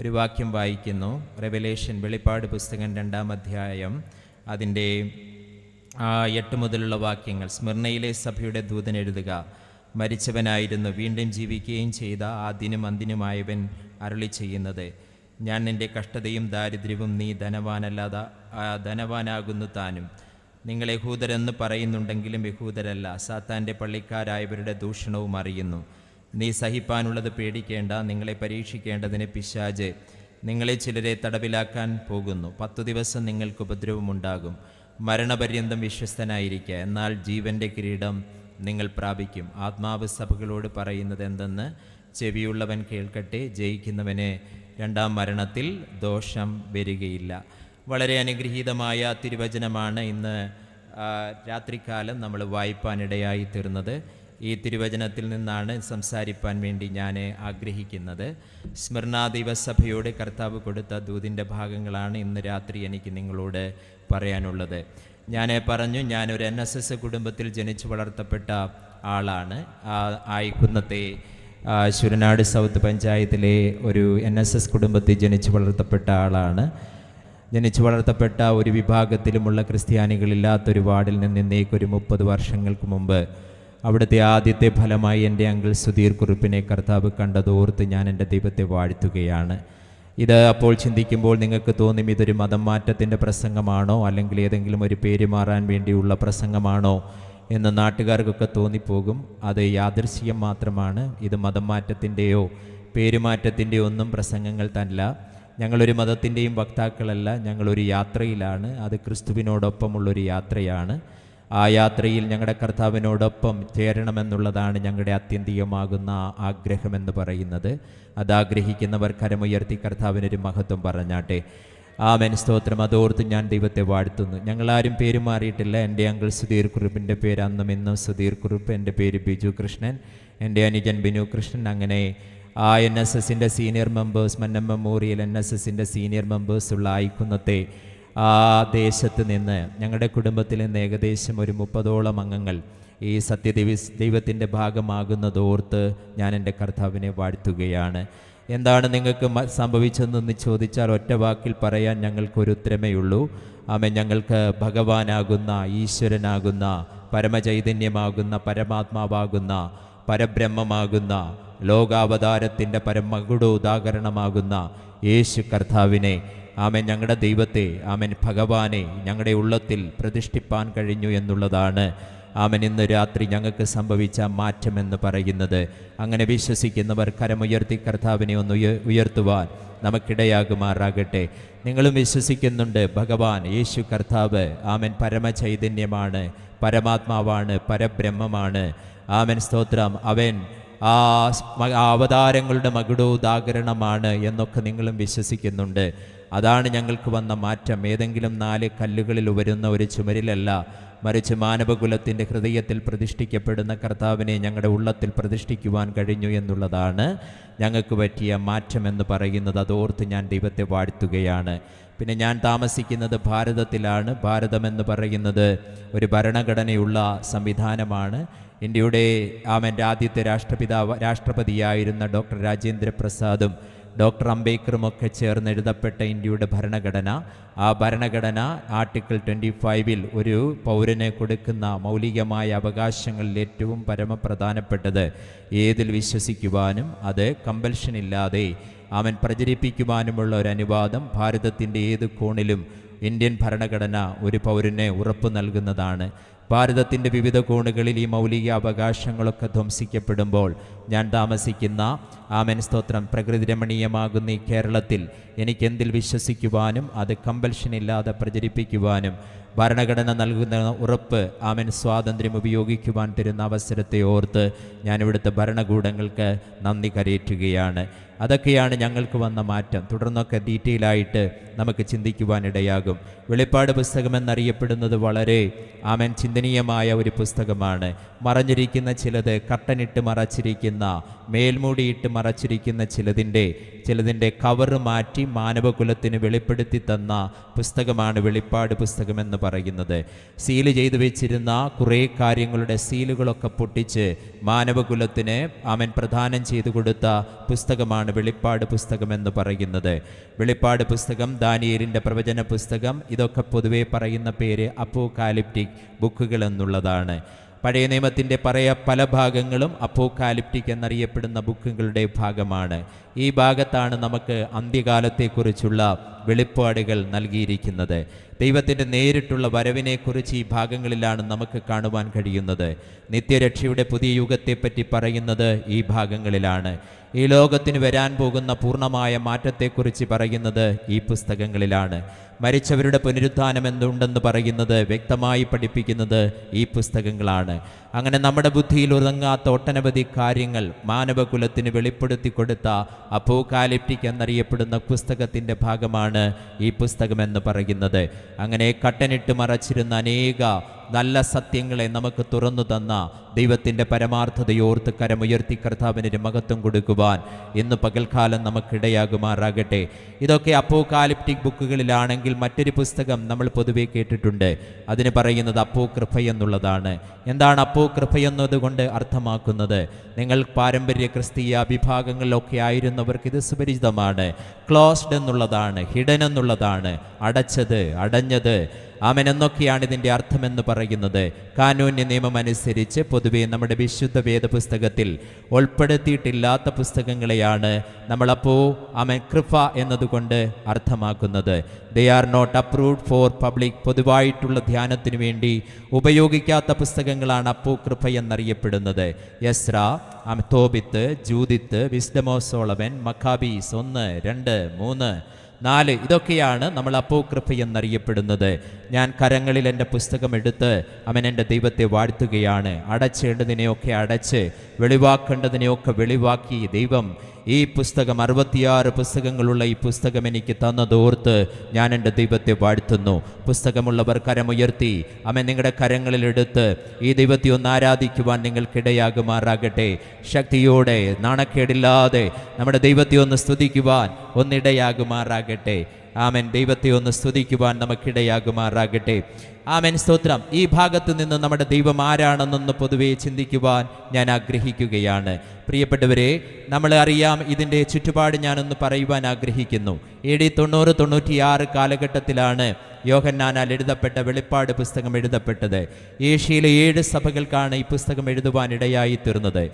ഒരു വാക്യം വായിക്കുന്നു. റെവലേഷൻ, വെളിപ്പാട് പുസ്തകം 2-ാം അധ്യായം അതിൻ്റെ 8 മുതലുള്ള വാക്യങ്ങൾ. സ്മിർനയിലെ സഭയുടെ ദൂതൻ എഴുതുക: മരിച്ചവനായിരുന്നു, വീണ്ടും ജീവിക്കുകയും ചെയ്ത ആദ്യനും അന്തിനുമായവൻ അരുളി ചെയ്യുന്നത്: ഞാൻ നിൻ്റെ കഷ്ടതയും ദാരിദ്ര്യവും, നീ ധനവാനാകുന്നു താനും. നിങ്ങൾ യഹൂദരെന്ന് പറയുന്നുണ്ടെങ്കിലും യഹൂദരല്ല, സാത്താൻ്റെ പള്ളിക്കാരായവരുടെ ദൂഷണവും അറിയുന്നു. നീ സഹിപ്പാനുള്ളത് പേടിക്കേണ്ട, നിങ്ങളെ പരീക്ഷിക്കേണ്ടതിന് പിശാച് നിങ്ങളെ ചിലരെ തടവിലാക്കാൻ പോകുന്നു. 10 ദിവസം നിങ്ങൾക്ക് ഉപദ്രവമുണ്ടാകും. മരണപര്യന്തം വിശ്വസ്തനായിരിക്കുക, എന്നാൽ ജീവൻ്റെ കിരീടം നിങ്ങൾ പ്രാപിക്കും. ആത്മാവ് സഭകളോട് പറയുന്നത് എന്തെന്ന് ചെവിയുള്ളവൻ കേൾക്കട്ടെ. ജയിക്കുന്നവന് 2-ാം മരണത്തിൽ ദോഷം വരികയില്ല. വളരെ അനുഗ്രഹീതമായ തിരുവചനമാണ് ഇന്ന് രാത്രികാലം നമ്മൾ വായിപ്പാനിടയായി തീർന്നത്. ഈ തിരുവചനത്തിൽ നിന്നാണ് സംസാരിപ്പാൻ വേണ്ടി ഞാൻ ആഗ്രഹിക്കുന്നത്. സ്മിർന ദൈവസഭയോട് കർത്താവ് കൊടുത്ത ദൂതിൻ്റെ ഭാഗങ്ങളാണ് ഇന്ന് രാത്രി എനിക്ക് നിങ്ങളോട് പറയാനുള്ളത്. ഞാൻ പറഞ്ഞു, ഞാനൊരു NSS കുടുംബത്തിൽ ജനിച്ചു വളർത്തപ്പെട്ട ആളാണ്. ആയിക്കുന്നത്തെ ശുരനാട് സൗത്ത് പഞ്ചായത്തിലെ ഒരു NSS കുടുംബത്തിൽ ജനിച്ചു വളർത്തപ്പെട്ട ആളാണ്. ജനിച്ചു വളർത്തപ്പെട്ട ഒരു വിഭാഗത്തിലുമുള്ള ക്രിസ്ത്യാനികളില്ലാത്തൊരു വാർഡിൽ നിന്ന് ഇന്നേക്കൊരു 30 വർഷങ്ങൾക്ക് മുമ്പ് അവിടുത്തെ ആദ്യത്തെ ഫലമായി എൻ്റെ അങ്കിൾ സുധീർ കുറുപ്പിനെ കർത്താവ് കണ്ടതോർത്ത് ഞാൻ എൻ്റെ ദൈവത്തെ വാഴ്ത്തുകയാണ്. ഇത് അപ്പോൾ ചിന്തിക്കുമ്പോൾ നിങ്ങൾക്ക് തോന്നും, ഇതൊരു മതം മാറ്റത്തിൻ്റെ പ്രസംഗമാണോ, അല്ലെങ്കിൽ ഏതെങ്കിലും ഒരു പേര് മാറാൻ വേണ്ടിയുള്ള പ്രസംഗമാണോ എന്ന് നാട്ടുകാർക്കൊക്കെ തോന്നിപ്പോകും. അത് യാദൃശ്ചികം മാത്രമാണ്. ഇത് മതം മാറ്റത്തിൻ്റെയോ പേരുമാറ്റത്തിൻ്റെയോ ഒന്നും പ്രസംഗങ്ങൾ തന്നല്ല. ഞങ്ങളൊരു മതത്തിൻ്റെയും വക്താക്കളല്ല. ഞങ്ങളൊരു യാത്രയിലാണ്. അത് ക്രിസ്തുവിനോടൊപ്പമുള്ളൊരു യാത്രയാണ്. ആ യാത്രയിൽ ഞങ്ങളുടെ കർത്താവിനോടൊപ്പം ചേരണമെന്നുള്ളതാണ് ഞങ്ങളുടെ ആത്യന്തികമാകുന്ന ആഗ്രഹമെന്ന് പറയുന്നത്. അതാഗ്രഹിക്കുന്നവർ കരമുയർത്തി കർത്താവിനൊരു മഹത്വം പറഞ്ഞാട്ടെ. ആമേൻ, സ്തോത്രം. അതോർത്ത് ഞാൻ ദൈവത്തെ വാഴ്ത്തുന്നു. ഞങ്ങളാരും പേര് മാറിയിട്ടില്ല. എൻ്റെ അങ്കിൾ സുധീർ കുറുപ്പിൻ്റെ പേര് അന്നും ഇന്നും സുധീർ കുറുപ്പ്. എൻ്റെ പേര് ബിജു കൃഷ്ണൻ. എൻ്റെ അനുജൻ ബിനു കൃഷ്ണൻ. അങ്ങനെ ആ NSSൻ്റെ സീനിയർ മെമ്പേഴ്സ്, മന്നം മെമ്മോറിയൽ NSSൻ്റെ സീനിയർ മെമ്പേഴ്സ് ഉള്ള ആയിക്കുന്നത്തെ ആ ദേശത്ത് നിന്ന് ഞങ്ങളുടെ കുടുംബത്തിൽ നിന്ന് ഏകദേശം ഒരു 30ഓളം അംഗങ്ങൾ ഈ ദൈവത്തിൻ്റെ ഭാഗമാകുന്നതോർത്ത് ഞാൻ എൻ്റെ കർത്താവിനെ വാഴ്ത്തുകയാണ്. എന്താണ് നിങ്ങൾക്ക് സംഭവിച്ചതെന്ന് ചോദിച്ചാൽ ഒറ്റ വാക്കിൽ പറയാൻ ഞങ്ങൾക്കൊരു ഉത്തരമേയുള്ളൂ. ആമേൻ. ഞങ്ങൾക്ക് ഭഗവാനാകുന്ന, ഈശ്വരനാകുന്ന, പരമചൈതന്യമാകുന്ന, പരമാത്മാവാകുന്ന, പരബ്രഹ്മമാകുന്ന, ലോകാവതാരത്തിൻ്റെ പരമകുട ഉദാഹരണമാകുന്ന യേശു കർത്താവിനെ, ആമേൻ, ഞങ്ങളുടെ ദൈവത്തെ, ആമേൻ, ഭഗവാനെ ഞങ്ങളുടെ ഉള്ളത്തിൽ പ്രതിഷ്ഠിപ്പാൻ കഴിഞ്ഞു എന്നുള്ളതാണ് ആമേൻ ഇന്ന് രാത്രി ഞങ്ങൾക്ക് സംഭവിച്ച മാറ്റമെന്ന് പറയുന്നത്. അങ്ങനെ വിശ്വസിക്കുന്നവർ കരമുയർത്തി കർത്താവിനെ ഒന്ന് ഉയർത്തുവാൻ നമുക്കിടയാകുമാറാകട്ടെ. നിങ്ങളും വിശ്വസിക്കുന്നുണ്ട് ഭഗവാൻ യേശു കർത്താവ്, ആമേൻ, പരമചൈതന്യമാണ്, പരമാത്മാവാണ്, പരബ്രഹ്മമാണ്. ആമേൻ, സ്തോത്രം. അവൻ ആ അവതാരങ്ങളുടെ മകുടോദാഹരണമാണ് എന്നൊക്കെ നിങ്ങളും വിശ്വസിക്കുന്നുണ്ട്. അതാണ് ഞങ്ങൾക്ക് വന്ന മാറ്റം. ഏതെങ്കിലും 4 കല്ലുകളിൽ വരുന്ന ഒരു ചുമരിലല്ല, മറിച്ച് മാനവകുലത്തിൻ്റെ ഹൃദയത്തിൽ പ്രതിഷ്ഠിക്കപ്പെടുന്ന കർത്താവിനെ ഞങ്ങളുടെ ഉള്ളത്തിൽ പ്രതിഷ്ഠിക്കുവാൻ കഴിഞ്ഞു എന്നുള്ളതാണ് ഞങ്ങൾക്ക് പറ്റിയ മാറ്റമെന്ന് പറയുന്നത്. അതോർത്ത് ഞാൻ ദൈവത്തെ വാഴ്ത്തുകയാണ്. പിന്നെ ഞാൻ താമസിക്കുന്നത് ഭാരതത്തിലാണ്. ഭാരതമെന്ന് പറയുന്നത് ഒരു ഭരണഘടനയുള്ള സംവിധാനമാണ്. ഇന്ത്യയുടെ ആമൻ്റെ ആദ്യത്തെ രാഷ്ട്രപതിയായിരുന്ന ഡോക്ടർ രാജേന്ദ്ര പ്രസാദും ഡോക്ടർ അംബേദ്കറുമൊക്കെ ചേർന്ന് എഴുതപ്പെട്ട ഇന്ത്യയുടെ ഭരണഘടന, ആ ഭരണഘടന ആർട്ടിക്കിൾ 25 ഒരു പൗരന് കൊടുക്കുന്ന മൗലികമായ അവകാശങ്ങളിൽ ഏറ്റവും പരമപ്രധാനപ്പെട്ടത് ഏതിൽ വിശ്വസിക്കുവാനും അത് കമ്പൽഷൻ ഇല്ലാതെ അവൻ പ്രചരിപ്പിക്കുവാനുമുള്ള ഒരു അനുവാദം ഭാരതത്തിൻ്റെ ഏത് കോണിലും ഇന്ത്യൻ ഭരണഘടന ഒരു പൗരന് ഉറപ്പു നൽകുന്നതാണ്. ഭാരതത്തിൻ്റെ വിവിധ കോണുകളിൽ ഈ മൗലിക അവകാശങ്ങളൊക്കെ ധ്വംസിക്കപ്പെടുമ്പോൾ ഞാൻ താമസിക്കുന്ന, ആമേൻ, സ്തോത്രം, പ്രകൃതി രമണീയമാകുന്ന ഈ കേരളത്തിൽ എനിക്കെന്തിൽ വിശ്വസിക്കുവാനും അത് കമ്പൽഷനില്ലാതെ പ്രചരിപ്പിക്കുവാനും ഭരണഘടന നൽകുന്ന ഉറപ്പ്, ആമേൻ, സ്വാതന്ത്ര്യം ഉപയോഗിക്കുവാൻ തരുന്ന അവസരത്തെ ഓർത്ത് ഞാനിവിടുത്തെ ഭരണകൂടങ്ങൾക്ക് നന്ദി കരയേറ്റുകയാണ്. അതൊക്കെയാണ് ഞങ്ങൾക്ക് വന്ന മാറ്റം. തുടർന്നൊക്കെ ഡീറ്റെയിലായിട്ട് നമുക്ക് ചിന്തിക്കുവാനിടയാകും. വെളിപ്പാട് പുസ്തകം എന്നറിയപ്പെടുന്നത് വളരെ, ആമേൻ, ചിന്തനീയമായ ഒരു പുസ്തകമാണ്. മറഞ്ഞിരിക്കുന്ന ചിലത്, കർട്ടനിട്ട് മറച്ചിരിക്കുന്ന, മേൽമൂടിയിട്ട് മറച്ചിരിക്കുന്ന ചിലതിൻ്റെ കവറ് മാറ്റി മാനവകുലത്തിന് വെളിപ്പെടുത്തി തന്ന പുസ്തകമാണ് വെളിപ്പാട് പുസ്തകമെന്ന് പറയുന്നത്. സീല് ചെയ്തു വെച്ചിരുന്ന കുറേ കാര്യങ്ങളുടെ സീലുകളൊക്കെ പൊട്ടിച്ച് മാനവകുലത്തിന് അവൻ പ്രദാനം ചെയ്തു കൊടുത്ത പുസ്തകമാണ് വെളിപ്പാട് പുസ്തകമെന്ന് പറയുന്നത്. വെളിപ്പാട് പുസ്തകം, ദാനിയേലിൻ്റെ പ്രവചന പുസ്തകം, ഇതൊക്കെ പൊതുവെ പറയുന്ന പേര് അപ്പോകാലിപ്റ്റിക് ബുക്കുകൾ എന്നുള്ളതാണ്. പഴയ നിയമത്തിൻ്റെ പല ഭാഗങ്ങളും അപ്പോകാലിപ്റ്റിക് എന്നറിയപ്പെടുന്ന ബുക്കുകളുടെ ഭാഗമാണ്. ഈ ഭാഗത്താണ് നമുക്ക് അന്ത്യകാലത്തെക്കുറിച്ചുള്ള വെളിപ്പാടുകൾ നൽകിയിരിക്കുന്നത്. ദൈവത്തിൻ്റെ നേരിട്ടുള്ള വരവിനെക്കുറിച്ച് ഈ ഭാഗങ്ങളിലാണ് നമുക്ക് കാണുവാൻ കഴിയുന്നത്. നിത്യരക്ഷയുടെ പുതിയ യുഗത്തെപ്പറ്റി പറയുന്നത് ഈ ഭാഗങ്ങളിലാണ്. ഈ ലോകത്തിന് വരാൻ പോകുന്ന പൂർണ്ണമായ മാറ്റത്തെക്കുറിച്ച് പറയുന്നത് ഈ പുസ്തകങ്ങളിലാണ്. മരിച്ചവരുടെ പുനരുത്ഥാനം എന്തുണ്ടെന്ന് പറയുന്നത് വ്യക്തമായി പഠിപ്പിക്കുന്നത് ഈ പുസ്തകങ്ങളാണ്. അങ്ങനെ നമ്മുടെ ബുദ്ധിയിൽ ഉറങ്ങാത്ത ഒട്ടനവധി കാര്യങ്ങൾ മാനവകുലത്തിന് വെളിപ്പെടുത്തി കൊടുത്ത അപ്പോകാലിപ്റ്റിക് എന്നറിയപ്പെടുന്ന പുസ്തകത്തിൻ്റെ ഭാഗമാണ് ഈ പുസ്തകമെന്ന് പറയുന്നത്. അങ്ങനെ കട്ടനിട്ട് മറച്ചിരുന്ന അനേക നല്ല സത്യങ്ങളെ നമുക്ക് തുറന്നു തന്ന ദൈവത്തിൻ്റെ പരമാർത്ഥതയോർത്ത് കരമുയർത്തി കർത്താവിന് മഹത്വം കൊടുക്കുവാൻ ഇന്ന് പകൽക്കാലം നമുക്കിടയാകുമാറാകട്ടെ. ഇതൊക്കെ അപ്പോകാലിപ്റ്റിക് ബുക്കുകളിലാണെങ്കിൽ മറ്റൊരു പുസ്തകം നമ്മൾ പൊതുവെ കേട്ടിട്ടുണ്ട്. അതിന് പറയുന്നത് അപ്പോക്രിഫ എന്നുള്ളതാണ്. എന്താണ് അപ്പോക്രിഫ എന്നതുകൊണ്ട് അർത്ഥമാക്കുന്നത്? നിങ്ങൾ പാരമ്പര്യ ക്രിസ്തീയ വിഭാഗങ്ങളിലൊക്കെ ആയിരുന്നവർക്ക് ഇത് സുപരിചിതമാണ്. ക്ലോസ്ഡ് എന്നുള്ളതാണ്, ഹിഡൻ എന്നുള്ളതാണ്, അടച്ചത്, അടഞ്ഞത്, ആമൻ എന്നൊക്കെയാണ് ഇതിൻ്റെ അർത്ഥമെന്ന് പറയുന്നത്. കാനൂന്യ നിയമം അനുസരിച്ച് പൊതുവെ നമ്മുടെ വിശുദ്ധ വേദപുസ്തകത്തിൽ ഉൾപ്പെടുത്തിയിട്ടില്ലാത്ത പുസ്തകങ്ങളെയാണ് നമ്മളപ്പോൾ ആമൻ കൃപ എന്നതുകൊണ്ട് അർത്ഥമാക്കുന്നത്. They are not approved for public. പൊതുവായിട്ടുള്ള ധ്യാനത്തിന് വേണ്ടി ഉപയോഗിക്കാത്ത പുസ്തകങ്ങളാണ് അപ്പോക്രിഫ എന്നറിയപ്പെടുന്നത്. Ezra, Tobit, Judith, wisdom of Solomon, Maccabees 1, 2, 3, 4 ഇതൊക്കെയാണ് നമ്മൾ അപ്പോക്രിഫ എന്നറിയപ്പെടുന്നത്. ഞാൻ കരങ്ങളിൽ എൻ്റെ പുസ്തകം എടുത്ത് അവൻ എൻ്റെ ദൈവത്തെ വാഴ്ത്തുകയാണ്. അടച്ചേണ്ടതിനെയൊക്കെ അടച്ച് വെളിവാക്കേണ്ടതിനെയൊക്കെ വെളിവാക്കി ദൈവം ഈ പുസ്തകം 66 പുസ്തകങ്ങളുള്ള ഈ പുസ്തകം എനിക്ക് തന്നതോർത്ത് ഞാൻ എൻ്റെ ദൈവത്തെ വാഴ്ത്തുന്നു. പുസ്തകമുള്ളവർ കരമുയർത്തി അവൻ നിങ്ങളുടെ കരങ്ങളിലെടുത്ത് ഈ ദൈവത്തെ ഒന്ന് ആരാധിക്കുവാൻ നിങ്ങൾക്കിടയാകുമാറാകട്ടെ. ശക്തിയോടെ നാണക്കേടില്ലാതെ നമ്മുടെ ദൈവത്തെ ഒന്ന് സ്തുതിക്കുവാൻ ഒന്നിടയാകുമാറാകട്ടെ. ആമൻ. ദൈവത്തെ ഒന്ന് സ്തുതിക്കുവാൻ നമുക്കിടയാകുമാറാകട്ടെ. ആമൻ. സ്തോത്രം. ഈ ഭാഗത്ത് നിന്ന് നമ്മുടെ ദൈവം ആരാണെന്നൊന്ന് പൊതുവെ ചിന്തിക്കുവാൻ ഞാൻ ആഗ്രഹിക്കുകയാണ്. പ്രിയപ്പെട്ടവരെ, നമ്മൾ അറിയാം, ഇതിൻ്റെ ചുറ്റുപാട് ഞാനൊന്ന് പറയുവാൻ ആഗ്രഹിക്കുന്നു. AD 90-96 കാലഘട്ടത്തിലാണ് യോഹന്നാനാൽ എഴുതപ്പെട്ട വെളിപ്പാട് പുസ്തകം എഴുതപ്പെട്ടത്. ഏഷ്യയിലെ 7 സഭകൾക്കാണ് ഈ പുസ്തകം എഴുതുവാൻ ഇടയായി തീർന്നത്.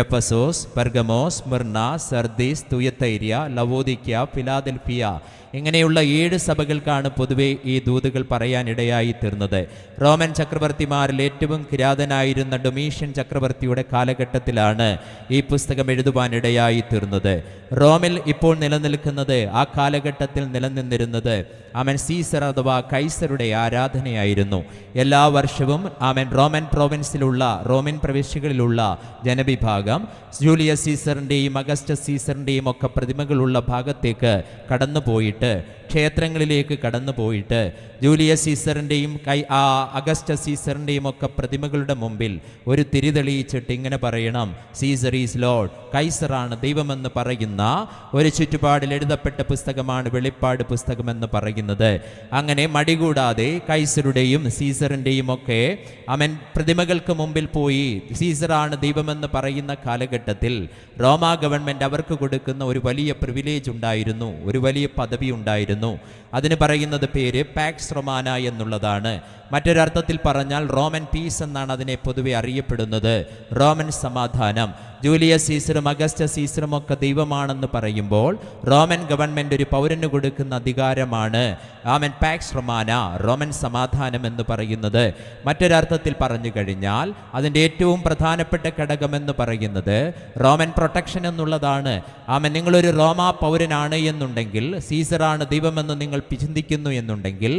Ephesus, Pergamos, Smyrna, Sardis, Thyatira, Laodicea, Philadelphia ഇങ്ങനെയുള്ള 7 സഭകൾക്കാണ് പൊതുവെ ഈ ദൂതുകൾ പറയാൻ ഇടയായി തീർന്നത്. റോമൻ ചക്രവർത്തിമാരിൽ ഏറ്റവും കിരാതനായിരുന്ന ഡൊമീഷ്യൻ ചക്രവർത്തിയുടെ കാലഘട്ടത്തിലാണ് ഈ പുസ്തകം എഴുതുവാൻ ഇടയായി തീർന്നത്. റോമിൽ ഇപ്പോൾ നിലനിൽക്കുന്നത്, ആ കാലഘട്ടത്തിൽ നിലനിന്നിരുന്നത് ആമൻ സീസർ അഥവാ കൈസറുടെ ആരാധനയായിരുന്നു. എല്ലാ വർഷവും ആമൻ റോമൻ പ്രോവിൻസിലുള്ള റോമൻ പ്രവിശ്യകളിലുള്ള ജനവിഭാഗം ജൂലിയസ് സീസറിൻ്റെയും അഗസ്റ്റസ് സീസറിൻ്റെയും ഒക്കെ പ്രതിമകളുള്ള ഭാഗത്തേക്ക് കടന്നുപോയിട്ട്, ക്ഷേത്രങ്ങളിലേക്ക് കടന്നുപോയിട്ട് ജൂലിയസ് സീസറിൻ്റെയും അഗസ്റ്റസ് സീസറിൻ്റെയും ഒക്കെ പ്രതിമകളുടെ മുമ്പിൽ ഒരു തിരി തെളിയിച്ചിട്ട് ഇങ്ങനെ പറയണം, സീസർ ഈസ് ലോർഡ്, കൈസറാണ് ദൈവമെന്ന് പറയുന്ന ഒരു ചുറ്റുപാടിൽ എഴുതപ്പെട്ട പുസ്തകമാണ് വെളിപ്പാട് പുസ്തകമെന്ന് പറയുന്നത്. അങ്ങനെ മടികൂടാതെ കൈസറുടെയും സീസറിൻ്റെയും ഒക്കെ അവൻ പ്രതിമകൾക്ക് മുമ്പിൽ പോയി സീസറാണ് ദൈവമെന്ന് പറയുന്ന കാലഘട്ടത്തിൽ റോമാ ഗവൺമെൻറ് അവർക്ക് കൊടുക്കുന്ന ഒരു വലിയ പ്രിവിലേജ് ഉണ്ടായിരുന്നു, ഒരു വലിയ പദവി ഉണ്ടായിരുന്നു. അതിന് പറയുന്നത് പേര് പാക്സ് റൊമാന എന്നുള്ളതാണ്. മറ്റൊരർത്ഥത്തിൽ പറഞ്ഞാൽ റോമൻ പീസ് എന്നാണ് അതിനെ പൊതുവെ അറിയപ്പെടുന്നത്, റോമൻ സമാധാനം. ജൂലിയസ് സീസറും അഗസ്റ്റസ് സീസറും ഒക്കെ ദൈവമാണെന്ന് പറയുമ്പോൾ റോമൻ ഗവൺമെൻറ് ഒരു പൗരന് കൊടുക്കുന്ന അധികാരമാണ് ആമൻ പാക്സ് റൊമാന, റോമൻ സമാധാനം എന്ന് പറയുന്നത്. മറ്റൊരർത്ഥത്തിൽ പറഞ്ഞു കഴിഞ്ഞാൽ അതിൻ്റെ ഏറ്റവും പ്രധാനപ്പെട്ട ഘടകമെന്ന് പറയുന്നത് റോമൻ പ്രൊട്ടക്ഷൻ എന്നുള്ളതാണ്. ആമൻ. നിങ്ങളൊരു റോമാ പൗരനാണ് എന്നുണ്ടെങ്കിൽ, സീസറാണ് ദൈവമെന്ന് നിങ്ങൾ ചിന്തിക്കുന്നു എന്നുണ്ടെങ്കിൽ,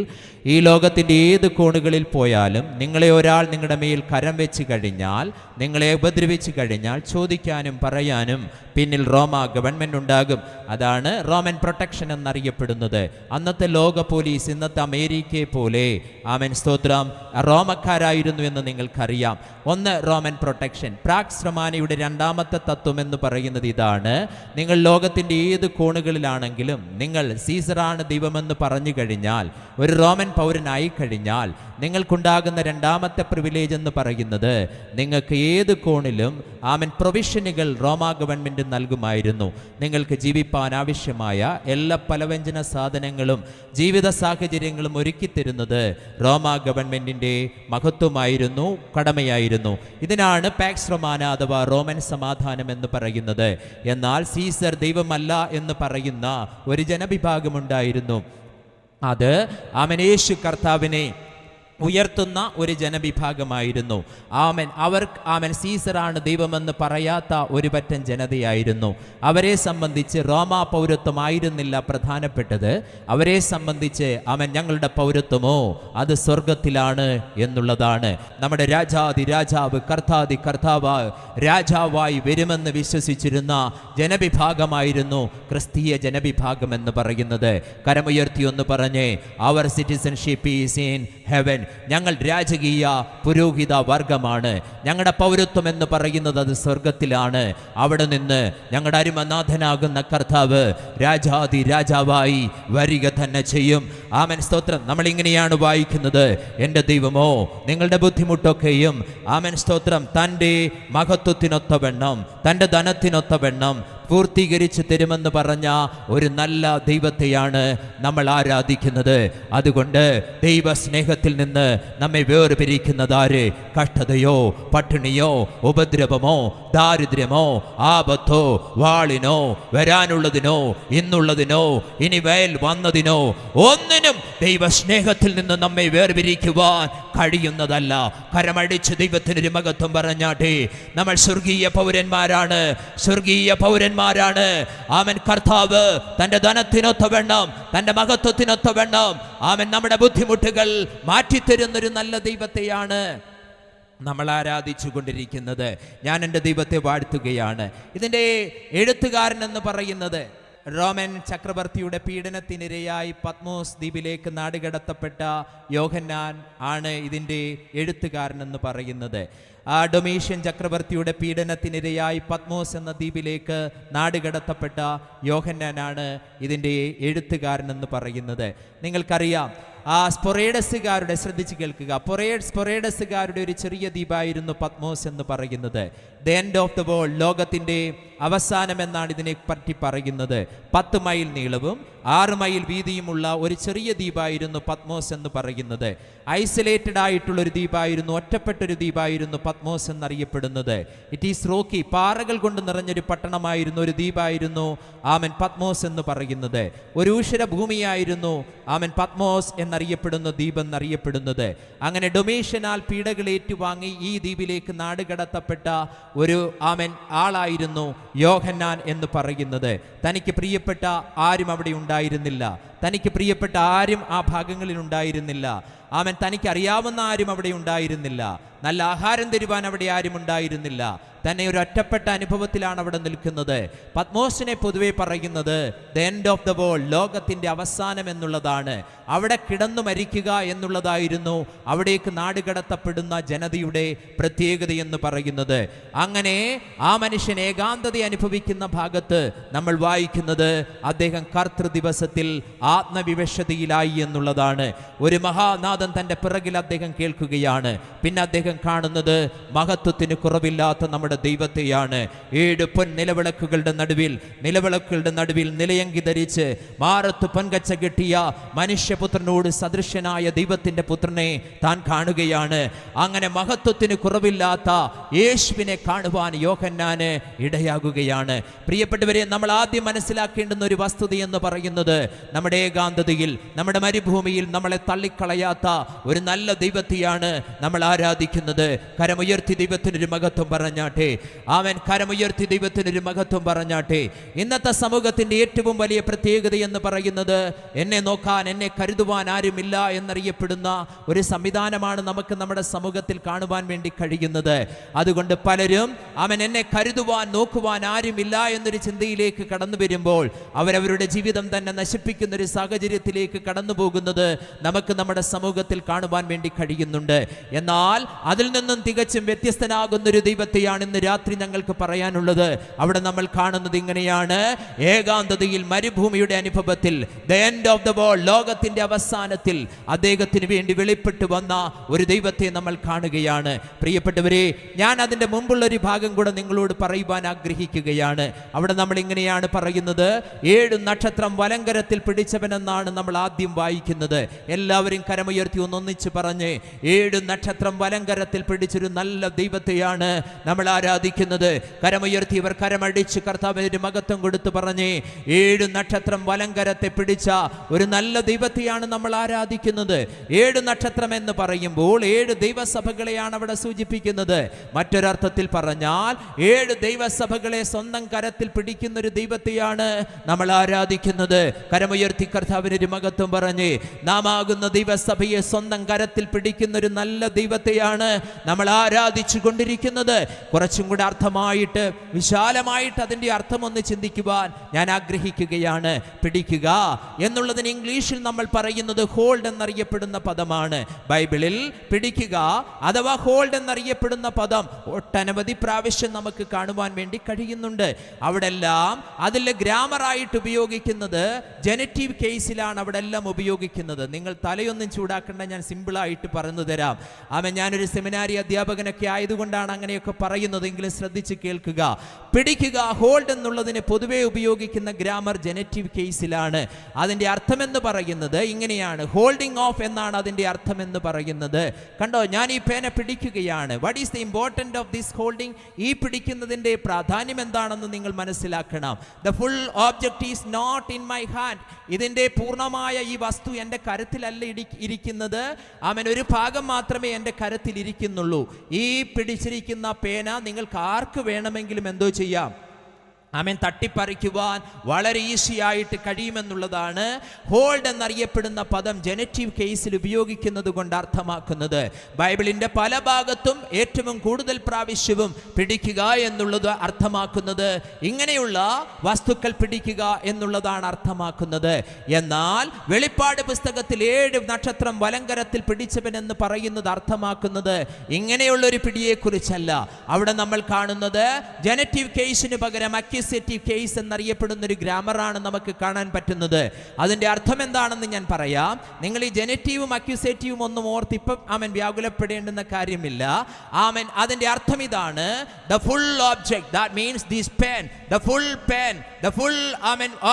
ഈ ലോകത്തിൻ്റെ ഏത് കോണുകളിൽ കോണുകളിൽ പോയാലും നിങ്ങളെ ഒരാൾ നിങ്ങളുടെ മേൽ കരം വെച്ച് കഴിഞ്ഞാൽ, നിങ്ങളെ ഉപദ്രവിച്ച് കഴിഞ്ഞാൽ ചോദിക്കാനും പറയാനും പിന്നിൽ റോമ ഗവൺമെൻറ് ഉണ്ടാകും. അതാണ് റോമൻ പ്രൊട്ടക്ഷൻ എന്നറിയപ്പെടുന്നത്. അന്നത്തെ ലോക പോലീസ് ഇന്നത്തെ അമേരിക്കയെ പോലെ ആമേൻ സ്തോത്രം റോമക്കാരായിരുന്നു എന്ന് നിങ്ങൾക്കറിയാം. ഒന്ന് റോമൻ പ്രൊട്ടക്ഷൻ. പ്രാക്സ് റൊമാനയുടെ രണ്ടാമത്തെ തത്വം എന്ന് പറയുന്നത് ഇതാണ്: നിങ്ങൾ ലോകത്തിൻ്റെ ഏത് കോണുകളിലാണെങ്കിലും നിങ്ങൾ സീസറാണ് ദൈവമെന്ന് പറഞ്ഞു കഴിഞ്ഞാൽ, ഒരു റോമൻ പൗരനായി കഴിഞ്ഞാൽ നിങ്ങൾക്കുണ്ടാകുന്ന രണ്ടാമത്തെ പ്രിവിലേജ് എന്ന് പറയുന്നത് നിങ്ങൾക്ക് ഏത് കോണിലും ആമൻ പ്രൊവിഷനുകൾ റോമാ ഗവൺമെൻറ് നൽകുമായിരുന്നു. നിങ്ങൾക്ക് ജീവിപ്പാൻ ആവശ്യമായ എല്ലാ പലവ്യഞ്ജന സാധനങ്ങളും ജീവിത സാഹചര്യങ്ങളും ഒരുക്കി തരുന്നത് റോമാ ഗവൺമെൻറ്റിൻ്റെ മഹത്വമായിരുന്നു, കടമയായിരുന്നു. ഇതിനാണ് പാക്സ് റൊമാന അഥവാ റോമൻ സമാധാനം എന്ന് പറയുന്നത്. എന്നാൽ സീസർ ദൈവമല്ല എന്ന് പറയുന്ന ഒരു ജനവിഭാഗമുണ്ടായിരുന്നു. അത് ആമൻ യേശു കർത്താവിനെ ഉയർത്തുന്ന ഒരു ജനവിഭാഗമായിരുന്നു. ആമൻ സീസറാണ് ദൈവമെന്ന് പറയാത്ത ഒരു പറ്റം ജനതയായിരുന്നു. അവരെ സംബന്ധിച്ച് റോമാ പൗരത്വമായിരുന്നില്ല പ്രധാനപ്പെട്ടത്. അവരെ സംബന്ധിച്ച് ഞങ്ങളുടെ പൗരത്വമോ അത് സ്വർഗത്തിലാണ് എന്നുള്ളതാണ്. നമ്മുടെ രാജാതി രാജാവ് കർത്താതി കർത്താവ് രാജാവായി വരുമെന്ന് വിശ്വസിച്ചിരുന്ന ജനവിഭാഗമായിരുന്നു ക്രിസ്തീയ ജനവിഭാഗം എന്ന് പറയുന്നത്. കരമുയർത്തി ഒന്ന് പറഞ്ഞേ, അവർ സിറ്റിസൺഷിപ്പ് ഈസ് ഇൻ ഹെവൻ. ഞങ്ങൾ രാജകീയ പുരോഹിത വർഗമാണ്. ഞങ്ങളുടെ പൗരത്വം എന്ന് പറയുന്നത് അത് സ്വർഗത്തിലാണ്. അവിടെ നിന്ന് ഞങ്ങളുടെ അരുമനാഥനാകുന്ന കർത്താവ് രാജാതി രാജാവായി വരിക തന്നെ ചെയ്യും. ആമേൻ സ്തോത്രം. നമ്മൾ ഇങ്ങനെയാണ് വായിക്കുന്നത്: എൻ്റെ ദൈവമോ നിങ്ങളുടെ ബുദ്ധിമുട്ടൊക്കെയും ആമേൻ സ്തോത്രം തൻ്റെ മഹത്വത്തിനൊത്തവണ്ണം തൻ്റെ ധനത്തിനൊത്തവണ്ണം പൂർത്തീകരിച്ച് തരുമെന്ന് പറഞ്ഞ ഒരു നല്ല ദൈവത്തെയാണ് നമ്മൾ ആരാധിക്കുന്നത്. അതുകൊണ്ട് ദൈവസ്നേഹത്തിൽ നിന്ന് നമ്മെ വേർപിരിക്കുന്നതാര്? കഷ്ടതയോ പട്ടിണിയോ ഉപദ്രവമോ ദാരിദ്ര്യമോ ആപത്തോ വാളിനോ വരാനുള്ളതിനോ ഇന്നുള്ളതിനോ ഇനി വന്നതിനോ ഒന്നിനും ദൈവസ്നേഹത്തിൽ നിന്ന് നമ്മെ വേർപിരിക്കുവാൻ കഴിയുന്നതല്ല. കരമടിച്ച് ദൈവത്തിനൊരു മഹത്വം പറഞ്ഞാട്ടെ. നമ്മൾ സ്വർഗീയ പൗരന്മാരാണ്, സ്വർഗീയ പൗരന്മാരാണ്. ആമൻ കർത്താവ് തൻ്റെ ധനത്തിനൊത്തവണ്ണം തൻ്റെ മഹത്വത്തിനൊത്തവണ്ണം ആമൻ നമ്മുടെ ബുദ്ധിമുട്ടുകൾ മാറ്റിത്തരുന്നൊരു നല്ല ദൈവത്തെയാണ് നമ്മൾ ആരാധിച്ചു കൊണ്ടിരിക്കുന്നത്. ഞാൻ എൻ്റെ ദൈവത്തെ വാഴ്ത്തുകയാണ്. ഇതിൻ്റെ എഴുത്തുകാരൻ എന്ന് പറയുന്നത് റോമൻ ചക്രവർത്തിയുടെ പീഡനത്തിനിരയായി പത്മോസ് ദ്വീപിലേക്ക് നാടുകടത്തപ്പെട്ട യോഹന്നാൻ ആണ് ഇതിൻ്റെ എഴുത്തുകാരൻ എന്ന് പറയുന്നത്. ഡൊമീഷ്യൻ ചക്രവർത്തിയുടെ പീഡനത്തിനിരയായി പത്മോസ് എന്ന ദ്വീപിലേക്ക് നാടുകടത്തപ്പെട്ട യോഹന്നാനാണ് ഇതിൻ്റെ എഴുത്തുകാരൻ എന്ന് പറയുന്നത്. നിങ്ങൾക്കറിയാം, സ്പൊറേഡസുകാരുടെ, ശ്രദ്ധിച്ച് കേൾക്കുക, സ്പൊറേഡസുകാരുടെ ഒരു ചെറിയ ദ്വീപായിരുന്നു പത്മോസ് എന്ന് പറയുന്നത്. The end of the world, ലോകത്തിൻ്റെ അവസാനം എന്നാണ് ഇതിനെ പറ്റി പറയുന്നത്. 10 മൈൽ നീളവും 6 മൈൽ വീതിയുമുള്ള ഒരു ചെറിയ ദ്വീപായിരുന്നു പത്മോസ് എന്ന് പറയുന്നത്. ഐസൊലേറ്റഡ് ആയിട്ടുള്ളൊരു ദ്വീപായിരുന്നു, ഒറ്റപ്പെട്ടൊരു ദ്വീപായിരുന്നു പത്മോസ് എന്നറിയപ്പെടുന്നത്. ഇറ്റ് ഈസ് റോക്കി, പാറകൾ കൊണ്ട് നിറഞ്ഞൊരു പട്ടണമായിരുന്നു, ഒരു ദ്വീപായിരുന്നു ആമൻ പത്മോസ് എന്ന് പറയുന്നത്. ഒരു ഊഷര ഭൂമിയായിരുന്നു ആമൻ പത്മോസ് എന്നറിയപ്പെടുന്ന ദ്വീപ് എന്നറിയപ്പെടുന്നത്. അങ്ങനെ ഡൊമേഷ്യനാൽ പീഡകൾ ഏറ്റുവാങ്ങി ഈ ദ്വീപിലേക്ക് നാടുകടത്തപ്പെട്ട ഒരു ആമൻ ആളായിരുന്നു യോഹന്നാൻ എന്ന് പറയുന്നത്. തനിക്ക് പ്രിയപ്പെട്ട ആരും അവിടെ ഉണ്ടായിരുന്നില്ല, തനിക്ക് പ്രിയപ്പെട്ട ആരും ആ ഭാഗങ്ങളിൽ ഉണ്ടായിരുന്നില്ല. ആമൻ തനിക്ക് അറിയാവുന്ന ആരും അവിടെ ഉണ്ടായിരുന്നില്ല. നല്ല ആഹാരം തരുവാൻ അവിടെ ആരും ഉണ്ടായിരുന്നില്ല. തന്നെ ഒരു ഒറ്റപ്പെട്ട അനുഭവത്തിലാണ് അവിടെ നിൽക്കുന്നത്. പത്മോസിനെ പൊതുവെ പറയുന്നത് the end of the world, ലോകത്തിൻ്റെ അവസാനം എന്നുള്ളതാണ്. അവിടെ കിടന്നു മരിക്കുക എന്നുള്ളതായിരുന്നു അവിടേക്ക് നാടുകടത്തപ്പെടുന്ന ജനതയുടെ പ്രത്യേകത എന്ന് പറയുന്നത്. അങ്ങനെ ആ മനുഷ്യൻ ഏകാന്തത അനുഭവിക്കുന്ന ഭാഗത്ത് നമ്മൾ വായിക്കുന്നത് അദ്ദേഹം കർത്തൃ ദിവസത്തിൽ ആത്മവിവശതയിലായി എന്നുള്ളതാണ്. ഒരു മഹാനാഥൻ തൻ്റെ പിറകിൽ അദ്ദേഹം കേൾക്കുകയാണ്. പിന്നെ അദ്ദേഹം കാണുന്നത് മഹത്വത്തിന് കുറവില്ലാത്ത നമ്മുടെ ദൈവത്തെയാണ്. 7 പൊൻ നിലവിളക്കുകളുടെ നടുവിൽ നിലയങ്കി ധരിച്ച് മാറത്ത് പൊൻകച്ച കെട്ടിയ മനുഷ്യപുത്രനോട് സദൃശ്യനായ ദൈവത്തിന്റെ പുത്രനെ താൻ കാണുകയാണ്. അങ്ങനെ മഹത്വത്തിന് കുറവില്ലാത്ത യേശുവിനെ കാണുവാൻ യോഹന്നാന് ഇടയാകുകയാണ്. പ്രിയപ്പെട്ടവരെ, നമ്മൾ ആദ്യം മനസ്സിലാക്കേണ്ടുന്ന ഒരു വസ്തുത എന്ന് പറയുന്നത് നമ്മുടെ ഏകാന്തതയിൽ, നമ്മുടെ മരുഭൂമിയിൽ നമ്മളെ തള്ളിക്കളയാത്ത ഒരു നല്ല ദൈവത്തെയാണ് നമ്മൾ ആരാധിക്കുന്നത്. കരമുയർത്തി ദൈവത്തിനൊരു മഹത്വം പറഞ്ഞാട്ടെ. പറഞ്ഞാട്ടെ. അവൻ കരമുയർത്തി ദൈവത്തിനൊരു മഹത്വം പറഞ്ഞാട്ടെ. ഇന്നത്തെ സമൂഹത്തിന്റെ ഏറ്റവും വലിയ പ്രത്യേകത എന്ന് പറയുന്നത് എന്നെ നോക്കാൻ, എന്നെ കരുതുവാൻ ആരുമില്ല എന്നറിയപ്പെടുന്ന ഒരു സംവിധാനമാണ് നമുക്ക് നമ്മുടെ സമൂഹത്തിൽ കാണുവാൻ വേണ്ടി കഴിയുന്നത്. അതുകൊണ്ട് പലരും എന്നെ കരുതുവാൻ, നോക്കുവാൻ ആരുമില്ല എന്നൊരു ചിന്തയിലേക്ക് കടന്നു വരുമ്പോൾ അവരവരുടെ ജീവിതം തന്നെ നശിപ്പിക്കുന്ന ഒരു സാഹചര്യത്തിലേക്ക് കടന്നു പോകുന്നത് നമുക്ക് നമ്മുടെ സമൂഹത്തിൽ കാണുവാൻ വേണ്ടി കഴിയുന്നുണ്ട്. എന്നാൽ അതിൽ നിന്നും തികച്ചും വ്യത്യസ്തനാകുന്ന ഒരു ദൈവത്തെയാണ് ഇന്ന് രാത്രി ഞങ്ങൾക്ക് പറയാനുള്ളത്. അവിടെ നമ്മൾ കാണുന്നത് ഇങ്ങനെയാണ്: ഏകാന്തതയിൽ, മരുഭൂമിയുടെ അനുഭവത്തിൽ, the end of the world, ലോകത്തിന്റെ അവസാനത്തിൽ അദ്ദേഹത്തിന് വേണ്ടി വെളിപ്പെട്ടു വന്ന ഒരു ദൈവത്തെ നമ്മൾ കാണുകയാണ്. പ്രിയപ്പെട്ടവരെ, ഞാൻ അതിന്റെ മുമ്പുള്ള ഒരു ഭാഗം കൂടെ നിങ്ങളോട് പറയുവാൻ ആഗ്രഹിക്കുകയാണ്. അവിടെ നമ്മൾ ഇങ്ങനെയാണ് പറയുന്നത്: 7 നക്ഷത്രം വലങ്കരത്തിൽ പിടിച്ചവനെന്നാണ് നമ്മൾ ആദ്യം വായിക്കുന്നത്. എല്ലാവരും കരമുയർത്തി ഒന്നൊന്നിച്ച് പറഞ്ഞ് 7 നക്ഷത്രം വലങ്കരത്തിൽ പിടിച്ചൊരു നല്ല ദൈവത്തെയാണ് നമ്മൾ ആരാധിക്കുന്നത്. കരമുയർത്തി ഇവർ കരമടിച്ച് കർത്താവിന് മഹത്വം കൊടുത്ത് പറഞ്ഞ് 7 നക്ഷത്രം വലങ്കരത്തെ പിടിച്ച ഒരു നല്ല ദൈവത്തെയാണ് നമ്മൾ ആരാധിക്കുന്നത്. 7 നക്ഷത്രം എന്ന് പറയുമ്പോൾ 7 ദൈവസഭകളെയാണ് അവിടെ സൂചിപ്പിക്കുന്നത്. മറ്റൊരർത്ഥത്തിൽ പറഞ്ഞാൽ 7 ദൈവസഭകളെ സ്വന്തം കരത്തിൽ പിടിക്കുന്ന ഒരു ദൈവത്തെയാണ് നമ്മൾ ആരാധിക്കുന്നത്. കരമുയർത്തി കർത്താവിന് മഹത്വം പറഞ്ഞ് നാം ആകുന്ന ദൈവസഭയെ സ്വന്തം കരത്തിൽ പിടിക്കുന്ന ഒരു നല്ല ദൈവത്തെയാണ് നമ്മൾ ആരാധിച്ചു കൊണ്ടിരിക്കുന്നത്. കുറച്ചും കൂടെ അർത്ഥമായിട്ട്, വിശാലമായിട്ട് അതിൻ്റെ അർത്ഥം ഒന്ന് ചിന്തിക്കുവാൻ ഞാൻ ആഗ്രഹിക്കുകയാണ്. പിടിക്കുക എന്നുള്ളതിന് ഇംഗ്ലീഷിൽ നമ്മൾ പറയുന്നത് ഹോൾഡ് എന്നറിയപ്പെടുന്ന പദമാണ്. ബൈബിളിൽ പിടിക്കുക അഥവാ ഹോൾഡ് എന്നറിയപ്പെടുന്ന പദം ഒട്ടനവധി പ്രാവശ്യം നമുക്ക് കാണുവാൻ വേണ്ടി കഴിയുന്നുണ്ട്. അവിടെ എല്ലാം അതിൽ ഗ്രാമറായിട്ട് ഉപയോഗിക്കുന്നത് ജനറ്റീവ് കേസിലാണ് അവിടെ എല്ലാം ഉപയോഗിക്കുന്നത്. നിങ്ങൾ തലയൊന്നും ചൂടാക്കേണ്ട, ഞാൻ സിമ്പിളായിട്ട് പറഞ്ഞു തരാം. ഞാനൊരു സെമിനാരി അധ്യാപകനൊക്കെ ആയതുകൊണ്ടാണ് അങ്ങനെയൊക്കെ പറയുന്നതെങ്കിലും ശ്രദ്ധിച്ച് കേൾക്കുക. പിടിക്കുക, ഹോൾഡ് എന്നുള്ളതിന് പൊതുവെ ഉപയോഗിക്കുന്ന ഗ്രാമർ ജനറ്റീവ് കേസിലാണ്. അതിൻ്റെ അർത്ഥമെന്ന് പറയുന്നത് ഇങ്ങനെയാണ്: ഹോൾഡിംഗ് ഓഫ് എന്നാണ് അതിൻ്റെ അർത്ഥമെന്ന് പറയുന്നത്. കണ്ടോ, ഞാൻ ഈ പേന പിടിക്കുകയാണ്. What is the important of this holding? ഈ പിടിക്കുന്നതിൻ്റെ പ്രാധാന്യം എന്താണെന്ന് നിങ്ങൾ മനസ്സിലാക്കണം. The full object is not in my hand. ഇതിൻ്റെ പൂർണ്ണമായ ഈ വസ്തു എൻ്റെ കരത്തിലല്ല ഇരിക്കുന്നത്. ഒരു ഭാഗം മാത്രമേ എൻ്റെ കരത്തിൽ ഇരിക്കുന്നുള്ളൂ. ഈ പിടിച്ചിരിക്കുന്ന പേന നിങ്ങൾക്ക് ആർക്ക് വേണമെങ്കിലും എന്തോ ചെയ്യാം, തട്ടിപ്പറിക്കുവാൻ വളരെ ഈസി ആയിട്ട് കഴിയുമെന്നുള്ളതാണ് ഹോൾഡ് എന്നറിയപ്പെടുന്ന പദം ജനറ്റീവ് കേസിൽ ഉപയോഗിക്കുന്നത് കൊണ്ട് അർത്ഥമാക്കുന്നത്. ബൈബിളിന്റെ പല ഭാഗത്തും ഏറ്റവും കൂടുതൽ പ്രാവശ്യവും പിടിക്കുക എന്നുള്ളത് അർത്ഥമാക്കുന്നത് ഇങ്ങനെയുള്ള വസ്തുക്കൾ പിടിക്കുക എന്നുള്ളതാണ് അർത്ഥമാക്കുന്നത്. എന്നാൽ വെളിപ്പാട് പുസ്തകത്തിൽ 7 നക്ഷത്രം വലങ്കരത്തിൽ പിടിച്ചവൻ എന്ന് പറയുന്നത് അർത്ഥമാക്കുന്നത് ഇങ്ങനെയുള്ള ഒരു പിടിയെ കുറിച്ചല്ല. അവിടെ നമ്മൾ കാണുന്നത് ജനറ്റീവ് കേസിന് പകരം കേസ് എന്നറിയപ്പെടുന്ന ഒരു ഗ്രാമറാണ് നമുക്ക് കാണാൻ പറ്റുന്നത്. അതിന്റെ അർത്ഥം എന്താണെന്ന് ഞാൻ പറയാം. നിങ്ങൾ ഈ ജനറ്റീവും അക്യൂസേറ്റീവും ഒന്നും ഓർത്ത് ഇപ്പം വ്യാകുലപ്പെടേണ്ടുന്ന കാര്യമില്ല. അതിന്റെ അർത്ഥം ഇതാണ്: the full object, that means this pen, the full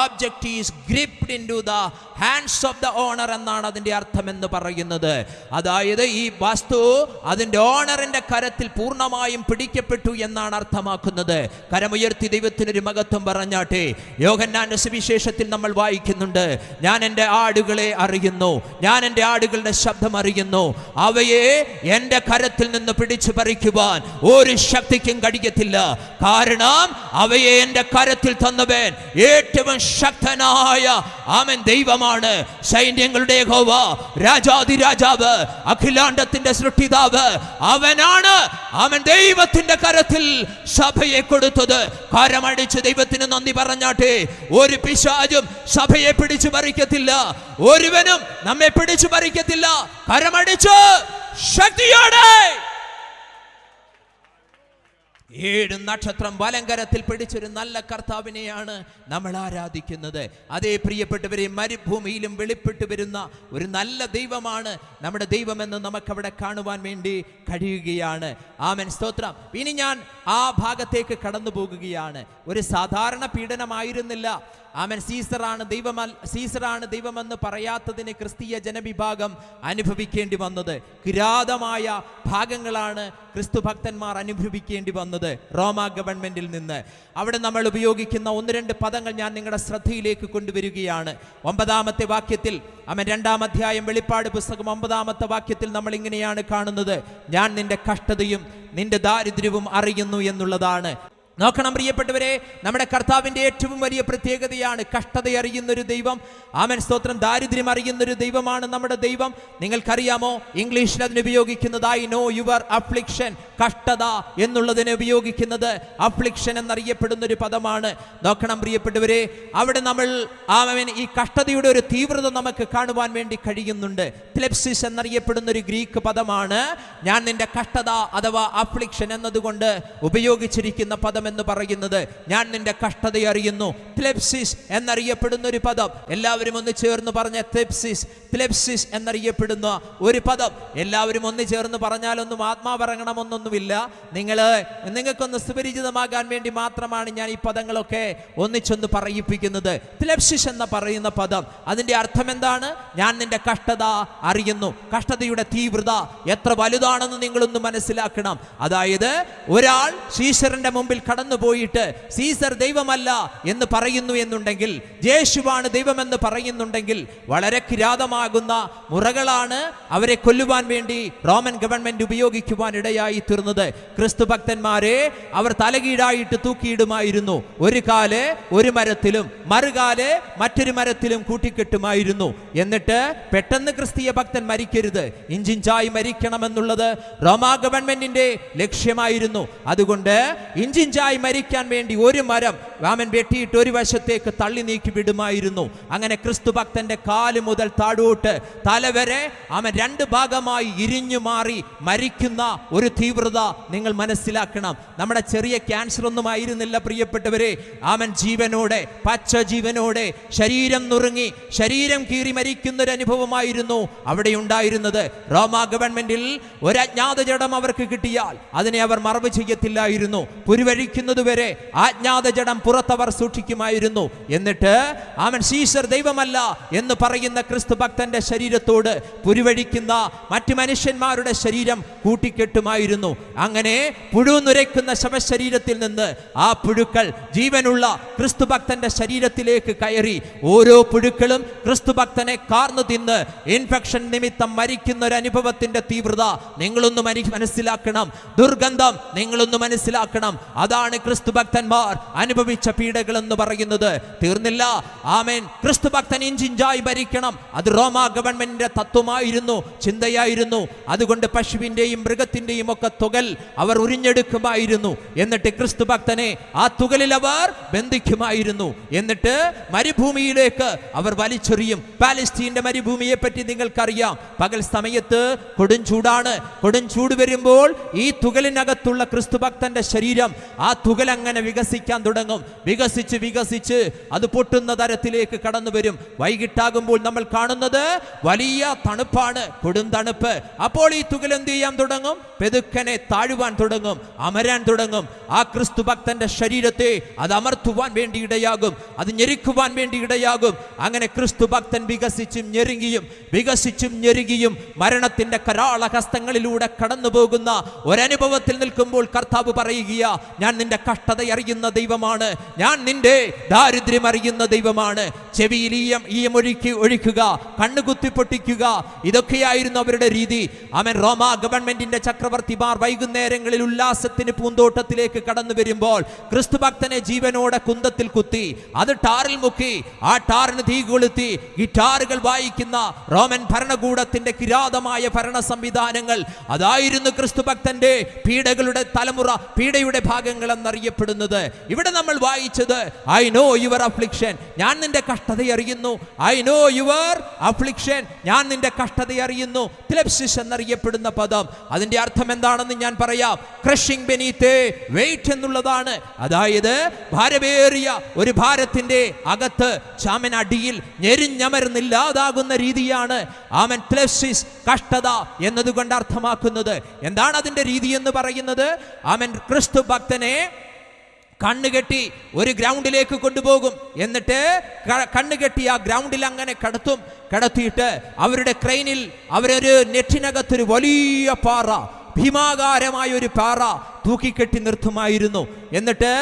object is gripped into the hands of the owner എന്നാണ് അതിന്റെ അർത്ഥം എന്ന് പറയുന്നത്. അതായത് ഈ വസ്തു അതിന്റെ ഓണറിന്റെ കരത്തിൽ പൂർണ്ണമായും പിടിക്കപ്പെട്ടു എന്നാണ് അർത്ഥമാക്കുന്നത്. കരമുയർത്തി ദൈവത്തിനൊരു മഹത്വം പറഞ്ഞാട്ടെ. യോഹന്നാന്റെ സുവിശേഷത്തിൽ നമ്മൾ വായിക്കുന്നുണ്ട്: ഞാൻ എൻ്റെ ആടുകളെ അറിയുന്നു, ഞാൻ എൻ്റെ ആടുകളുടെ ശബ്ദം അറിയുന്നു, അവയെ എൻ്റെ കരത്തിൽ നിന്ന് പിടിച്ചു പറിക്കുവാൻ ഒരു ശക്തിക്കും കഴിയത്തില്ല. കാരണം അവയെ എൻ്റെ കരത്തിൽ തന്നവൻ ഏറ്റവും ശക്തനായ ദൈവമാണ്. സൈന്യങ്ങളുടെ യഹോവ, രാജാതിരാജാവ്, അഖിലാണ്ടത്തിന്റെ സൃഷ്ടിതാവ് അവനാണ്. ദൈവത്തിന്റെ കരത്തിൽ സഭയെ കൊടുത്തത്. കരമടിച്ച് ദൈവത്തിന് നന്ദി പറഞ്ഞാട്ടെ. ഒരു പിശാചും സഭയെ പിടിച്ചു പറിക്കത്തില്ല, ഒരുവനും നമ്മെ പിടിച്ചു പറിക്കത്തില്ല. കരമടിച്ച് ശക്തിയോടെ 7 നക്ഷത്രം വലങ്കരത്തിൽ പിടിച്ചൊരു നല്ല കർത്താവിനെയാണ് നമ്മൾ ആരാധിക്കുന്നത്. അതേ പ്രിയപ്പെട്ടവരെ, മരുഭൂമിയിലും വെളിപ്പെട്ടു വരുന്ന ഒരു നല്ല ദൈവമാണ് നമ്മുടെ ദൈവമെന്ന് നമുക്കവിടെ കാണുവാൻ വേണ്ടി കഴിയുകയാണ്. സ്തോത്രം. ഇനി ഞാൻ ആ ഭാഗത്തേക്ക് കടന്നു പോകുകയാണ്. ഒരു സാധാരണ പീഡനമായിരുന്നില്ല. സീസറാണ് ദൈവമെന്ന് പറയാത്തതിന് ക്രിസ്തീയ ജനവിഭാഗം അനുഭവിക്കേണ്ടി വന്നത്. കിരാതമായ ഭാഗങ്ങളാണ് ക്രിസ്തു ഭക്തന്മാർ അനുഭവിക്കേണ്ടി വന്നത് റോമ ഗവൺമെന്റിൽ നിന്ന്. അവിടെ നമ്മൾ ഉപയോഗിക്കുന്ന 1-2 പദങ്ങൾ ഞാൻ നിങ്ങളുടെ ശ്രദ്ധയിലേക്ക് കൊണ്ടുവരികയാണ്. 9-ാമത്തെ വാക്യത്തിൽ, 2-ാം അധ്യായം വെളിപ്പാട് പുസ്തകം 9-ാമത്തെ വാക്യത്തിൽ നമ്മൾ ഇങ്ങനെയാണ് കാണുന്നത്: ഞാൻ നിന്റെ കഷ്ടതയും നിന്റെ ദാരിദ്ര്യവും അറിയുന്നു എന്നുള്ളതാണ്. നോക്കണം പ്രിയപ്പെട്ടവരെ, നമ്മുടെ കർത്താവിൻ്റെ ഏറ്റവും വലിയ പ്രത്യേകതയാണ് കഷ്ടത അറിയുന്നൊരു ദൈവം. ആമേൻ, സ്തോത്രം. ദാരിദ്ര്യം അറിയുന്നൊരു ദൈവമാണ് നമ്മുടെ ദൈവം. നിങ്ങൾക്കറിയാമോ, ഇംഗ്ലീഷിൽ അതിന് ഉപയോഗിക്കുന്നത് ഐ നോ യുവർ അഫ്ലിക്ഷൻ. കഷ്ടത എന്നുള്ളതിനെ ഉപയോഗിക്കുന്നത് അഫ്ലിക്ഷൻ എന്നറിയപ്പെടുന്ന ഒരു പദമാണ്. നോക്കണം പ്രിയപ്പെട്ടവരെ, അവിടെ നമ്മൾ ഈ കഷ്ടതയുടെ ഒരു തീവ്രത നമുക്ക് കാണുവാൻ വേണ്ടി കഴിയുന്നുണ്ട്. പ്ലെപ്സിസ് എന്നറിയപ്പെടുന്ന ഒരു ഗ്രീക്ക് പദമാണ് ഞാൻ നിന്റെ കഷ്ടത അഥവാ അഫ്ലിക്ഷൻ എന്നതുകൊണ്ട് ഉപയോഗിച്ചിരിക്കുന്ന പദം എന്ന് പറയുന്നത്. ഞാൻ നിന്റെ കഷ്ടത അറിയുന്നു. പ്ലെപ്സിസ് എന്നറിയപ്പെടുന്ന ഒരു പദം, എല്ലാവരും ഒന്ന് ചേർന്ന് പറഞ്ഞ പ്ലെപ്സിസ്. പ്ലെപ്സിസ് എന്നറിയപ്പെടുന്ന ഒരു പദം എല്ലാവരും ഒന്ന് ചേർന്ന് പറഞ്ഞാലൊന്നും ആത്മാവറങ്ങണമെന്നൊന്നുമില്ല. നിങ്ങൾക്കൊന്ന് സുപരിചിതമാകാൻ വേണ്ടി മാത്രമാണ് ഞാൻ ഈ പദങ്ങളൊക്കെ ഒന്നിച്ചൊന്ന് പറയിപ്പിക്കുന്നത്. പ്ലെപ്സിസ് എന്ന് പറയുന്ന പദം, അതിന്റെ അർത്ഥം എന്താണ്? ഞാൻ നിന്റെ കഷ്ടത അറിയുന്നു. കഷ്ടതയുടെ തീവ്രത എത്ര വലുതാണെന്ന് നിങ്ങളൊന്ന് മനസ്സിലാക്കണം. അതായത് ഒരാൾ സീസറിന്റെ മുമ്പിൽ കടന്നുപോയിട്ട് സീസർ ദൈവമല്ല എന്ന് പറയുന്നു എന്നുണ്ടെങ്കിൽ, യേശുവാണ് ദൈവമെന്ന് പറയുന്നുണ്ടെങ്കിൽ, വളരെ കിരാതമാകുന്ന മുറകളാണ് അവരെ കൊല്ലുവാൻ വേണ്ടി റോമൻ ഗവൺമെന്റ് ഉപയോഗിക്കുവാൻ ഇടയായി തീർന്നത്. ക്രിസ്തു ഭക്തന്മാരെ അവർ തലകീഴായിട്ട് തൂക്കിയിടുമായിരുന്നു. ഒരു കാല് ഒരു മരത്തിലും മറുകാല് മറ്റൊരു മരത്തിലും കൂട്ടിക്കെട്ടുമായിരുന്നു. എന്നിട്ട് പെട്ടെന്ന് ക്രിസ്തീയ ഭക്തൻ മരിക്കരുത്, ഇഞ്ചിഞ്ചായി മരിക്കണമെന്നുള്ളത് റോമാ ഗവൺമെന്റിന്റെ ലക്ഷ്യമായിരുന്നു. അതുകൊണ്ട് ഇഞ്ചിഞ്ചായി മരിക്കാൻ വേണ്ടി ഒരു മരം വെട്ടിയിട്ട് ഒരു വശത്തേക്ക് തള്ളി നീക്കി വിടുമായിരുന്നു. അങ്ങനെ ക്രിസ്തു ഭക്തന്റെ കാല് മുതൽ താഴോട്ട് തലവരെ 2 ഭാഗമായി ഇരിഞ്ഞു മാറി മരിക്കുന്ന ഒരു തീവ്രത നിങ്ങൾ മനസ്സിലാക്കണം. നമ്മുടെ ചെറിയ ക്യാൻസർ ഒന്നും ആയിരുന്നില്ല പ്രിയപ്പെട്ടവരെ. ജീവനോടെ, പച്ച ജീവനോടെ, ശരീരം നുറുങ്ങി ശരീരം കീറി മരിക്കുന്ന ഒരു അനുഭവമായിരുന്നു അവിടെ ഉണ്ടായിരുന്നത്. റോമാ ഗവൺമെന്റിൽ ഒരു അജ്ഞാത ജഡം അവർക്ക് കിട്ടിയാൽ അതിനെ അവർ മറവ് ചെയ്യത്തില്ലായിരുന്നു. പുരുവഴിക്കുന്നതുവരെ അജ്ഞാത ജഡം പുറത്തവർ സൂക്ഷിക്കുമായിരുന്നു. എന്നിട്ട് സീസർ ദൈവമല്ല എന്ന് പറയുന്ന ക്രിസ്തു ഭക്തന്റെ ശരീരത്തോട് പുരുവഴിക്കുന്ന മറ്റു മനുഷ്യന്മാരുടെ ശരീരം കൂട്ടിക്കെട്ടുമായിരുന്നു. അങ്ങനെ പുഴു നുരയ്ക്കുന്ന ശവശരീരത്തിൽ നിന്ന് ആ പുഴുക്കൾ ജീവനുള്ള ക്രിസ്തു ഭക്തന്റെ ശരീരത്തിലേക്ക് കയറി ഓരോ പുഴുക്കളും ക്രിസ്തു ഭക്തനെ കാർന്നു തിന്ന് ഇൻഫെക്ഷൻ നിമിത്തം മരിക്കുന്ന ഒരു അനുഭവത്തിന്റെ തീവ്രത നിങ്ങളൊന്ന് മനസ്സിലാക്കണം. ദുർഗന്ധം നിങ്ങളൊന്ന് മനസ്സിലാക്കണം. അതാണ് ക്രിസ്തു ഭക്തന്മാർ അനുഭവിച്ച പീഡകൾ എന്ന് പറയുന്നത്. തീർന്നില്ല. ആമേൻ. ക്രിസ്തു ഭക്തൻ ഇഞ്ചിഞ്ചായി ഭരിക്കണം. അത് റോമാ ഗവൺമെന്റിന്റെ തത്വമായിരുന്നു, ചിന്തയായിരുന്നു. അതുകൊണ്ട് പശുവിന്റെയും മൃഗത്തിന്റെയും ഒക്കെ തുകൽ അവർ ഉരിഞ്ഞെടുക്കുമായിരുന്നു. എന്നിട്ട് ക്രിസ്തു ഭക്തനെ ആ തുകലിൽ അവർ ബന്ധിക്കുമായിരുന്നു. എന്നിട്ട് മരുഭൂമിയിലേക്ക് അവർ വലിച്ചെറിയും. പാലസ്തീന്റെ മരുഭൂമിയെ പറ്റി നിങ്ങൾക്കറിയാം. പകൽ സമയത്ത് കൊടും ചൂടാണ്. കൊടും ചൂട് വരുമ്പോൾ ഈ തുകലിനകത്തുള്ള ക്രിസ്തു ഭക്തന്റെ ശരീരം ആ തുകൽ അങ്ങനെ വികസിക്കാൻ തുടങ്ങും. വികസിച്ച് അത് പൊട്ടുന്ന തരത്തിലേക്ക് കടന്നു വരും. വൈകിട്ടാകുമ്പോൾ നമ്മൾ കാണുന്നത് വലിയ തണുപ്പാണ്, കൊടും തണുപ്പ്. അപ്പോൾ ഈ തുകൽ എന്ത് ചെയ്യാൻ തുടങ്ങും? പെതുക്കനെ താഴുവാൻ തുടങ്ങും, അമരാൻ തുടങ്ങും. ആ ക്രിസ്തു ഭക്തന്റെ ശരീരത്തെ അത് അമർത്തുവാൻ വേണ്ടി ഇടയാകും, അത് ഞെരുക്കുവാൻ വേണ്ടി ഇടയാകും. അങ്ങനെ ക്രിസ്തു ഭക്തൻ വികസിച്ചും ഞെരുകിയും മരണത്തിന്റെ കരാള ഹസ്തങ്ങളിലൂടെ കടന്നു പോകുന്ന ഒരനുഭവത്തിൽ നിൽക്കുമ്പോൾ കർത്താവ് പറയുകയാ, ഞാൻ നിന്റെ കഷ്ടത അറിയുന്ന ദൈവമാണ്, ഞാൻ നിന്റെ ദാരിദ്ര്യം അറിയുന്ന ദൈവമാണ്. ചെവിയിൽ ഈയം ഒഴിക്കുക, കണ്ണുകുത്തി പൊട്ടിക്കുക, ഇതൊക്കെയായിരുന്നു അവരുടെ രീതി. റോമാ ഗവൺമെന്റിന്റെ ചക്രവർത്തിമാർ വൈകുന്നേരങ്ങളിൽ ഉല്ലാസത്തിന് പൂന്തോട്ടത്തിലേക്ക് കടന്നു വരുമ്പോൾ ക്രിസ്തു ഭക്തനെ ജീവനോടെ കുന്തത്തിൽ കുത്തി അത് ടാറിൽ മുക്കി ആ ടാറിന് തീ കൊളുത്തി ഗിറ്റാറുകൾ വായിക്കുന്ന റോമൻ ഭരണകൂടത്തിന്റെ കിരാതമായ ഭരണ സംവിധാനങ്ങൾ, അതായിരുന്നു ക്രിസ്തു ഭക്തന്റെ പീഡകളുടെ തലമുറ, പീഡയുടെ ഭാഗങ്ങൾ എന്നറിയപ്പെടുന്നത്. ഇവിടെ നമ്മൾ വായിച്ചത് ഐ നോ യുവർ അഫ്ലിക്ഷൻ, ഞാൻ നിന്റെ കഷ്ടത അറിയുന്നു. ഐ നോ യുവർ അഫ്ലിക്ഷൻ, ഞാൻ നിന്റെ കഷ്ടത അറിയുന്നു. പ്ലെപ്സിസ് എന്നറിയപ്പെടുന്ന പദം, അതിന്റെ അർത്ഥം എന്താണെന്ന് ഞാൻ പറയാം. ക്രഷിംഗ് ബെനീത്ത് വെയിറ്റ് എന്നുള്ളതാണ്. അതായത് ഭാരമേറിയ ഒരു ഭാരത്തിന്റെ അകത്ത് അടിയിൽ ഞെരിഞ്ഞമർന്നില്ലാതാകുന്ന രീതിയാണ് പ്ലെപ്സിസ്, കഷ്ടത എന്നതുകൊണ്ട് അർത്ഥമാക്കുന്നത്. എന്താണ് അതിന്റെ രീതി എന്ന് പറയുന്നത്? ക്രിസ്തു ഭക്തനെ കണ്ണുകെട്ടി ഒരു ഗ്രൗണ്ടിലേക്ക് കൊണ്ടുപോകും. എന്നിട്ട് കണ്ണുകെട്ടി ആ ഗ്രൗണ്ടിൽ അങ്ങനെ കടത്തിയിട്ട് അവരുടെ ക്രെയിനിൽ അവരൊരു നെറ്റിനകത്തൊരു വലിയ പാറ ഭീമാകാരമായ ഒരു പാറ തൂക്കിക്കെട്ടി നിർത്തുമായിരുന്നു. എന്നിട്ട്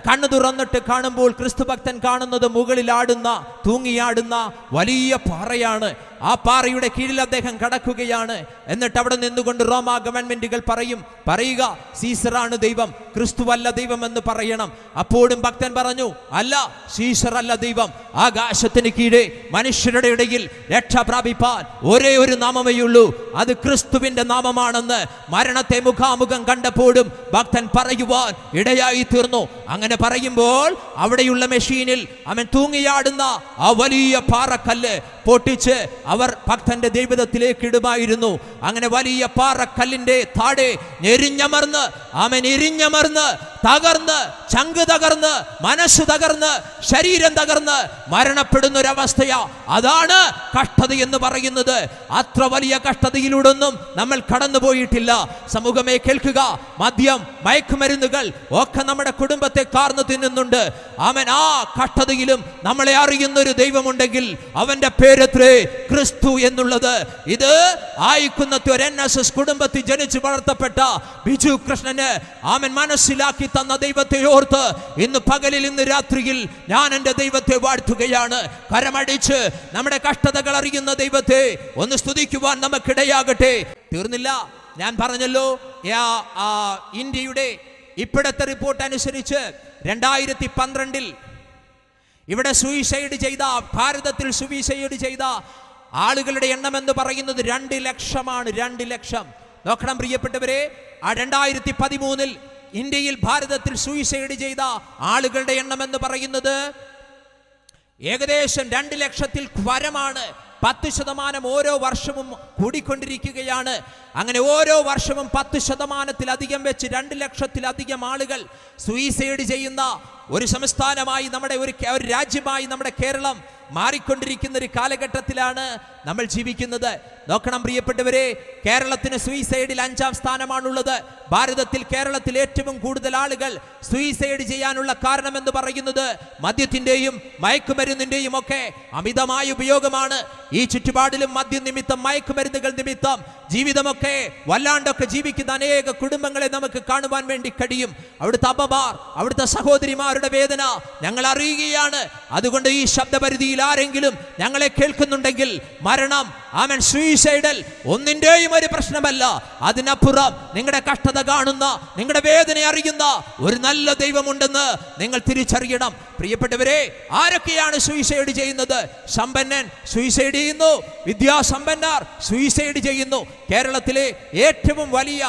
കണ്ണു തുറന്നിട്ട് കാണുമ്പോൾ ക്രിസ്തുഭക്തൻ കാണുന്നത് മുകളിലാടുന്ന തൂങ്ങിയാടുന്ന വലിയ പാറയാണ്. ആ പാറയുടെ കീഴിൽ അദ്ദേഹം കടക്കുകയാണ്. എന്നിട്ട് അവിടെ നിന്നുകൊണ്ട് റോമാ ഗവൺമെന്റുകൾ പറയുക സീസറാണ് ദൈവം, ക്രിസ്തുവല്ല ദൈവം എന്ന് പറയണം. അപ്പോഴും ഭക്തൻ പറഞ്ഞു, അല്ല, സീസറല്ല ദൈവം. ആകാശത്തിന് കീഴെ മനുഷ്യരുടെ ഇടയിൽ രക്ഷ പ്രാപിപ്പാൻ ഒരേ ഒരു നാമമേയുള്ളൂ, അത് ക്രിസ്തുവിന്റെ നാമമാണെന്ന് മരണത്തെ മുഖാമുഖം കണ്ടപ്പോഴും ഭക്തൻ പറയുവാൻ ഇടയായി തീർന്നു. അങ്ങനെ പറയുമ്പോൾ അവിടെയുള്ള മെഷീനിൽ അവൻ തൂങ്ങിയാടുന്ന ആ വലിയ പാറക്കല്ല് പൊട്ടിച്ച് അവർ ഭക്തന്റെ ദൈവത്തിലേക്ക് ഇടുമായിരുന്നു. അങ്ങനെ വലിയ പാറക്കല്ലിന്റെ താഴെ ഞെരിഞ്ഞമർന്ന് അവൻ ഇരിഞ്ഞമർന്ന് തകർന്ന് ചങ്ക് തകർന്ന് മനസ്സ് തകർന്ന് ശരീരം തകർന്ന് മരണപ്പെടുന്ന ഒരവസ്ഥയാ. അതാണ് കഷ്ടത എന്ന് പറയുന്നത്. അത്ര വലിയ കഷ്ടതയിലൂടൊന്നും നമ്മൾ കടന്നുപോയിട്ടില്ല. സമൂഹമേ കേൾക്കുക, മദ്യം, മയക്കുമരുന്നുകൾ ഒക്കെ നമ്മുടെ കുടുംബത്തെ കാർന്നു തിന്നുന്നുണ്ട്. അവൻ ആ കഷ്ടതയിലും നമ്മളെ അറിയുന്ന ഒരു ദൈവമുണ്ടെങ്കിൽ അവന്റെ പേരത്രേ ക്രിസ്തു എന്നുള്ളത്. ഇത് ആയിക്കുന്നത്തെ ഒരു NSS കുടുംബത്തിൽ ജനിച്ചു വളർത്തപ്പെട്ട ബിജു കൃഷ്ണന് അവൻ മനസ്സിലാക്കി തന്ന ദൈവത്തെ ഓർത്ത് ഇന്ന് പകലിൽ ഇന്ന് രാത്രിയിൽ ഞാൻ എൻ്റെ ദൈവത്തെ വാഴ്ത്തുകയാണ്. കരമടിച്ച് നമ്മുടെ കഷ്ടതകൾ അറിയുന്ന ദൈവത്തെ ഒന്ന് സ്തുതിക്കുവാൻ നമുക്കിടയാകട്ടെ. തീർന്നില്ല, ഞാൻ പറഞ്ഞല്ലോ, ഇന്ത്യയുടെ ഇപ്പോഴത്തെ റിപ്പോർട്ട് അനുസരിച്ച് 2012 ഇവിടെ സൂയിസൈഡ് ചെയ്ത, ഭാരതത്തിൽ സൂയിസൈഡ് ചെയ്ത ആളുകളുടെ എണ്ണം എന്ന് പറയുന്നത് 2 ലക്ഷമാണ്. 2 ലക്ഷം. നോക്കണം പ്രിയപ്പെട്ടവരെ, ആ 2013 ഇന്ത്യയിൽ ഭാരതത്തിൽ സൂയിസൈഡ് ചെയ്ത ആളുകളുടെ എണ്ണം എന്ന് പറയുന്നത് ഏകദേശം 2 ലക്ഷത്തിൽ പരമാണ്. 10% ഓരോ വർഷവും കൂടിക്കൊണ്ടിരിക്കുകയാണ്. അങ്ങനെ ഓരോ വർഷവും 10%-ലധികം വെച്ച് 2 ലക്ഷത്തിലധികം ആളുകൾ സൂയിസൈഡ് ചെയ്യുന്ന ഒരു സംസ്ഥാനമായി, നമ്മുടെ ഒരു രാജ്യമായി നമ്മുടെ കേരളം മാറിക്കൊണ്ടിരിക്കുന്ന ഒരു കാലഘട്ടത്തിലാണ് നമ്മൾ ജീവിക്കുന്നത്. നോക്കണം പ്രിയപ്പെട്ടവരെ, കേരളത്തിന് സൂയിസൈഡിൽ 5ാം സ്ഥാനമാണുള്ളത്. ഭാരതത്തിൽ കേരളത്തിൽ ഏറ്റവും കൂടുതൽ ആളുകൾ സൂയിസൈഡ് ചെയ്യാനുള്ള കാരണം എന്ന് പറയുന്നത് മദ്യത്തിന്റെയും മയക്കുമരുന്നിന്റെയും ഒക്കെ അമിതമായ ഉപയോഗമാണ്. ഈ ചുറ്റുപാടിലും മദ്യം നിമിത്തം, മയക്കുമരുന്നുകൾ നിമിത്തം ജീവിതമൊക്കെ വല്ലാണ്ടൊക്കെ ജീവിക്കുന്ന അനേക കുടുംബങ്ങളെ നമുക്ക് കാണുവാൻ വേണ്ടി കഴിയും. അവിടുത്തെ അമ്മമാർ, അവിടുത്തെ സഹോദരിമാരുടെ വേദന ഞങ്ങൾ അറിയുകയാണ്. അതുകൊണ്ട് ഈ ശബ്ദപരിധിയിൽ ആരെങ്കിലും ഞങ്ങളെ കേൾക്കുന്നുണ്ടെങ്കിൽ മരണം, ആമൻ, സൂയിസൈഡൽ ഒന്നിന്റെയും ഒരു പ്രശ്നമല്ല. അതിനപ്പുറം നിങ്ങളുടെ കഷ്ടത കാണുന്ന, നിങ്ങളുടെ വേദന അറിയുന്ന ഒരു നല്ല ദൈവമുണ്ടെന്ന് നിങ്ങൾ തിരിച്ചറിയണം. പ്രിയപ്പെട്ടവരെ, ആരൊക്കെയാണ് സൂയിസൈഡ് ചെയ്യുന്നത്? സമ്പന്നൻ സൂയിസൈഡ് ചെയ്യുന്നു, വിദ്യാസമ്പന്നർ സൂയിസൈഡ് ചെയ്യുന്നു. കേരളത്തിലെ ഏറ്റവും വലിയ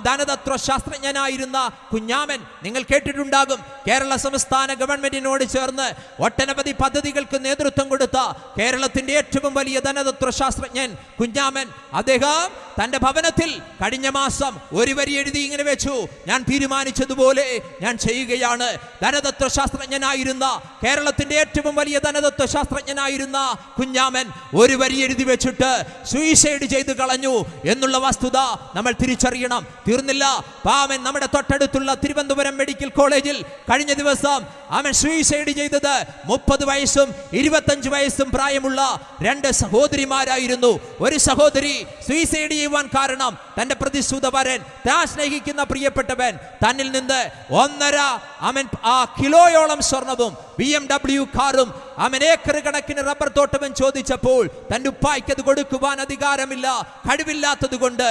ധനതത്വ ശാസ്ത്രജ്ഞനായിരുന്ന കുഞ്ഞാമൻ നിങ്ങൾ കേട്ടിട്ടുണ്ടാകും. കേരള സംസ്ഥാന ഗവൺമെന്റിനോട് ചേർന്ന് ഒട്ടനവധി പദ്ധതികൾക്ക് നേതൃത്വം കൊടുത്ത കേരളത്തിന്റെ ഏറ്റവും വലിയ ധനതത്വ ശാസ്ത്രജ്ഞൻ കുഞ്ഞാമൻ, അദ്ദേഹം തന്റെ ഭവനത്തിൽ കഴിഞ്ഞ മാസം ഒരു വരി എഴുതി ഇങ്ങനെ വെച്ചു: ഞാൻ തീരുമാനിച്ചതുപോലെ ഞാൻ ചെയ്യുകയാണ്. ധനതത്വ ശാസ്ത്രജ്ഞനായിരുന്ന, കേരളത്തിന്റെ ഏറ്റവും വലിയ ധനതത്വ ശാസ്ത്രജ്ഞനായിരുന്ന കുഞ്ഞാമൻ ഒരു വരി എഴുതി വെച്ചിട്ട് സൂയിസൈഡ് ചെയ്ത് കളഞ്ഞു എന്നുള്ള വസ്തുത നമ്മൾ തിരിച്ചറിയണം. തീർന്നില്ല, പാമൻ നമ്മുടെ തൊട്ടടുത്തുള്ള തിരുവനന്തപുരം മെഡിക്കൽ കോളേജിൽ കഴിഞ്ഞ ദിവസം അവൻ സൂയിസൈഡ് ചെയ്തത് 30 വയസ്സും 25 വയസ്സും പ്രായമുള്ള 2 സഹോദരിമാരായിരുന്നു. ഒരു സഹോദരി സൂയിസൈഡ് ചെയ്യുവാൻ കാരണം തന്റെ പ്രതിസൂത വരൻ, താൻ സ്നേഹിക്കുന്ന പ്രിയപ്പെട്ടവൻ തന്നിൽ നിന്ന് 1.5 കിലോയോളം സ്വർണവും BMW കാറും ഏക്കർ കണക്കിന് റബ്ബർ തോട്ടവും ചോദിച്ചപ്പോൾ തന്റെ ഉപ്പായ്ക്ക് അത് കൊടുക്കുവാൻ അധികാരമില്ല, കഴിവില്ലാത്തത് കൊണ്ട്,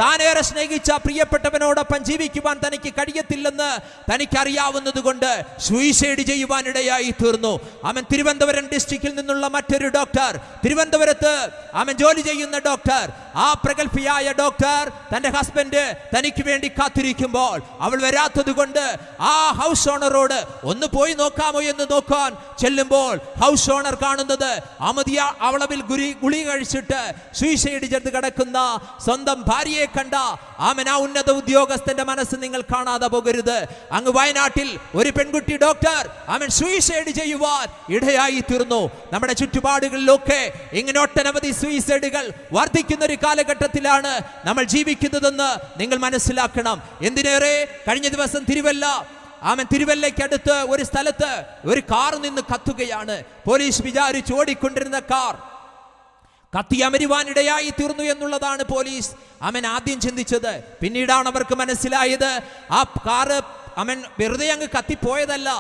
താനേറെ സ്നേഹിച്ച പ്രിയപ്പെട്ടവനോടൊപ്പം ജീവിക്കുവാൻ തനിക്ക് കഴിയത്തില്ലെന്ന് തനിക്കറിയാവുന്നത് കൊണ്ട് സൂയിസൈഡ് ചെയ്യുവാനിടയായി തീർന്നു. തിരുവനന്തപുരം ഡിസ്ട്രിക്റ്റിൽ നിന്നുള്ള മറ്റൊരു ഡോക്ടർ, തിരുവനന്തപുരത്ത് ജോലി ചെയ്യുന്ന ഡോക്ടർ, ആ പ്രഗത്ഭയായ ഡോക്ടർ തന്റെ ഹസ്ബൻഡ് തനിക്ക് വേണ്ടി കാത്തിരിക്കുമ്പോൾ അവൾ വരാത്തത് കൊണ്ട് ആ ഹൗസ് ഓണറോട് ഒന്ന് പോയി നോക്കാമോ എന്ന് നോക്കാൻ ചെല്ലുമ്പോൾ ഹൗസ് ഓണർ കാണുന്നത് അമതിയ അളവിൽ ഗുളി കഴിച്ചിട്ട് സൂയിസൈഡ് ചെയ്ത് കിടക്കുന്ന സ്വന്തം ഭാര്യയെ കണ്ട ആ ഉന്നത ഉദ്യോഗസ്ഥന്റെ മനസ്സ് നിങ്ങൾ കാണാതെ പോകരുത്. അങ്ങ് വയനാട്ടിൽ ഒരു പെൺകുട്ടി ഡോക്ടർ സൂയിസൈഡ് ചെയ്യുവാൻ ഇടയായി തീർന്നു. നമ്മുടെ ചുറ്റുപാടുകളിലൊക്കെ ഇങ്ങനെ ഒട്ടനവധി സൂയിസൈഡുകൾ വർദ്ധിക്കുന്ന ഒരു കാലഘട്ടത്തിലാണ് നമ്മൾ ജീവിക്കുന്നതെന്ന് നിങ്ങൾ മനസ്സിലാക്കണം. എന്തിനേറെ, കഴിഞ്ഞ ദിവസം തിരുവല്ലയ്ക്കടുത്ത് ഒരു സ്ഥലത്ത് ഒരു കാർ നിന്ന് കത്തുകയാണ്. പോലീസ് വിചാരിച്ച് ഓടിക്കൊണ്ടിരുന്ന കത്തി അമരുവാനിടയായി തീർന്നു എന്നുള്ളതാണ് പോലീസ് ആദ്യം ചിന്തിച്ചത്. പിന്നീടാണ് അവർക്ക് മനസ്സിലായത് ആ കാറ് വെറുതെ അങ്ങ് കത്തിപ്പോയതല്ല,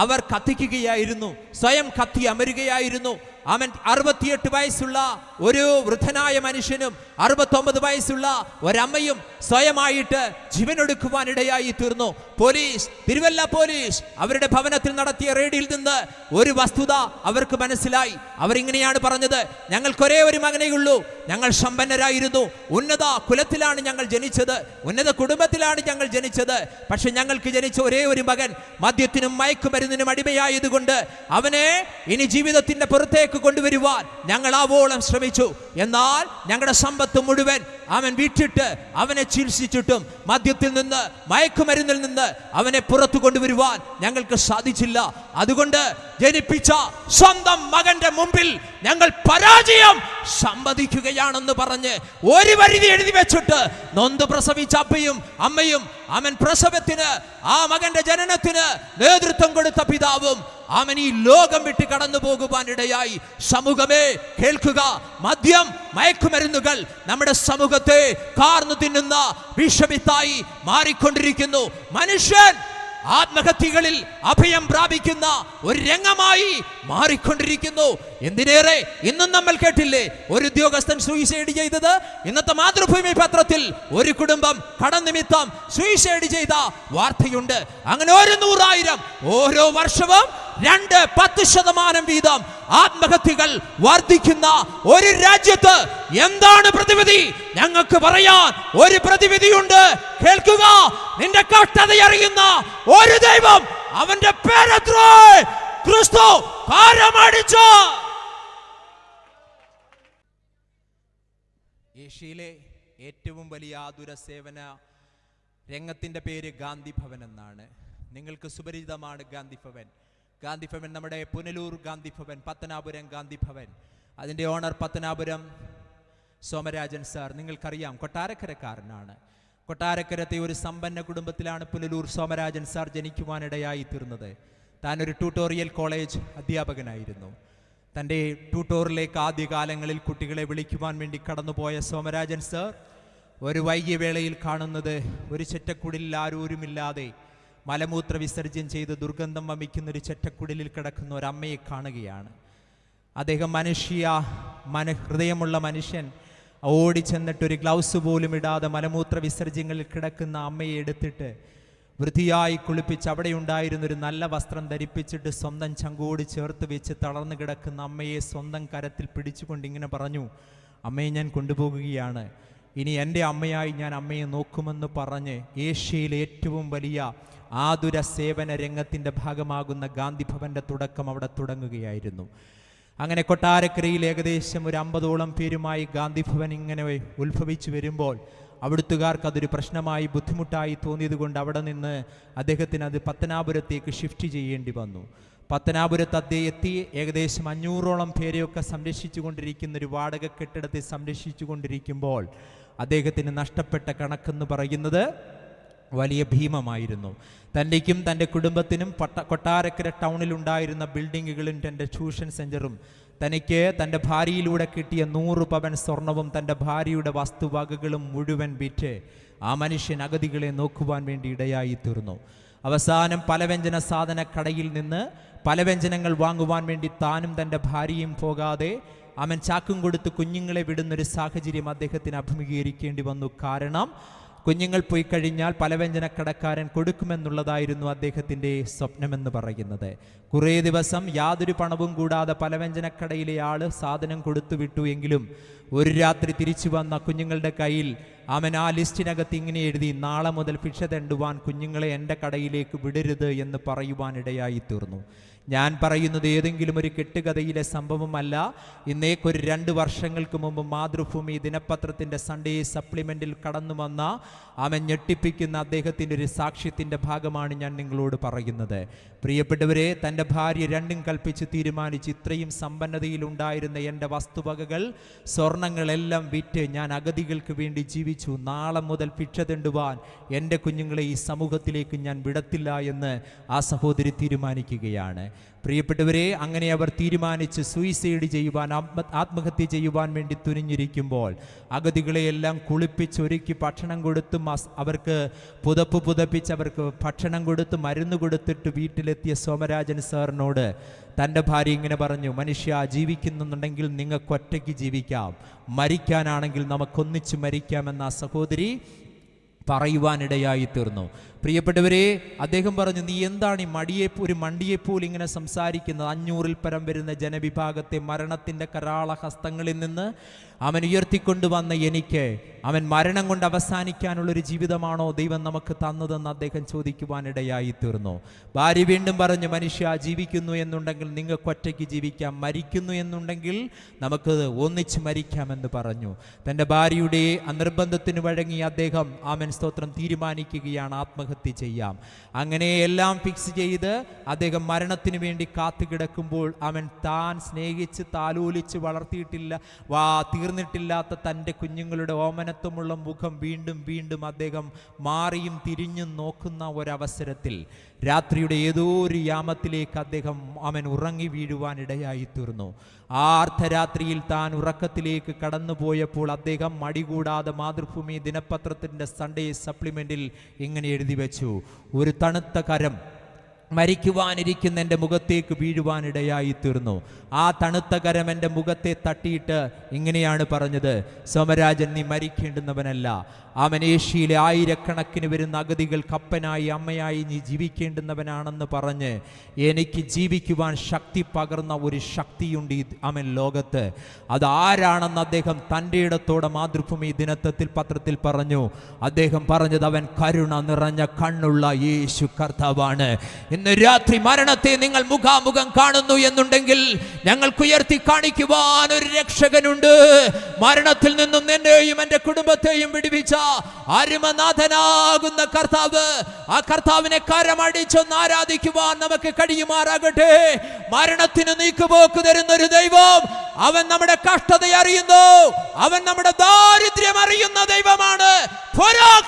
അവർ കത്തിക്കുകയായിരുന്നു, സ്വയം കത്തി അമരുകയായിരുന്നു. 68 വയസ്സുള്ള ഒരു വൃദ്ധനായ മനുഷ്യനും 69 വയസ്സുള്ള ഒരമ്മയും സ്വയമായിട്ട് ജീവനൊടുക്കുവാനിടയായി തീർന്നു. പോലീസ്, തിരുവല്ല പോലീസ് അവരുടെ ഭവനത്തിൽ നടത്തിയ റെയ്ഡിൽ നിന്ന് ഒരു വസ്തുത അവർക്ക് മനസ്സിലായി. അവരിങ്ങനെയാണ് പറഞ്ഞത്: ഞങ്ങൾക്കൊരേ ഒരു മകനേയുള്ളൂ, ഞങ്ങൾ സമ്പന്നരായിരുന്നു, ഉന്നത കുലത്തിലാണ് ഞങ്ങൾ ജനിച്ചത്, ഉന്നത കുടുംബത്തിലാണ് ഞങ്ങൾ ജനിച്ചത്. പക്ഷെ ഞങ്ങൾക്ക് ജനിച്ച ഒരേ ഒരു മകൻ മദ്യത്തിനും മയക്കുമരുന്നിനും അടിമയായതുകൊണ്ട് അവനെ ഇനി ജീവിതത്തിന്റെ പുറത്തേക്ക് കൊണ്ടുവരുവാൻ ഞങ്ങൾ ആവോളം ശ്രമിച്ചു. എന്നാൽ ഞങ്ങളുടെ സമ്പത്ത് മുഴുവൻ അവൻ വിട്ടിട്ട് അവനെ ചികിത്സിച്ചിട്ടും മദ്യത്തിൽ നിന്ന് മയക്കുമരുന്നിൽ നിന്ന് അവനെ പുറത്തു കൊണ്ടുവരുവാൻ ഞങ്ങൾക്ക് സാധിച്ചില്ല. അതുകൊണ്ട് ജനിപ്പിച്ച സ്വന്തം മകന്റെ മുമ്പിൽ ഞങ്ങൾ പരാജയം സമ്മതിക്കുകയാണെന്ന് പറഞ്ഞ് ഒരു വരി എഴുതി വെച്ചിട്ട് നൊന്ത് പ്രസവിച്ച അപ്പയും അമ്മയും പ്രസവത്തിന് ആ മകന്റെ ജനനത്തിന് നേതൃത്വം കൊടുത്ത പിതാവും ഈ ലോകം വിട്ട് കടന്നു പോകുവാനിടയായി. സമൂഹമേ കേൾക്കുക, മദ്യം മയക്കുമരുന്നുകൾ നമ്മുടെ സമൂഹത്തെ കാർന്നു തിന്നുന്ന വിഷവിത്തായി മാറിക്കൊണ്ടിരിക്കുന്നു. മനുഷ്യൻ ആത്മഹത്യകളിൽ അഭയം പ്രാപിക്കുന്ന ഒരു രംഗമായി മാറിക്കൊണ്ടിരിക്കുന്നു. എന്തിനേറെ ഇന്നും നമ്മൾ കേട്ടില്ലേ ഒരു ഉദ്യോഗസ്ഥൻ സൂയിസൈഡ് ചെയ്തത്? ഇന്നത്തെ മാതൃഭൂമി പത്രത്തിൽ ഒരു കുടുംബം കടനിമിത്തം സൂയിസൈഡ് ചെയ്ത വാർത്തയുണ്ട്. അങ്ങനെ 100,000 ഓരോ വർഷവും 2-10% വീതം ആത്മഹത്യകൾ വർദ്ധിക്കുന്ന ഒരു രാജ്യത്ത് എന്താണ് പ്രതിവിധി? ഞങ്ങൾക്ക് പറയാൻ ഒരു പ്രതിവിധിയുണ്ട്. കേൾക്കുക, നിന്റെ കഷ്ടതയറിയുന്ന ഒരു ദൈവം, അവന്റെ പേരെത്രേ? ക്രിസ്തു. കാരമടിച്ചു. ഏഷ്യയിലെ ഏറ്റവും വലിയ ആതുര സേവന രംഗത്തിന്റെ പേര് ഗാന്ധി ഭവൻ എന്നാണ്. നിങ്ങൾക്ക് സുപരിചിതമാണ് ഗാന്ധി ഭവൻ. ഗാന്ധി ഭവൻ നമ്മുടെ പുനലൂർ ഗാന്ധി ഭവൻ, പത്തനാപുരം ഗാന്ധി ഭവൻ. അതിൻ്റെ ഓണർ പത്തനാപുരം സോമരാജൻ സാർ. നിങ്ങൾക്കറിയാം, കൊട്ടാരക്കരക്കാരനാണ്. കൊട്ടാരക്കരത്തെ ഒരു സമ്പന്ന കുടുംബത്തിലാണ് പുനലൂർ സോമരാജൻ സാർ ജനിക്കുവാനിടയായി തീർന്നത്. താൻ ഒരു ട്യൂട്ടോറിയൽ കോളേജ് അധ്യാപകനായിരുന്നു. തൻ്റെ ട്യൂട്ടോറിലേക്ക് ആദ്യകാലങ്ങളിൽ കുട്ടികളെ വിളിക്കുവാൻ വേണ്ടി കടന്നുപോയ സോമരാജൻ സാർ ഒരു വൈകിയ വേളയിൽ കാണുന്നത് ഒരു ചെറ്റക്കുടിലിൽ ആരോരുമില്ലാതെ മലമൂത്ര വിസർജ്യം ചെയ്ത് ദുർഗന്ധം വമിക്കുന്നൊരു ചെറ്റക്കുടിലിൽ കിടക്കുന്ന ഒരമ്മയെ കാണുകയാണ്. അദ്ദേഹം ഹൃദയമുള്ള മനുഷ്യൻ ഓടിച്ചെന്നിട്ടൊരു ഗ്ലൗസ് പോലും ഇടാതെ മലമൂത്ര വിസർജ്യങ്ങളിൽ കിടക്കുന്ന അമ്മയെ എടുത്തിട്ട് വൃത്തിയായി കുളിപ്പിച്ച് അവിടെ ഉണ്ടായിരുന്നൊരു നല്ല വസ്ത്രം ധരിപ്പിച്ചിട്ട് സ്വന്തം ചങ്കോട് ചേർത്ത് വെച്ച് തളർന്നു കിടക്കുന്ന അമ്മയെ സ്വന്തം കരത്തിൽ പിടിച്ചുകൊണ്ട് ഇങ്ങനെ പറഞ്ഞു: അമ്മയെ ഞാൻ കൊണ്ടുപോകുകയാണ്, ഇനി എൻ്റെ അമ്മയായി ഞാൻ അമ്മയെ നോക്കുമെന്ന് പറഞ്ഞ് ഏഷ്യയിലെ ഏറ്റവും വലിയ ആതുര സേവന രംഗത്തിൻ്റെ ഭാഗമാകുന്ന ഗാന്ധി ഭവൻ്റെ തുടക്കം അവിടെ തുടങ്ങുകയായിരുന്നു. അങ്ങനെ കൊട്ടാരക്കരയിൽ ഏകദേശം ഒരു 50ഓളം പേരുമായി ഗാന്ധി ഭവൻ ഇങ്ങനെ ഉത്ഭവിച്ചു വരുമ്പോൾ അവിടുത്തുകാർക്ക് അതൊരു പ്രശ്നമായി ബുദ്ധിമുട്ടായി തോന്നിയതുകൊണ്ട് അവിടെ നിന്ന് അദ്ദേഹത്തിന് അത് പത്തനാപുരത്തേക്ക് ഷിഫ്റ്റ് ചെയ്യേണ്ടി വന്നു. പത്തനാപുരത്ത് അദ്ദേഹം എത്തി ഏകദേശം 500ഓളം പേരെയൊക്കെ സംരക്ഷിച്ചു കൊണ്ടിരിക്കുന്ന ഒരു വാടക കെട്ടിടത്തെ സംരക്ഷിച്ചു കൊണ്ടിരിക്കുമ്പോൾ അദ്ദേഹത്തിന് നഷ്ടപ്പെട്ട കണക്കെന്ന് പറയുന്നത് വലിയ ഭീമമായിരുന്നു. തൻ്റെക്കും തൻ്റെ കുടുംബത്തിനും കൊട്ടാരക്കര ടൗണിലുണ്ടായിരുന്ന ബിൽഡിങ്ങുകളും തൻ്റെ ട്യൂഷൻ സെൻ്ററും തനിക്ക് തൻ്റെ ഭാര്യയിലൂടെ കിട്ടിയ 100 പവൻ സ്വർണവും തൻ്റെ ഭാര്യയുടെ വസ്തുവകകളും മുഴുവൻ വിറ്റ് ആ മനുഷ്യൻ അഗതികളെ നോക്കുവാൻ വേണ്ടി ഇടയായി തീർന്നു. അവസാനം പലവ്യഞ്ജന സാധന കടയിൽ നിന്ന് പലവ്യഞ്ജനങ്ങൾ വാങ്ങുവാൻ വേണ്ടി താനും തൻ്റെ ഭാര്യയും പോകാതെ ചാക്കും കൊടുത്ത് കുഞ്ഞുങ്ങളെ വിടുന്നൊരു സാഹചര്യം അദ്ദേഹത്തിന് അഭിമുഖീകരിക്കേണ്ടി വന്നു. കാരണം കുഞ്ഞുങ്ങൾ പോയി കഴിഞ്ഞാൽ പലവ്യഞ്ജനക്കടക്കാരൻ കൊടുക്കുമെന്നുള്ളതായിരുന്നു അദ്ദേഹത്തിൻ്റെ സ്വപ്നമെന്ന് പറയുന്നത്. കുറേ ദിവസം യാതൊരു പണവും കൂടാതെ പലവ്യഞ്ജനക്കടയിലെ ആൾ സാധനം കൊടുത്തു വിട്ടു. എങ്കിലും ഒരു രാത്രി തിരിച്ചു വന്ന കുഞ്ഞുങ്ങളുടെ കയ്യിൽ ആ ലിസ്റ്റിനകത്ത് ഇങ്ങനെ എഴുതി: നാളെ മുതൽ ഭിക്ഷ തെണ്ടുവാൻ കുഞ്ഞുങ്ങളെ എൻ്റെ കടയിലേക്ക് വിടരുത് എന്ന് പറയുവാനിടയായി തീർന്നു. ഞാൻ പറയുന്നത് ഏതെങ്കിലും ഒരു കെട്ടുകഥയിലെ സംഭവമല്ല. ഇന്നേക്കൊരു 2 വർഷങ്ങൾക്ക് മുമ്പ് മാതൃഭൂമി ദിനപത്രത്തിൻ്റെ സൺഡേ സപ്ലിമെൻറ്റിൽ കടന്നു വന്ന ഞെട്ടിപ്പിക്കുന്ന അദ്ദേഹത്തിൻ്റെ ഒരു സാക്ഷ്യത്തിൻ്റെ ഭാഗമാണ് ഞാൻ നിങ്ങളോട് പറയുന്നത്. പ്രിയപ്പെട്ടവരെ, തൻ്റെ ഭാര്യ രണ്ടും കൽപ്പിച്ച് തീരുമാനിച്ച് ഇത്രയും സമ്പന്നതയിലുണ്ടായിരുന്ന എൻ്റെ വസ്തുവകകൾ, സ്വർണങ്ങളെല്ലാം വിറ്റ് ഞാൻ അഗതികൾക്ക് വേണ്ടി ജീവിച്ചു, നാളെ മുതൽ ഭിക്ഷ തെണ്ടുവാൻ എൻ്റെ കുഞ്ഞുങ്ങളെ ഈ സമൂഹത്തിലേക്ക് ഞാൻ വിടത്തില്ല എന്ന് ആ സഹോദരി തീരുമാനിക്കുകയാണ്. പ്രിയപ്പെട്ടവരെ, അങ്ങനെ അവർ തീരുമാനിച്ച് സൂയിസൈഡ് ചെയ്യുവാൻ, ആത്മഹത്യ ചെയ്യുവാൻ വേണ്ടി തുനിഞ്ഞിരിക്കുമ്പോൾ അഗതികളെയെല്ലാം കുളിപ്പിച്ചൊരുക്കി ഭക്ഷണം കൊടുത്തും അവർക്ക് പുതപ്പ് പുതപ്പിച്ച് അവർക്ക് ഭക്ഷണം കൊടുത്ത് മരുന്ന് കൊടുത്തിട്ട് വീട്ടിലെത്തിയ സോമരാജൻ സാറിനോട് തൻ്റെ ഭാര്യ ഇങ്ങനെ പറഞ്ഞു, മനുഷ്യ, ജീവിക്കുന്നുണ്ടെങ്കിൽ നിങ്ങൾക്ക് ഒറ്റയ്ക്ക് ജീവിക്കാം, മരിക്കാനാണെങ്കിൽ നമുക്കൊന്നിച്ച് മരിക്കാമെന്ന ആ സഹോദരി പറയുവാനിടയായി തീർന്നു. പ്രിയപ്പെട്ടവരെ, അദ്ദേഹം പറഞ്ഞു, നീ എന്താണ് ഈ ഒരു മണ്ടിയെപ്പോലും ഇങ്ങനെ സംസാരിക്കുന്നത്? 500-ൽ പരം വരുന്ന ജനവിഭാഗത്തെ മരണത്തിൻ്റെ കരാള ഹസ്തങ്ങളിൽ നിന്ന് അവൻ ഉയർത്തിക്കൊണ്ടുവന്ന എനിക്ക് അവൻ മരണം കൊണ്ട് അവസാനിക്കാനുള്ളൊരു ജീവിതമാണോ ദൈവം നമുക്ക് തന്നതെന്ന് അദ്ദേഹം ചോദിക്കുവാനിടയായി തീർന്നു. ഭാര്യ വീണ്ടും പറഞ്ഞു, മനുഷ്യ, ജീവിക്കുന്നു എന്നുണ്ടെങ്കിൽ നിങ്ങൾക്ക് ഒറ്റയ്ക്ക് ജീവിക്കാം, മരിക്കുന്നു എന്നുണ്ടെങ്കിൽ നമുക്ക് ഒന്നിച്ച് മരിക്കാമെന്ന് പറഞ്ഞു. തൻ്റെ ഭാര്യയുടെ നിർബന്ധത്തിന് വഴങ്ങി അദ്ദേഹം സ്തോത്രം തീരുമാനിക്കുകയാണ്, ആത്മഹത്യ ചെയ്യാം. അങ്ങനെ എല്ലാം ഫിക്സ് ചെയ്ത് അദ്ദേഹം മരണത്തിന് വേണ്ടി കാത്തുകിടക്കുമ്പോൾ താൻ സ്നേഹിച്ച് താലോലിച്ച് തീർന്നിട്ടില്ലാത്ത തൻ്റെ കുഞ്ഞുങ്ങളുടെ ഓമനത്വമുള്ള മുഖം വീണ്ടും വീണ്ടും അദ്ദേഹം മാറിയും തിരിഞ്ഞും നോക്കുന്ന ഒരവസരത്തിൽ രാത്രിയുടെ ഏതോ ഒരു യാമത്തിലേക്ക് അദ്ദേഹം ഉറങ്ങി വീഴുവാനിടയായി തീർന്നു. ആ അർദ്ധരാത്രിയിൽ താൻ ഉറക്കത്തിലേക്ക് കടന്നുപോയപ്പോൾ അദ്ദേഹം മടികൂടാതെ മാതൃഭൂമി ദിനപത്രത്തിൻ്റെ സൺഡേ സപ്ലിമെൻറ്റിൽ ഇങ്ങനെ എഴുതി വെച്ചു, ഒരു തണുത്ത കരം മരിക്കുവാനിരിക്കുന്ന എൻ്റെ മുഖത്തേക്ക് വീഴുവാനിടയായി തീർന്നു. ആ തണുത്ത കരം എൻ്റെ മുഖത്തെ തട്ടിയിട്ട് ഇങ്ങനെയാണ് പറഞ്ഞത്, സോമരാജൻ, നീ മരിക്കേണ്ടുന്നവനല്ല, ഏഷ്യയിലെ ആയിരക്കണക്കിന് വരുന്ന അഗതികൾക്ക് അപ്പനായി അമ്മയായി നീ ജീവിക്കേണ്ടുന്നവനാണെന്ന് പറഞ്ഞ് എനിക്ക് ജീവിക്കുവാൻ ശക്തി പകർന്ന ഒരു ശക്തിയുണ്ട് ലോകത്ത്. അതാരാണെന്ന് അദ്ദേഹം തൻ്റെ ഇടത്തോടെ മാതൃഭൂമി ദിനത്തിൽ പത്രത്തിൽ പറഞ്ഞു. അദ്ദേഹം പറഞ്ഞത്, അവൻ കരുണ നിറഞ്ഞ കണ്ണുള്ള യേശു കർത്താവാണ്. ഇന്ന് രാത്രി മരണത്തെ നിങ്ങൾ മുഖാമുഖം കാണുന്നു എന്നുണ്ടെങ്കിൽ ഞങ്ങൾക്ക് ഉയർത്തി കാണിക്കുവാൻ ഒരു രക്ഷകനുണ്ട്. മരണത്തിൽ നിന്നും എന്നെയും എൻ്റെ കുടുംബത്തെയും വിടുവിച്ച അരുമനാഥനാകുന്ന കർത്താവ്, ആ കർത്താവിനെ കരമടിച്ചൊന്ന് ആരാധിക്കുവാൻ നമുക്ക് കഴിയുമാറാകട്ടെ. മരണത്തിന് നീക്കുപോക്ക് തരുന്ന ഒരു ദൈവം, അവൻ നമ്മുടെ കഷ്ടത അറിയുന്നു, അവൻ നമ്മുടെ ദാരിദ്ര്യം അറിയുന്ന ദൈവമാണ്.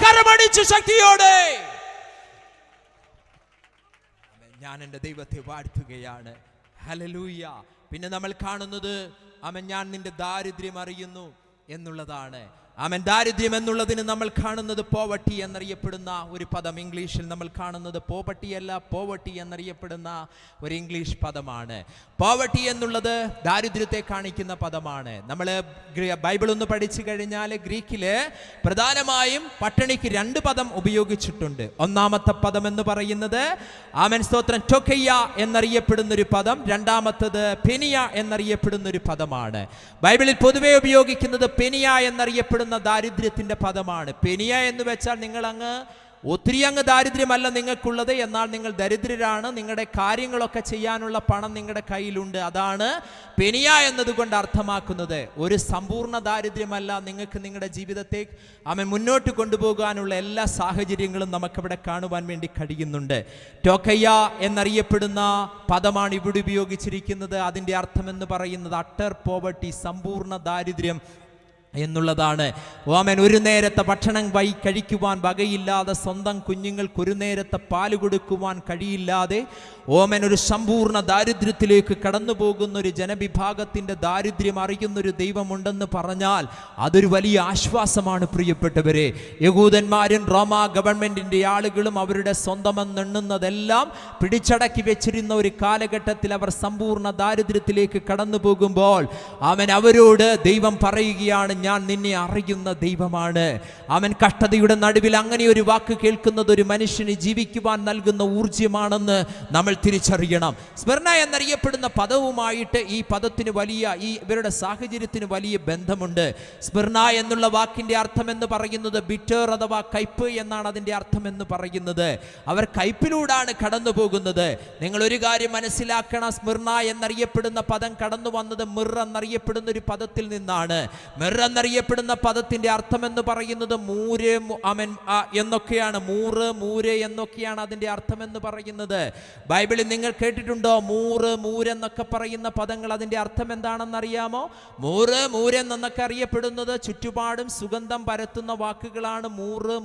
കരമടിച്ച് ശക്തിയോടെ ഞാൻ എൻ്റെ ദൈവത്തെ വാഴ്ത്തുകയാണ്. ഹല്ലേലൂയ. പിന്നെ നമ്മൾ കാണുന്നത് ഞാൻ നിന്റെ ദാരിദ്ര്യം അറിയുന്നു എന്നുള്ളതാണ്. ദാരിദ്ര്യം എന്നുള്ളതിന് നമ്മൾ കാണുന്നത് പോവർട്ടി എന്നറിയപ്പെടുന്ന ഒരു പദം. ഇംഗ്ലീഷിൽ നമ്മൾ കാണുന്നത് പോവർട്ടി അല്ല, പോവർട്ടി എന്നറിയപ്പെടുന്ന ഒരു ഇംഗ്ലീഷ് പദമാണ്. പോവർട്ടി എന്നുള്ളത് ദാരിദ്ര്യത്തെ കാണിക്കുന്ന പദമാണ്. നമ്മൾ ബൈബിൾ ഒന്ന് പഠിച്ചു കഴിഞ്ഞാൽ ഗ്രീക്കില് പ്രധാനമായും പട്ടിണിക്ക് 2 പദം ഉപയോഗിച്ചിട്ടുണ്ട്. ഒന്നാമത്തെ പദം എന്ന് പറയുന്നത് സ്തോത്രം ടൊക്കയ്യ എന്നറിയപ്പെടുന്ന ഒരു പദം, രണ്ടാമത്തത് പെനിയ എന്നറിയപ്പെടുന്ന ഒരു പദമാണ്. ബൈബിളിൽ പൊതുവെ ഉപയോഗിക്കുന്നത് പെനിയ എന്നറിയപ്പെടുന്ന ദാരിദ്ര്യത്തിന്റെ പദമാണ്. പെനിയ എന്ന് വെച്ചാൽ നിങ്ങൾ ഒത്തിരി ദാരിദ്ര്യമല്ല നിങ്ങൾക്കുള്ളത്, എന്നാൽ നിങ്ങൾ ദരിദ്രരാണ്, നിങ്ങളുടെ കാര്യങ്ങളൊക്കെ ചെയ്യാനുള്ള പണം നിങ്ങളുടെ കയ്യിലുണ്ട്. അതാണ് പെനിയ എന്നതുകൊണ്ട് അർത്ഥമാക്കുന്നത്. ഒരു സമ്പൂർണ്ണ ദാരിദ്ര്യമല്ല. നിങ്ങൾക്ക് നിങ്ങളുടെ ജീവിതത്തെ മുന്നോട്ട് കൊണ്ടുപോകാനുള്ള എല്ലാ സാഹചര്യങ്ങളും നമുക്കവിടെ കാണുവാൻ വേണ്ടി കഴിയുന്നുണ്ട്. ടോക്കയ്യ എന്നറിയപ്പെടുന്ന പദമാണ് ഇവിടെ ഉപയോഗിച്ചിരിക്കുന്നത്. അതിൻ്റെ അർത്ഥം എന്ന് പറയുന്നത് അട്ടർ പോവർട്ടി, സമ്പൂർണ്ണ ദാരിദ്ര്യം എന്നുള്ളതാണ്. ഒരു നേരത്തെ ഭക്ഷണം കഴിക്കുവാൻ വകയില്ലാതെ, സ്വന്തം കുഞ്ഞുങ്ങൾക്ക് ഒരു നേരത്തെ പാല് കൊടുക്കുവാൻ കഴിയില്ലാതെ ഒരു സമ്പൂർണ്ണ ദാരിദ്ര്യത്തിലേക്ക് കടന്നു പോകുന്ന ഒരു ജനവിഭാഗത്തിൻ്റെ ദാരിദ്ര്യം അറിയുന്നൊരു ദൈവമുണ്ടെന്ന് പറഞ്ഞാൽ അതൊരു വലിയ ആശ്വാസമാണ്. പ്രിയപ്പെട്ടവരെ, യഹൂദന്മാരും റോമ ഗവൺമെൻറ്റിൻ്റെ ആളുകളും അവരുടെ സ്വന്തമെന്നെണ്ണുന്നതെല്ലാം പിടിച്ചടക്കി വെച്ചിരുന്ന ഒരു കാലഘട്ടത്തിൽ അവർ സമ്പൂർണ്ണ ദാരിദ്ര്യത്തിലേക്ക് കടന്നു പോകുമ്പോൾ അവരോട് ദൈവം പറയുകയാണ്, ഞാൻ നിന്നെ അറിയുന്ന ദൈവമാണ്. കഷ്ടതയുടെ നടുവിൽ അങ്ങനെ ഒരു വാക്ക് കേൾക്കുന്നത് ഒരു മനുഷ്യന് ജീവിക്കുവാൻ നൽകുന്ന ഊർജ്ജമാണെന്ന് നമ്മൾ തിരിച്ചറിയണം. സ്മരണ എന്നറിയപ്പെടുന്ന പദവുമായിട്ട് ഈ പദത്തിന് ഇവരുടെ സാഹചര്യത്തിന് വലിയ ബന്ധമുണ്ട്. സ്മരണ എന്നുള്ള വാക്കിന്റെ അർത്ഥം എന്ന് പറയുന്നത് ബിറ്റർ അഥവാ കയ്പ് എന്നാണ് അതിന്റെ അർത്ഥം എന്ന് പറയുന്നത്. അവർ കയ്പിലൂടാണ് കടന്നു പോകുന്നത്. നിങ്ങൾ ഒരു കാര്യം മനസ്സിലാക്കണം, സ്മരണ എന്നറിയപ്പെടുന്ന പദം കടന്നു വന്നത് മിർ എന്നറിയപ്പെടുന്ന ഒരു പദത്തിൽ നിന്നാണ്. മിർ എന്നറിയപ്പെടുന്ന പദത്തിന്റെ അർത്ഥമെന്ന് പറയുന്നത് മൂര് എന്നൊക്കെയാണ്. മൂര് എന്നൊക്കെയാണ് അതിന്റെ അർത്ഥമെന്ന് പറയുന്നത്. ബൈബിളിൽ നിങ്ങൾ കേട്ടിട്ടുണ്ടോ മൂരെന്നൊക്കെ പറയുന്ന പദങ്ങൾ? അതിന്റെ അർത്ഥം എന്താണെന്ന് അറിയാമോ? മൂരെന്നൊക്കെ അറിയപ്പെടുന്നത് ചുറ്റുപാടും സുഗന്ധം പരത്തുന്ന വാക്കുകളാണ്.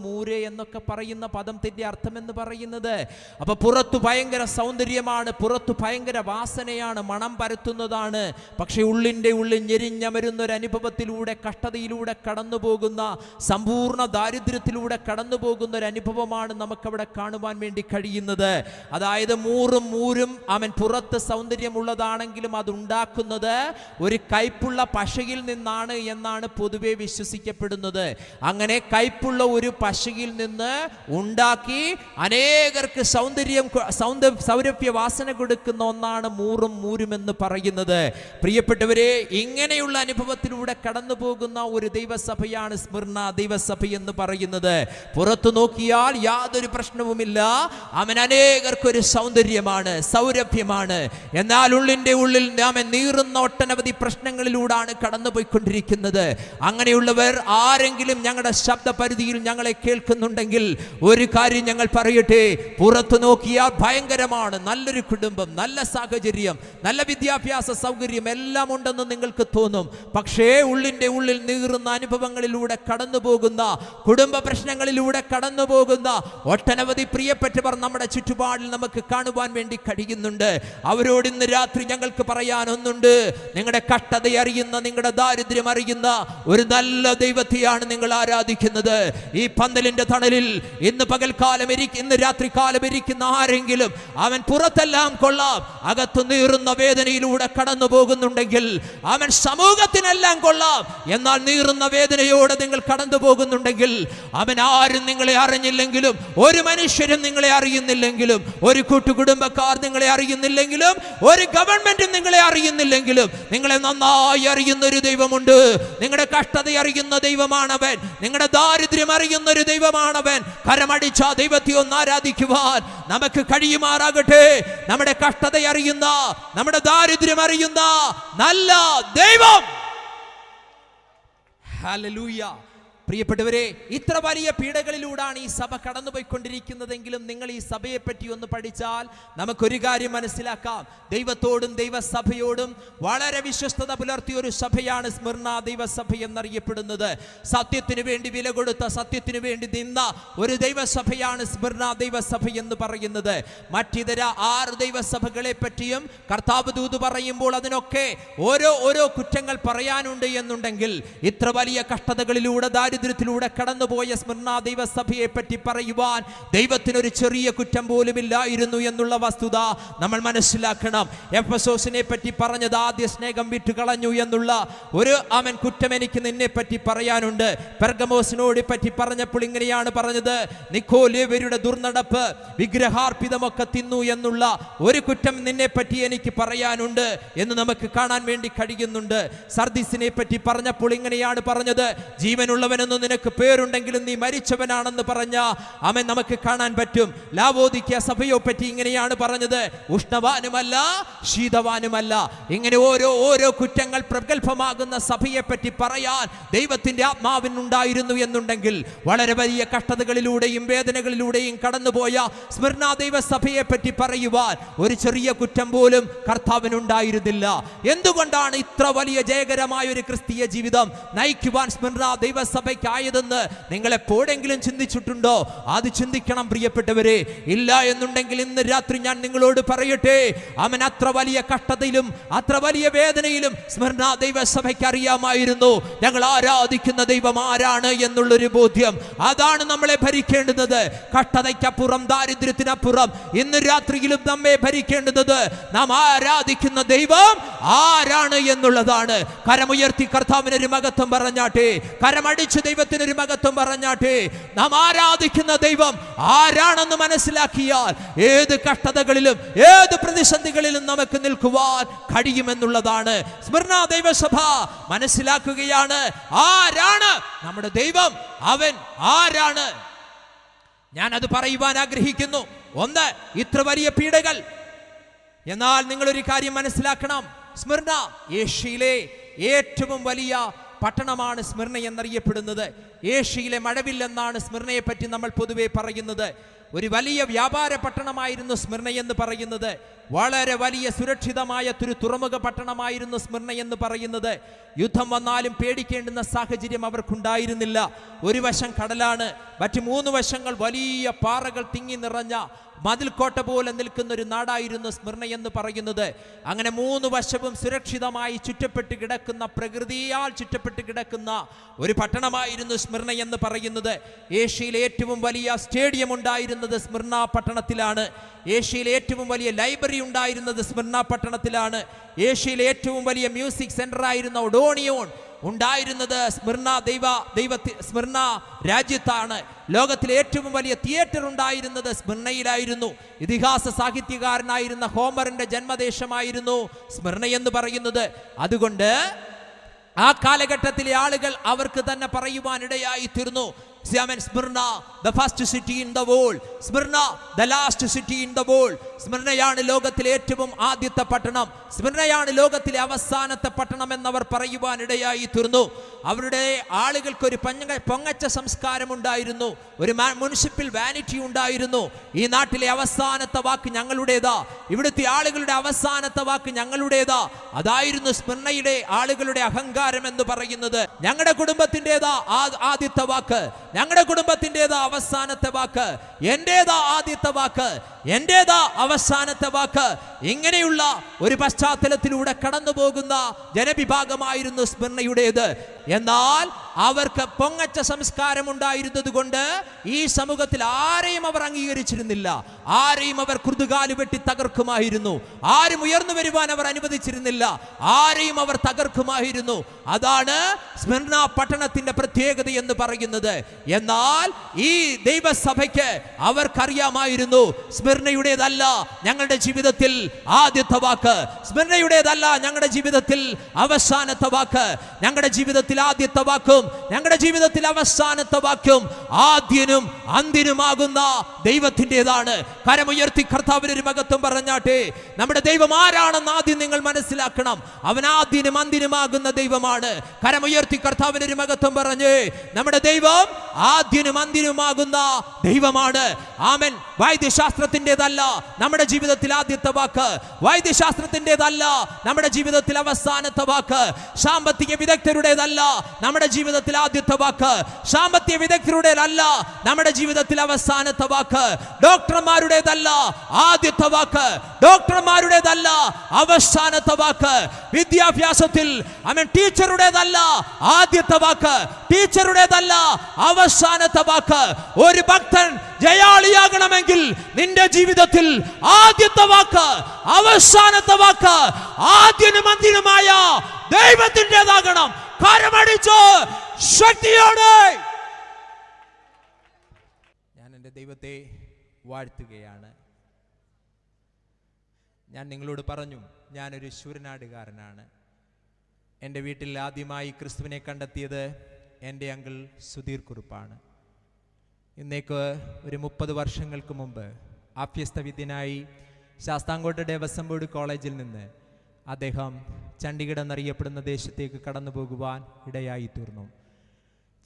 മൂര് എന്നൊക്കെ പറയുന്ന പദത്തിന്റെ അർത്ഥം എന്ന് പറയുന്നത്. അപ്പൊ പുറത്തു ഭയങ്കര സൗന്ദര്യമാണ്, പുറത്തു ഭയങ്കര വാസനയാണ്, മണം പരത്തുന്നതാണ്. പക്ഷെ ഉള്ളിന്റെ ഉള്ളിൽ ഞെരിഞ്ഞമരുന്ന ഒരു അനുഭവത്തിലൂടെ, കഷ്ടതയിലൂടെ കടന്നു പോകുന്ന, സമ്പൂർണ്ണ ദാരിദ്ര്യത്തിലൂടെ കടന്നു പോകുന്ന ഒരു അനുഭവമാണ് നമുക്കവിടെ കാണുവാൻ വേണ്ടി കഴിയുന്നത്. അതായത് മൂരും അവൻ പുറത്ത് സൗന്ദര്യമുള്ളതാണെങ്കിലും അതുണ്ടാക്കുന്നത് ഒരു കയ്പുള്ള പശയിൽ നിന്നാണ് എന്നാണ് പൊതുവെ വിശ്വസിക്കപ്പെടുന്നത്. അങ്ങനെ കയ്പുള്ള ഒരു പശയിൽ നിന്ന് ഉണ്ടാക്കി അനേകർക്ക് സൗരഭ്യ വാസന കൊടുക്കുന്ന ഒന്നാണ് മൂരും എന്ന് പറയുന്നത്. പ്രിയപ്പെട്ടവരെ, ഇങ്ങനെയുള്ള അനുഭവത്തിലൂടെ കടന്നു പോകുന്ന ഒരു ദൈവസഭയാണ് സ്മിർന ദൈവസഭ എന്ന് പറയുന്നത്. പുറത്തു നോക്കിയാൽ യാതൊരു പ്രശ്നവുമില്ല, അവൻ അനേകർക്കൊരു സൗന്ദര്യമാണ്, സൗരഭ്യമാണ്. എന്നാൽ ഉള്ളിന്റെ ഉള്ളിൽ നാം നീറുന്ന ഒട്ടനവധി പ്രശ്നങ്ങളിലൂടെയാണ് കടന്നുപോയിക്കൊണ്ടിരിക്കുന്നത്. അങ്ങനെയുള്ളവർ ആരെങ്കിലും ഞങ്ങളുടെ ശബ്ദപരിധിയിൽ ഞങ്ങളെ കേൾക്കുന്നുണ്ടെങ്കിൽ ഒരു കാര്യം ഞങ്ങൾ പറയട്ടെ, പുറത്തു നോക്കിയാൽ ഭയങ്കരമാണ്, നല്ലൊരു കുടുംബം, നല്ല സാഹചര്യം, നല്ല വിദ്യാഭ്യാസ സൗകര്യം എല്ലാം ഉണ്ടെന്ന് നിങ്ങൾക്ക് തോന്നും. പക്ഷേ ഉള്ളിന്റെ ഉള്ളിൽ നീറുന്ന അനുഭവങ്ങളിലൂടെ കടന്നു പോകുന്ന, കുടുംബ പ്രശ്നങ്ങളിലൂടെ കടന്നു പോകുന്ന ഒട്ടനവധി പ്രിയപ്പെട്ടവർ നമ്മുടെ ചുറ്റുപാടിൽ നമുക്ക് കാണുവാൻ വേണ്ടി കഴിയുന്നുണ്ട്. അവരോട് ഇന്ന് രാത്രി ഞങ്ങൾക്ക് പറയാനൊന്നുണ്ട്. നിങ്ങളുടെ കഷ്ടത അറിയുന്ന, നിങ്ങളുടെ ദാരിദ്ര്യം അറിയുന്ന ഒരു നല്ല ദൈവത്തെയാണ് നിങ്ങൾ ആരാധിക്കുന്നത്. ഈ പന്തലിന്റെ തണലിൽ ഇന്ന് പകൽക്കാലം ഇന്ന് രാത്രികാലം ഇരിക്കുന്ന ആരെങ്കിലും അവൻ പുറത്തെല്ലാം കൊള്ളാം, അകത്തു നീറുന്ന വേദനയിലൂടെ കടന്നു പോകുന്നുണ്ടെങ്കിൽ, അവൻ സമൂഹത്തിനെല്ലാം കൊള്ളാം, എന്നാൽ നീറുന്ന വേദനയോടെ നിങ്ങൾ കടന്നു പോകുന്നുണ്ടെങ്കിൽ, അവൻ ആരും നിങ്ങളെ അറിഞ്ഞില്ലെങ്കിലും, ഒരു മനുഷ്യരും നിങ്ങളെ അറിയുന്നില്ലെങ്കിലും, ഒരു കൂട്ടുകുടുംബക്കാർ നിങ്ങളെ അറിയുന്നില്ലെങ്കിലും, ഒരു ഗവൺമെന്റും നിങ്ങളെ അറിയുന്നില്ലെങ്കിലും, നിങ്ങളെ നന്നായി അറിയുന്ന ഒരു ദൈവമുണ്ട്. നിങ്ങളുടെ കഷ്ടത അറിയുന്ന ദൈവമാണവൻ, നിങ്ങളുടെ ദാരിദ്ര്യം അറിയുന്ന ഒരു ദൈവമാണവൻ. കരമടിച്ച ദൈവത്തെ ഒന്ന് ആരാധിക്കുവാൻ നമുക്ക് കഴിയുമാറാകട്ടെ. നമ്മുടെ കഷ്ടത അറിയുന്ന, നമ്മുടെ ദാരിദ്ര്യം അറിയുന്ന നല്ല ദൈവം. ഹല്ലേലൂയ. പ്രിയപ്പെട്ടവരെ, ഇത്ര വലിയ പീഡകളിലൂടെയാണ് ഈ സഭ കടന്നുപോയിക്കൊണ്ടിരിക്കുന്നതെങ്കിലും നിങ്ങൾ ഈ സഭയെ പറ്റി ഒന്ന് പഠിച്ചാൽ നമുക്കൊരു കാര്യം മനസ്സിലാക്കാം. ദൈവത്തോടും ദൈവസഭയോടും വളരെ വിശ്വസ്തത പുലർത്തിയ ഒരു സഭയാണ് സ്മിർന ദൈവസഭ എന്നറിയപ്പെടുന്നത്. സത്യത്തിന് വേണ്ടി വില കൊടുത്ത, സത്യത്തിന് വേണ്ടി നിന്ന ഒരു ദൈവസഭയാണ് സ്മിർന ദൈവസഭ എന്ന് പറയുന്നത്. മറ്റിതര 6 ദൈവസഭകളെ പറ്റിയും കർത്താവ് ദൂത് പറയുമ്പോൾ അതിനൊക്കെ ഓരോ കുറ്റങ്ങൾ പറയാനുണ്ട് എന്നുണ്ടെങ്കിൽ, ഇത്ര വലിയ കഷ്ടതകളിലൂടെ, ദാരിദ്ര്യത്തിലൂടെ കടന്നുപോയ സ്മിർന ദൈവസഭയെ പറ്റി പറയുവാൻ ദൈവത്തിനൊരു ചെറിയ കുറ്റം പോലും ഇല്ലായിരുന്നു എന്നുള്ള വസ്തുത നമ്മൾ മനസ്സിലാക്കണം. എഫെസോസിനെ പറ്റി പറഞ്ഞത് ആദ്യ സ്നേഹം വിട്ടുകളഞ്ഞു എന്നുള്ള ഒരു കുറ്റം എനിക്ക് നിന്നെ പറ്റി പറയാനുണ്ട്. പെർഗമോസിനോട് പറ്റി പറഞ്ഞപ്പോൾ ഇങ്ങനെയാണ് പറഞ്ഞത്, നിക്കോലേവരുടെ ദുർനടപ്പ്, വിഗ്രഹാർപ്പിതമൊക്കെ തിന്നു എന്നുള്ള ഒരു കുറ്റം നിന്നെ പറ്റി എനിക്ക് പറയാനുണ്ട് എന്ന് നമുക്ക് കാണാൻ വേണ്ടി കഴിയുന്നുണ്ട്. സർദീസിനെ പറ്റി പറഞ്ഞപ്പോൾ ഇങ്ങനെയാണ് പറഞ്ഞത്, ജീവനുള്ളവനെന്ന് നിനക്ക് പേരുണ്ടെങ്കിലും നീ മരിച്ചവനാണെന്ന് പറഞ്ഞ നമുക്ക് കാണാൻ പറ്റും. ലാവോദിക്യ സഭയെ പറ്റി ഇങ്ങനെയാണ് പറഞ്ഞത്, ഉഷ്ണവാനുമല്ല ശീതവാനുമല്ല. ഇങ്ങനെ ഓരോ കുറ്റങ്ങൾ പ്രഗത്ഭമാകുന്ന സഭയെ പറ്റി പറയാൻ ദൈവത്തിന്റെ ആത്മാവിനുണ്ടായിരുന്നു എന്നുണ്ടെങ്കിൽ, വളരെ വലിയ കഷ്ടതകളിലൂടെയും വേദനകളിലൂടെയും കടന്നുപോയ സ്മിർന ദൈവസഭയെ പറ്റി പറയുവാൻ ഒരു ചെറിയ കുറ്റം പോലും കർത്താവിനുണ്ടായിരുന്നില്ല. എന്തുകൊണ്ടാണ് ഇത്ര വലിയ ജയകരമായ ഒരു ക്രിസ്തീയ ജീവിതം നയിക്കുവാൻ സ്മിർന ദൈവസഭയ്ക്കായതെന്ന് നിങ്ങൾ എപ്പോഴെങ്കിലും ചിന്തിച്ചിട്ടുണ്ടോ? അത് ചിന്തിക്കണം പ്രിയപ്പെട്ടവരെ. ഇല്ല എന്നുണ്ടെങ്കിൽ ഇന്ന് രാത്രി ഞാൻ നിങ്ങളോട് പറയട്ടെ, അവൻ അത്ര വലിയ കഷ്ടതയിലും അത്ര വലിയ വേദനയിലും സ്മിർന ദൈവസഭയ്ക്ക് അറിയാമായിരുന്നു ഞങ്ങൾ ആരാധിക്കുന്ന ദൈവം ആരാണ് എന്നുള്ളൊരു ബോധ്യം. അതാണ് നമ്മളെ ഭരിക്കേണ്ടുന്നത്. കഷ്ടതയ്ക്കപ്പുറം, ദാരിദ്ര്യത്തിനപ്പുറം ഇന്ന് രാത്രിയിലും നമ്മെ ഭരിക്കേണ്ടുന്നത് നാം ആരാധിക്കുന്ന ദൈവം ആരാണ് എന്നുള്ളതാണ്. കരമുയർത്തി കർത്താവിനൊരു മഹത്വം പറഞ്ഞാട്ടെ, കരമടിച്ച് ദൈവത്തിനൊരു മഹത്വം പറഞ്ഞാട്ടെ. നാം ആരാധിക്കുന്ന ദൈവം ആരാണെന്ന് മനസ്സിലാക്കിയാൽ ഏത് കഷ്ടതകളിലും ഏത് പ്രതിസന്ധികളിലും നമുക്ക് നിൽക്കുവാൻ കഴിയുമെന്നുള്ളതാണ്. സ്മിർന ദൈവസഭ മനസ്സിലാക്കുകയാണ് ആരാണ് നമ്മുടെ ദൈവം, അവൻ ആരാണ്. ഞാൻ അത് പറയുവാൻ ആഗ്രഹിക്കുന്നു. ഒന്ന്, ഇത്ര വലിയ പീഡകൾ. എന്നാൽ നിങ്ങളൊരു കാര്യം മനസ്സിലാക്കണം, സ്മിർന ഏഷ്യയിലെ ഏറ്റവും വലിയ പട്ടണമാണ് സ്മിർന എന്നറിയപ്പെടുന്നത്. ഏഷ്യയിലെ മഴവില്ലെന്നാണ് സ്മിർനയെ പറ്റി നമ്മൾ പൊതുവെ പറയുന്നത്. ഒരു വലിയ വ്യാപാര പട്ടണമായിരുന്നു സ്മിർന എന്ന് പറയുന്നത്. വളരെ വലിയ സുരക്ഷിതമായ ഒരു തുറമുഖ പട്ടണമായിരുന്നു സ്മിർന എന്ന് പറയുന്നത്. യുദ്ധം വന്നാലും പേടിക്കേണ്ടുന്ന സാഹചര്യം അവർക്കുണ്ടായിരുന്നില്ല. ഒരു വശം കടലാണ്, മറ്റു 3 വശങ്ങൾ വലിയ പാറകൾ തിങ്ങി നിറഞ്ഞ മതിൽക്കോട്ട പോലെ നിൽക്കുന്ന ഒരു നാടായിരുന്നു സ്മിർന എന്ന് പറയുന്നത്. അങ്ങനെ 3 വശവും സുരക്ഷിതമായി ചുറ്റപ്പെട്ട് കിടക്കുന്ന, പ്രകൃതിയാൽ ചുറ്റപ്പെട്ട് കിടക്കുന്ന ഒരു പട്ടണമായിരുന്നു സ്മിർന എന്ന് പറയുന്നത്. ഏഷ്യയിലെ ഏറ്റവും വലിയ സ്റ്റേഡിയം ഉണ്ടായിരുന്നത് സ്മിർന പട്ടണത്തിലാണ്. ഏഷ്യയിലെ ഏറ്റവും വലിയ ലൈബ്രറി ഉണ്ടായിരുന്നത് സ്മിർന പട്ടണത്തിലാണ്. ഏഷ്യയിലെ ഏറ്റവും വലിയ മ്യൂസിക് സെന്റർ ആയിരുന്ന ഒഡോണിയോൺ ഉണ്ടായിരുന്നത് സ്മിർന രാജ്യത്താണ്. ലോകത്തിലെ ഏറ്റവും വലിയ തിയേറ്റർ ഉണ്ടായിരുന്നത് സ്മിർനയിലായിരുന്നു. ഇതിഹാസ സാഹിത്യകാരനായിരുന്ന ഹോമറിന്റെ ജന്മദേശമായിരുന്നു സ്മിർന എന്ന് പറയുന്നത്. അതുകൊണ്ട് ആ കാലഘട്ടത്തിലെ ആളുകൾ അവർക്ക് തന്നെ പറയുവാനിടയായി തീർന്നു, Smyrna, the first city in the world. Smyrna, the last city in the world. സ്മിർനയാണ് ലോകത്തിലെ ഏറ്റവും ആദ്യത്തെ പട്ടണം. സ്മിർനയാണ് ലോകത്തിലെ അവസാനത്തെ പട്ടണം എന്നവർ പറയുവാനിടയായി തീർന്നു. അവരുടെ ആളുകൾക്ക് ഒരു പൊങ്ങച്ച സംസ്കാരം ഉണ്ടായിരുന്നു, ഒരു മുനിസിപ്പൽ വാനിറ്റി ഉണ്ടായിരുന്നു. ഈ നാട്ടിലെ അവസാനത്തെ വാക്ക് ഞങ്ങളുടേതാ, ഇവിടുത്തെ ആളുകളുടെ അവസാനത്തെ വാക്ക് ഞങ്ങളുടേതാ. അതായിരുന്നു സ്മിർനയിലെ ആളുകളുടെ അഹങ്കാരം എന്ന് പറയുന്നത്. ഞങ്ങളുടെ കുടുംബത്തിൻ്റെതാ ആദ്യത്തെ വാക്ക്, ഞങ്ങളുടെ കുടുംബത്തിൻ്റെതാ അവസാനത്തെ വാക്ക്, എന്റേതാ ആദ്യത്തെ വാക്ക്, എന്റേതാ അവസാനത്തെ വാക്ക്. ഇങ്ങനെയുള്ള ഒരു പശ്ചാത്തലത്തിലൂടെ കടന്നു പോകുന്ന ജനവിഭാഗമായിരുന്നു സ്മിർനയുടേത്. എന്നാൽ അവർക്ക് പൊങ്ങച്ച സംസ്കാരം ഉണ്ടായിരുന്നത് കൊണ്ട് ഈ സമൂഹത്തിൽ ആരെയും അവർ അംഗീകരിച്ചിരുന്നില്ല. ആരെയും അവർ കുറുതുകാല് വെട്ടി തകർക്കുമായിരുന്നു. ആരും ഉയർന്നു വരുവാൻ അവർ അനുവദിച്ചിരുന്നില്ല. ആരെയും അവർ തകർക്കുമായിരുന്നു. അതാണ് സ്മിർന പട്ടണത്തിന്റെ പ്രത്യേകത എന്ന് പറയുന്നത്. എന്നാൽ ഈ ദൈവസഭയ്ക്ക് അവർക്കറിയാമായിരുന്നു, സ്മിർനയുടേതല്ല ഞങ്ങളുടെ ജീവിതത്തിൽ ആദ്യത്തെ വാക്ക്, സ്മിർനയുടേതല്ല ഞങ്ങളുടെ ജീവിതത്തിൽ അവസാനത്തെ വാക്ക്. ഞങ്ങളുടെ ജീവിതത്തിൽ ആദ്യത്തെ വാക്കും ഞങ്ങളുടെ ജീവിതത്തിൽ അവസാനത്തെ വാക്കും ആദ്യനും അന്തിനുമാകുന്ന ദൈവത്തിൻ്റെതാണ്. കരമുയർത്തി കർത്താവിന് ഒരു മഹത്വം പറഞ്ഞാട്ടെ. നമ്മുടെ ദൈവം ആരാണെന്ന് ആദ്യം നിങ്ങൾ മനസ്സിലാക്കണം. അവൻ ആദ്യനും അന്തിനുമാകുന്ന ദൈവമാണ്. കരമുയർത്തി കർത്താവിന് ഒരു മഹത്വം പറഞ്ഞ് നമ്മുടെ ദൈവം ആദ്യനും അന്തിനുമാകുന്ന ദൈവമാണ്. ആമേൻ. വൈദ്യശാസ്ത്രത്തിൻ്റെതല്ല നമ്മുടെ ജീവിതത്തിൽ ആദ്യത്തെ വാക്ക്, വൈദ്യശാസ്ത്രത്തിൻ്റെതല്ല നമ്മുടെ ജീവിതത്തിൽ അവസാനത്തെ വാക്ക്, സാമ്പത്തിക വിദഗ്ധരുടേതല്ല നമ്മുടെ ജീവിതത്തിൽ ആദ്യത്തെ വാക്ക്, സാമ്പത്തിക വിദഗ്ധരുടേതല്ല നമ്മുടെ ജീവിതത്തിൽ അവസാനത്തെ വാക്ക്, ഡോക്ടർമാരുടേതല്ല ആദ്യത്തെ വാക്ക്, ഡോക്ടർമാരുടേതല്ല അവസാനത്തെ വാക്ക്, വിദ്യാഭ്യാസത്തിൽ ടീച്ചറുടേതല്ല ആദ്യത്തെ വാക്ക്, ടീച്ചറുടേതല്ല അവസാനത്തെ വാക്ക്. ഒരു ഭക്തൻ ജയാളിയാകണമെങ്കിൽ നിന്റെ ജീവിതത്തിൽ ആദ്യത്തെ വാക്ക്, അവസാനത്തെ വാക്ക്, ആദ്യനും അന്തിനുമായ ദൈവത്തിൻ്റെതാകണം. കരമടിച്ച് ശക്തിയോടെ ഞാൻ എൻ്റെ ദൈവത്തെ വാഴ്ത്തുകയാണ്. ഞാൻ നിങ്ങളോട് പറഞ്ഞു, ഞാനൊരു ശൂരനാടുകാരനാണ്. എൻ്റെ വീട്ടിൽ ആദ്യമായി ക്രിസ്തുവിനെ കണ്ടെത്തിയത് എൻ്റെ അങ്കിൾ സുധീർ കുറുപ്പാണ്. ഇന്നേക്ക് ഒരു 30 വർഷങ്ങൾക്ക് മുമ്പ് അഭ്യസ്തവിദ്യനായി ശാസ്താംകോട്ട ദേവസ്വം ബോർഡ് കോളേജിൽ നിന്ന് അദ്ദേഹം ചണ്ഡീഗഡ് എന്നറിയപ്പെടുന്ന ദേശത്തേക്ക് കടന്നു പോകുവാൻ ഇടയായി തീർന്നു.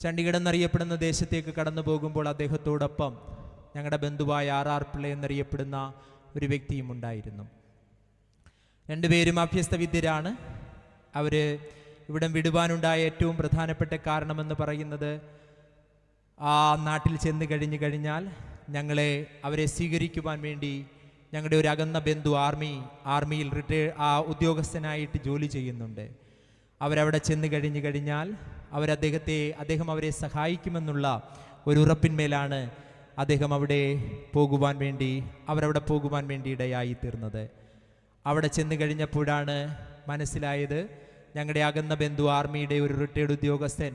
ചണ്ഡീഗഡ് എന്നറിയപ്പെടുന്ന ദേശത്തേക്ക് കടന്നു പോകുമ്പോൾ അദ്ദേഹത്തോടൊപ്പം ഞങ്ങളുടെ ബന്ധുവായ RR പിള്ള എന്നറിയപ്പെടുന്ന ഒരു വ്യക്തിയും ഉണ്ടായിരുന്നു. രണ്ടുപേരും അഭ്യസ്തവിദ്യരാണ്. അവർ ഇവിടം വിടുവാനുണ്ടായ ഏറ്റവും പ്രധാനപ്പെട്ട കാരണമെന്ന് പറയുന്നത്, ആ നാട്ടിൽ ചെന്ന് കഴിഞ്ഞാൽ അവരെ സ്വീകരിക്കുവാൻ വേണ്ടി ഞങ്ങളുടെ ഒരു അകന്ന ബന്ധു ആർമിയിൽ ഉദ്യോഗസ്ഥനായിട്ട് ജോലി ചെയ്യുന്നുണ്ട്. അവരവിടെ ചെന്ന് കഴിഞ്ഞാൽ അദ്ദേഹം അവരെ സഹായിക്കുമെന്നുള്ള ഒരു ഉറപ്പിന്മേലാണ് അവരവിടെ പോകുവാൻ വേണ്ടി ഇടയായി തീർന്നത്. അവിടെ ചെന്ന് കഴിഞ്ഞപ്പോഴാണ് മനസ്സിലായത്, ഞങ്ങളുടെ അകന്ന ബന്ധു ആർമിയുടെ ഒരു റിട്ടയർഡ് ഉദ്യോഗസ്ഥൻ,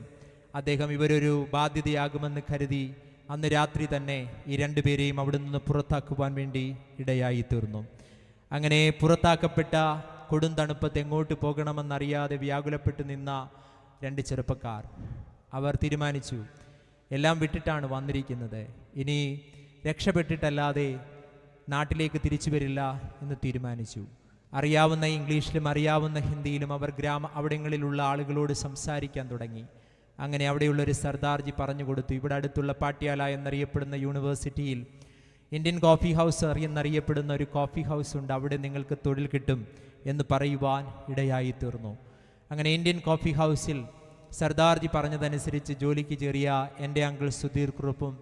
ഇവരൊരു ബാധ്യതയാകുമെന്ന് കരുതി അന്ന് രാത്രി തന്നെ ഈ രണ്ടുപേരെയും അവിടെ നിന്ന് പുറത്താക്കുവാൻ വേണ്ടി ഇടയായി തീർന്നു. അങ്ങനെ പുറത്താക്കപ്പെട്ട കൊടും തണുപ്പത്ത് എങ്ങോട്ട് പോകണമെന്നറിയാതെ വ്യാകുലപ്പെട്ട് നിന്ന 2 ചെറുപ്പക്കാർ അവർ തീരുമാനിച്ചു, എല്ലാം വിട്ടിട്ടാണ് വന്നിരിക്കുന്നത്, ഇനി രക്ഷപ്പെട്ടിട്ടല്ലാതെ നാട്ടിലേക്ക് തിരിച്ചു വരില്ല എന്ന് തീരുമാനിച്ചു. അറിയാവുന്ന ഇംഗ്ലീഷിലും അറിയാവുന്ന ഹിന്ദിയിലും അവർ അവിടങ്ങളിലുള്ള ആളുകളോട് സംസാരിക്കാൻ തുടങ്ങി. അങ്ങനെ അവിടെയുള്ളൊരു സർദാർജി പറഞ്ഞു കൊടുത്തു, ഇവിടെ അടുത്തുള്ള പാട്യാല എന്നറിയപ്പെടുന്ന യൂണിവേഴ്സിറ്റിയിൽ ഇന്ത്യൻ കോഫി ഹൗസ് എന്നറിയപ്പെടുന്ന ഒരു കോഫി ഹൗസ് ഉണ്ട്, അവിടെ നിങ്ങൾക്ക് തൊഴിൽ കിട്ടും എന്ന് പറയുവാൻ ഇടയായി തീർന്നു. അങ്ങനെ ഇന്ത്യൻ കോഫി ഹൗസിൽ സർദാർജി പറഞ്ഞതനുസരിച്ച് ജോലിക്ക് ചേറിയ എൻ്റെ അങ്കിൾ സുധീർ കുറുപ്പും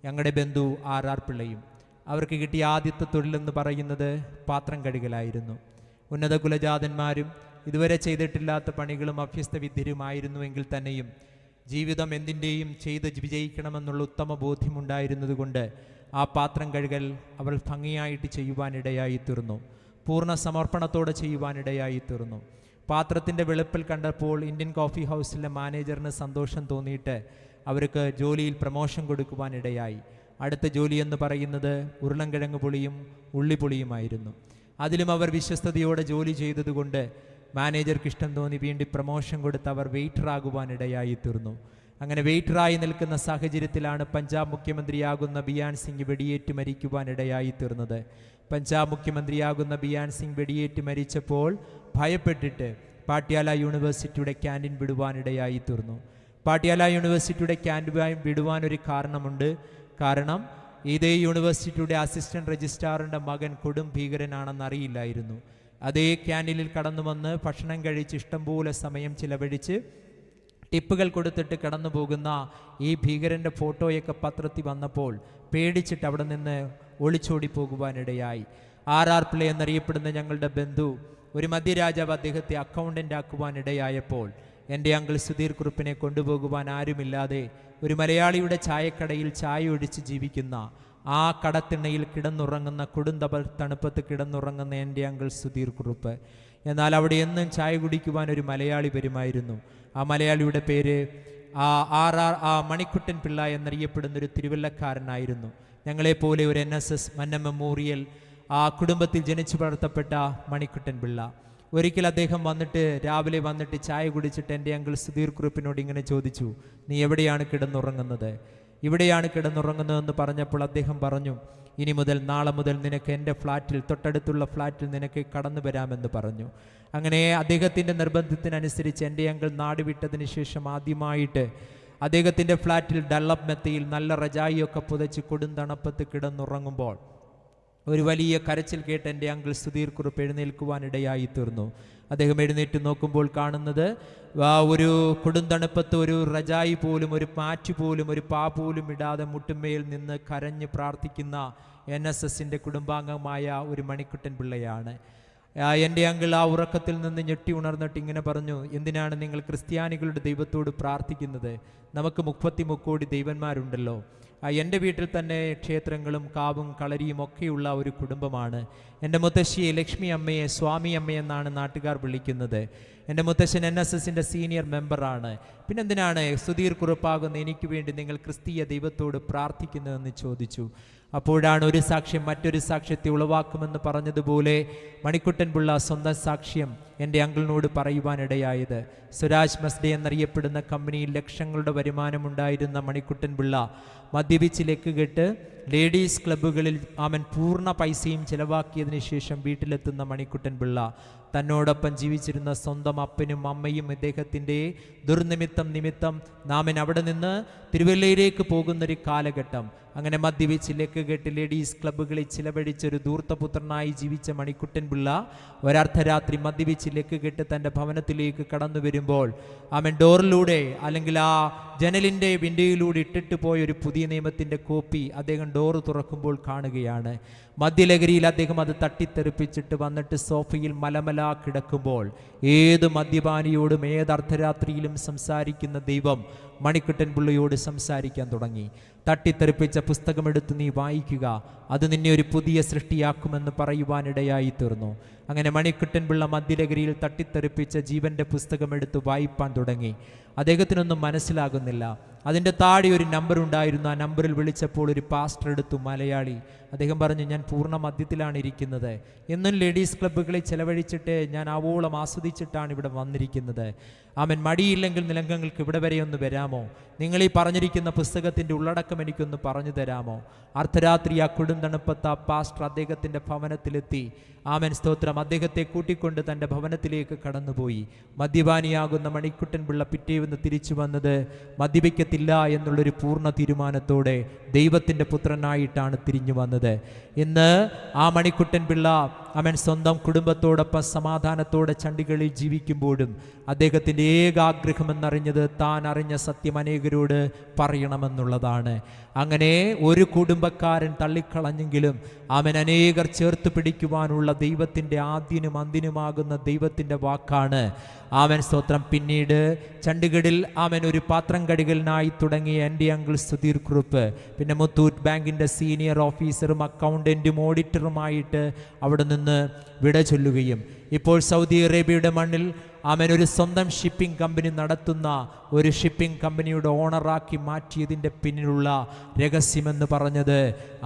ഞങ്ങളുടെ ബന്ധു ആർ പിള്ളയും അവർക്ക് കിട്ടിയ ആദ്യത്തെ തൊഴിലെന്ന് പറയുന്നത് പാത്രം കഴുകലായിരുന്നു. ഉന്നത കുലജാതന്മാരും ഇതുവരെ ചെയ്തിട്ടില്ലാത്ത പണികളും അഭ്യസ്ത വിദ്യരുമായിരുന്നുവെങ്കിൽ തന്നെയും ജീവിതം എന്തിൻ്റെയും ചെയ്ത് വിജയിക്കണമെന്നുള്ള ഉത്തമ ബോധ്യമുണ്ടായിരുന്നതുകൊണ്ട് ആ പാത്രം കഴുകൽ അവർ ഭംഗിയായിട്ട് ചെയ്യുവാനിടയായി തീർന്നു. പൂർണ്ണ സമർപ്പണത്തോടെ ചെയ്യുവാനിടയായി തീർന്നു. പാത്രത്തിൻ്റെ വെളുപ്പിൽ കണ്ടപ്പോൾ ഇന്ത്യൻ കോഫി ഹൗസിലെ മാനേജറിന് സന്തോഷം തോന്നിയിട്ട് അവർക്ക് ജോലിയിൽ പ്രമോഷൻ കൊടുക്കുവാനിടയായി. അടുത്ത ജോലി എന്ന് പറയുന്നത് ഉരുളൻകിഴങ്ങ് പുളിയും ഉള്ളിപ്പുളിയുമായിരുന്നു. അതിലും അവർ വിശ്വസ്തയോടെ ജോലി ചെയ്തതുകൊണ്ട് മാനേജർക്ക് ഇഷ്ടം തോന്നി വീണ്ടും പ്രമോഷൻ കൊടുത്ത് അവർ വെയിറ്ററാകുവാനിടയായി തീർന്നു. അങ്ങനെ വെയിറ്ററായി നിൽക്കുന്ന സാഹചര്യത്തിലാണ് പഞ്ചാബ് മുഖ്യമന്ത്രിയാകുന്ന ബിയാൻ സിംഗ് വെടിയേറ്റ് മരിക്കുവാനിടയായി തീർന്നത്. പഞ്ചാബ് മുഖ്യമന്ത്രിയാകുന്ന ബിയാൻ സിംഗ് വെടിയേറ്റ് മരിച്ചപ്പോൾ ഭയപ്പെട്ടിട്ട് പാട്യാല യൂണിവേഴ്സിറ്റിയുടെ ക്യാൻറ്റീൻ വിടുവാനിടയായി തീർന്നു. പാട്യാല യൂണിവേഴ്സിറ്റിയുടെ ക്യാൻറ്റീൻ വിടുവാൻ ഒരു കാരണമുണ്ട്. കാരണം ഇതേ യൂണിവേഴ്സിറ്റിയുടെ അസിസ്റ്റന്റ് രജിസ്ട്രാറിൻ്റെ മകൻ കൊടും ഭീകരനാണെന്ന് അറിയില്ലായിരുന്നു. അതേ ക്യാൻറ്റീനിൽ കടന്നു വന്ന് ഭക്ഷണം കഴിച്ച് ഇഷ്ടംപോലെ സമയം ചിലവഴിച്ച് ടിപ്പുകൾ കൊടുത്തിട്ട് കടന്നു പോകുന്ന ഈ ഭീകരൻ്റെ ഫോട്ടോയൊക്കെ പത്രത്തിൽ വന്നപ്പോൾ പേടിച്ചിട്ട് അവിടെ നിന്ന് ഒളിച്ചോടി പോകുവാനിടയായി. ആർ പിള്ള എന്നറിയപ്പെടുന്ന ഞങ്ങളുടെ ബന്ധു ഒരു മധ്യരാജാവ് അദ്ദേഹത്തെ അക്കൗണ്ടൻ്റ് ആക്കുവാനിടയായപ്പോൾ എൻ്റെ അങ്കിൾ സുധീർ കുറുപ്പിനെ കൊണ്ടുപോകുവാൻ ആരുമില്ലാതെ ഒരു മലയാളിയുടെ ചായക്കടയിൽ ചായ ഒഴിച്ച് ജീവിക്കുന്ന ആ കടത്തിണ്ണയിൽ കിടന്നുറങ്ങുന്ന തണുപ്പത്ത് കിടന്നുറങ്ങുന്ന എൻ്റെ അങ്കിൾ സുധീർ കുറുപ്പ്. എന്നാൽ അവിടെ എന്നും ചായ കുടിക്കുവാൻ ഒരു മലയാളി വരുമായിരുന്നു. ആ മലയാളിയുടെ പേര് മണിക്കുട്ടൻ പിള്ള എന്നറിയപ്പെടുന്നൊരു തിരുവല്ലക്കാരനായിരുന്നു. ഞങ്ങളെപ്പോലെ ഒരു NSS മന്ന മെമ്മോറിയൽ ആ കുടുംബത്തിൽ ജനിച്ചു വളർത്തപ്പെട്ട മണിക്കുട്ടൻ പിള്ള. ഒരിക്കൽ അദ്ദേഹം രാവിലെ വന്നിട്ട് ചായ കുടിച്ചിട്ട് എൻ്റെ അങ്കിൾ സുധീർ കുറുപ്പിനോട് ഇങ്ങനെ ചോദിച്ചു, നീ എവിടെയാണ് കിടന്നുറങ്ങുന്നത്? ഇവിടെയാണ് കിടന്നുറങ്ങുന്നതെന്ന് പറഞ്ഞപ്പോൾ അദ്ദേഹം പറഞ്ഞു, ഇനി മുതൽ നാളെ മുതൽ നിനക്ക് എൻ്റെ ഫ്ലാറ്റിൽ തൊട്ടടുത്തുള്ള ഫ്ലാറ്റിൽ നിനക്ക് കടന്നു വരാമെന്ന് പറഞ്ഞു. അങ്ങനെ അദ്ദേഹത്തിൻ്റെ നിർബന്ധത്തിനനുസരിച്ച് എൻ്റെ അങ്കിൾ നാട് വിട്ടതിന് ശേഷം ആദ്യമായിട്ട് അദ്ദേഹത്തിൻ്റെ ഫ്ലാറ്റിൽ ഡള്ളപ്പ് മെത്തയിൽ നല്ല റജായിയൊക്കെ പുതച്ച് കൊടുന്തണപ്പത്ത് കിടന്നുറങ്ങുമ്പോൾ ഒരു വലിയ കരച്ചിൽ കേട്ട് എൻ്റെ അങ്കിൾ സുധീർ കുറുപ്പ് എഴുന്നേൽക്കുവാനിടയായി തീർന്നു. അദ്ദേഹം എഴുന്നേറ്റ് നോക്കുമ്പോൾ കാണുന്നത് ഒരു കൊടുന്തണുപ്പത്ത് ഒരു റജായി പോലും ഒരു പാറ്റ് പോലും ഒരു പാ പോലും ഇടാതെ മുട്ടുമേൽ നിന്ന് കരഞ്ഞ് പ്രാർത്ഥിക്കുന്ന NSSൻ്റെ കുടുംബാംഗമായ ഒരു മണിക്കുട്ടൻ പിള്ളയാണ്. എൻ്റെ അങ്കിൾ ആ ഉറക്കത്തിൽ നിന്ന് ഞെട്ടി ഉണർന്നിട്ട് ഇങ്ങനെ പറഞ്ഞു, എന്തിനാണ് നിങ്ങൾ ക്രിസ്ത്യാനികളുടെ ദൈവത്തോട് പ്രാർത്ഥിക്കുന്നത്? നമുക്ക് 33 കോടി ദൈവന്മാരുണ്ടല്ലോ. എൻ്റെ വീട്ടിൽ തന്നെ ക്ഷേത്രങ്ങളും കാവും കളരിയും ഒക്കെയുള്ള ഒരു കുടുംബമാണ്. എൻ്റെ മുത്തശ്ശിയെ ലക്ഷ്മി അമ്മയെ സ്വാമി അമ്മയെന്നാണ് നാട്ടുകാർ വിളിക്കുന്നത്. എൻ്റെ മുത്തശ്ശൻ NSSൻ്റെ സീനിയർ മെമ്പറാണ്. പിന്നെന്തിനാണ് സുധീർ കുറുപ്പാകുന്ന എനിക്ക് വേണ്ടി നിങ്ങൾ ക്രിസ്തീയ ദൈവത്തോട് പ്രാർത്ഥിക്കുന്നതെന്ന് ചോദിച്ചു. അപ്പോഴാണ് ഒരു സാക്ഷ്യം മറ്റൊരു സാക്ഷ്യത്തെ ഉളവാക്കുമെന്ന് പറഞ്ഞതുപോലെ മണിക്കുട്ടൻ പിള്ള സ്വന്തം സാക്ഷ്യം എൻ്റെ അങ്കിളിനോട് പറയുവാനിടയായത്. സ്വരാജ് മസ്ഡേ എന്നറിയപ്പെടുന്ന കമ്പനിയിൽ ലക്ഷങ്ങളുടെ വരുമാനമുണ്ടായിരുന്ന മണിക്കുട്ടൻ പിള്ള മദ്യപിച്ച് ലെക്കുകെട്ട് ലേഡീസ് ക്ലബ്ബുകളിൽ അവൻ പൂർണ്ണ പൈസയും ചിലവാക്കിയതിന് ശേഷം വീട്ടിലെത്തുന്ന മണിക്കുട്ടൻ പിള്ള തന്നോടൊപ്പം ജീവിച്ചിരുന്ന സ്വന്തം അപ്പനും അമ്മയും ഇദ്ദേഹത്തിൻ്റെ നിമിത്തം നാമൻ അവിടെ നിന്ന് തിരുവല്ലയിലേക്ക് പോകുന്നൊരു കാലഘട്ടം. അങ്ങനെ മദ്യപിച്ച് ലെക്കുകെട്ട് ലേഡീസ് ക്ലബ്ബുകളിൽ ചിലവഴിച്ചൊരു ധൂർത്തപുത്രനായി ജീവിച്ച മണിക്കുട്ടൻ പിള്ള ഒരർദ്ധരാത്രി മദ്യപിച്ച് ലെക്കുകെട്ട് തൻ്റെ ഭവനത്തിലേക്ക് കടന്നു വരുമ്പോൾ അവൻ ഡോറിലൂടെ അല്ലെങ്കിൽ ആ ജനലിൻ്റെ വിൻഡോയിലൂടെ ഇട്ടിട്ട് പോയ ഒരു പുതിയ നിയമത്തിൻ്റെ കോപ്പി അദ്ദേഹം ഡോറ് തുറക്കുമ്പോൾ കാണുകയാണ്. മദ്യലഹരിയിൽ അദ്ദേഹം അത് തട്ടിത്തെറിപ്പിച്ചിട്ട് വന്നിട്ട് സോഫയിൽ മലമല കിടക്കുമ്പോൾ ഏത് മദ്യപാനിയോടും ഏത് അർദ്ധരാത്രിയിലും സംസാരിക്കുന്ന ദൈവം മണിക്കുട്ടൻ പിള്ളയോട് സംസാരിക്കാൻ തുടങ്ങി. തട്ടിത്തെറിപ്പിച്ച പുസ്തകമെടുത്ത് നീ വായിക്കുക, അത് നിന്നെ ഒരു പുതിയ സൃഷ്ടിയാക്കുമെന്ന് പറയുവാനിടയായി തീർന്നു. അങ്ങനെ മണിക്കുട്ടൻ പിള്ള മദ്യലഹരിയിൽ തട്ടിത്തെറിപ്പിച്ച ജീവന്റെ പുസ്തകമെടുത്ത് വായിപ്പാൻ തുടങ്ങി. അദ്ദേഹത്തിനൊന്നും മനസ്സിലാകുന്നില്ല. അതിൻ്റെ താഴെ ഒരു നമ്പർ ഉണ്ടായിരുന്നു. ആ നമ്പറിൽ വിളിച്ചപ്പോൾ ഒരു പാസ്റ്റർ എടുത്തു, മലയാളി. അദ്ദേഹം പറഞ്ഞു, ഞാൻ പൂർണ്ണ മധ്യത്തിലാണ് ഇരിക്കുന്നത്. എന്നും ലേഡീസ് ക്ലബ്ബുകളിൽ ചെലവഴിച്ചിട്ട് ഞാൻ ആവോളം ആസ്വദിച്ചിട്ടാണ് ഇവിടെ വന്നിരിക്കുന്നത്. ആമൻ, മടിയില്ലെങ്കിൽ നിലങ്കങ്ങൾക്ക് ഇവിടെ വരെ ഒന്ന് വരാമോ? നിങ്ങൾ ഈ പറഞ്ഞിരിക്കുന്ന പുസ്തകത്തിൻ്റെ ഉള്ളടക്കം എനിക്കൊന്ന് പറഞ്ഞു തരാമോ? അർദ്ധരാത്രി ആ കൊടുന്തണുപ്പത്ത് ആ പാസ്റ്റർ അദ്ദേഹത്തിൻ്റെ ഭവനത്തിലെത്തി. ആമൻ, സ്തോത്രം. അദ്ദേഹത്തെ കൂട്ടിക്കൊണ്ട് തൻ്റെ ഭവനത്തിലേക്ക് കടന്നുപോയി. മദ്യപാനിയാകുന്ന മണിക്കുട്ടൻ പിള്ള പിറ്റേന്ന് തിരിച്ചു വന്നത് മദ്യപിക്കത്തില്ല എന്നുള്ളൊരു പൂർണ്ണ തീരുമാനത്തോടെ ദൈവത്തിൻ്റെ പുത്രനായിട്ടാണ് തിരിഞ്ഞു വന്നത്. ഇന്ന് ആ മണിക്കുട്ടൻ പിള്ള അവൻ സ്വന്തം കുടുംബത്തോടൊപ്പം സമാധാനത്തോടെ ചണ്ഡികളിൽ ജീവിക്കുമ്പോഴും അദ്ദേഹത്തിൻ്റെ ഏകാഗ്രഹമെന്നറിഞ്ഞത് താൻ അറിഞ്ഞ സത്യം അനേകരോട് പറയണമെന്നുള്ളതാണ്. അങ്ങനെ ഒരു കുടുംബക്കാരൻ തള്ളിക്കളഞ്ഞെങ്കിലും അവൻ അനേകർ ചേർത്ത് പിടിക്കുവാനുള്ള ദൈവത്തിൻ്റെ ആദ്യനും അന്തിനുമാകുന്ന ദൈവത്തിൻ്റെ വാക്കാണ്. അവൻ സ്തോത്രം. പിന്നീട് ചണ്ഡിഗഡിൽ അവൻ ഒരു പാത്രം കടികലിനായി തുടങ്ങിയ എൻ്റെ അങ്കിൾ സുധീർ കുറുപ്പ്, പിന്നെ മുത്തൂറ്റ് ബാങ്കിൻ്റെ സീനിയർ ഓഫീസറും അക്കൗണ്ടൻറ്റും ഓഡിറ്ററുമായിട്ട് അവിടെ നിന്ന് വിട ചൊല്ലുകയും ഇപ്പോൾ സൗദി അറേബ്യയുടെ മണ്ണിൽ അവൻ ഒരു സ്വന്തം ഷിപ്പിംഗ് കമ്പനി നടത്തുന്ന ഒരു ഷിപ്പിംഗ് കമ്പനിയുടെ ഓണറാക്കി മാറ്റിയതിൻ്റെ പിന്നിലുള്ള രഹസ്യമെന്ന് പറഞ്ഞത്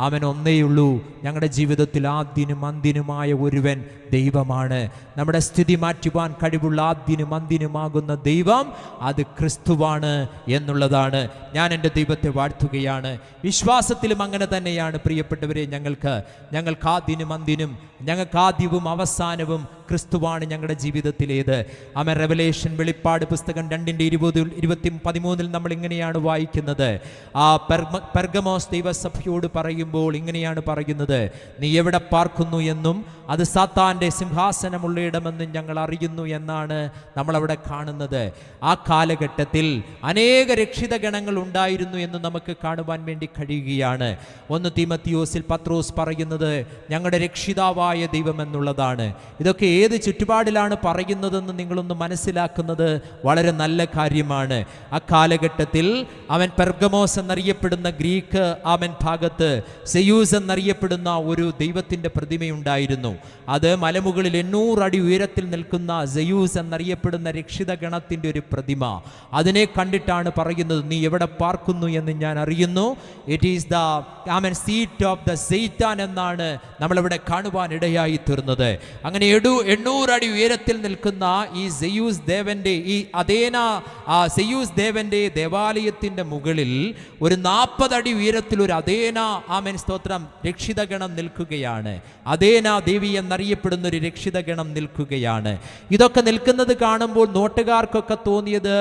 അവൻ ഒന്നേയുള്ളൂ: ഞങ്ങളുടെ ജീവിതത്തിൽ ആദ്യനും അന്തിനുമായ ഒരുവൻ ദൈവമാണ്. നമ്മുടെ സ്ഥിതി മാറ്റുവാൻ കഴിവുള്ള ആദ്യനും അന്തിനുമാകുന്ന ദൈവം അത് ക്രിസ്തുവാണ് എന്നുള്ളതാണ്. ഞാൻ എൻ്റെ ദൈവത്തെ വാഴ്ത്തുകയാണ്. വിശ്വാസത്തിലും അങ്ങനെ തന്നെയാണ് പ്രിയപ്പെട്ടവരെ. ഞങ്ങൾക്ക് ആദ്യനും അന്തിനും, ഞങ്ങൾക്ക് ആദ്യവും അവസാനവും ക്രിസ്തുവാണ് ഞങ്ങളുടെ ജീവിതത്തിലേത്. ആമേൻ. റെവലേഷൻ, വെളിപ്പാട് പുസ്തകം 2:20-13 നമ്മൾ ഇങ്ങനെയാണ് വായിക്കുന്നത്. ആ പെർഗമോസ് ദൈവസഭയോട് പറയുമ്പോൾ ഇങ്ങനെയാണ് പറയുന്നത്: നീ എവിടെ പാർക്കുന്നു എന്നും അത് സാത്താൻ്റെ സിംഹാസനമുള്ള ഇടമെന്നും ഞങ്ങൾ അറിയുന്നു എന്നാണ് നമ്മളവിടെ കാണുന്നത്. ആ കാലഘട്ടത്തിൽ അനേക രക്ഷിത ഗണങ്ങൾ ഉണ്ടായിരുന്നു എന്ന് നമുക്ക് കാണുവാൻ വേണ്ടി കഴിയുകയാണ്. 1 തീമത്തിയോസിൽ പത്രോസ് പറയുന്നത് ഞങ്ങളുടെ രക്ഷിതാവായ ദൈവം എന്നുള്ളതാണ്. ഇതൊക്കെ ഏത് ചുറ്റുപാടിലാണ് പറയുന്നതെന്ന് നിങ്ങളൊന്ന് മനസ്സിലാക്കുന്നത് വളരെ നല്ല കാര്യമാണ്. ആ കാലഘട്ടത്തിൽ അവൻ പെർഗമോസ് എന്നറിയപ്പെടുന്ന ഗ്രീക്ക് അവൻ ഭാഗത്ത് സെയൂസ് എന്നറിയപ്പെടുന്ന ഒരു ദൈവത്തിൻ്റെ പ്രതിമയുണ്ടായിരുന്നു. അത് മലമുകളിൽ 800 അടി ഉയരത്തിൽ നിൽക്കുന്ന സെയൂസ് എന്നറിയപ്പെടുന്ന രക്ഷിത ഗണത്തിൻ്റെ ഒരു പ്രതിമ. അതിനെ കണ്ടിട്ടാണ് പറയുന്നത്: നീ എവിടെ പാർക്കുന്നു എന്ന് ഞാൻ അറിയുന്നു. It is the seat of the സൈത്താൻ എന്നാണ് നമ്മളിവിടെ കാണുവാൻ ഇടയായി തീർന്നത്. അങ്ങനെ 800 അടി ഉയരത്തിൽ നിൽക്കുന്ന ഈ സെയൂസ് ദേവന്റെ, ഈ സെയൂസ് ദേവന്റെ ദേവാലയത്തിന്റെ മുകളിൽ ഒരു 40 അടി ഉയരത്തിൽ ഒരു അദേന സ്തോത്രം രക്ഷിതഗണം നിൽക്കുകയാണ്. അദേന ദേവി എന്നറിയപ്പെടുന്ന ഒരു രക്ഷിതഗണം നിൽക്കുകയാണ്. ഇതൊക്കെ നിൽക്കുന്നത് കാണുമ്പോൾ നോട്ടുകാർക്കൊക്കെ തോന്നിയത്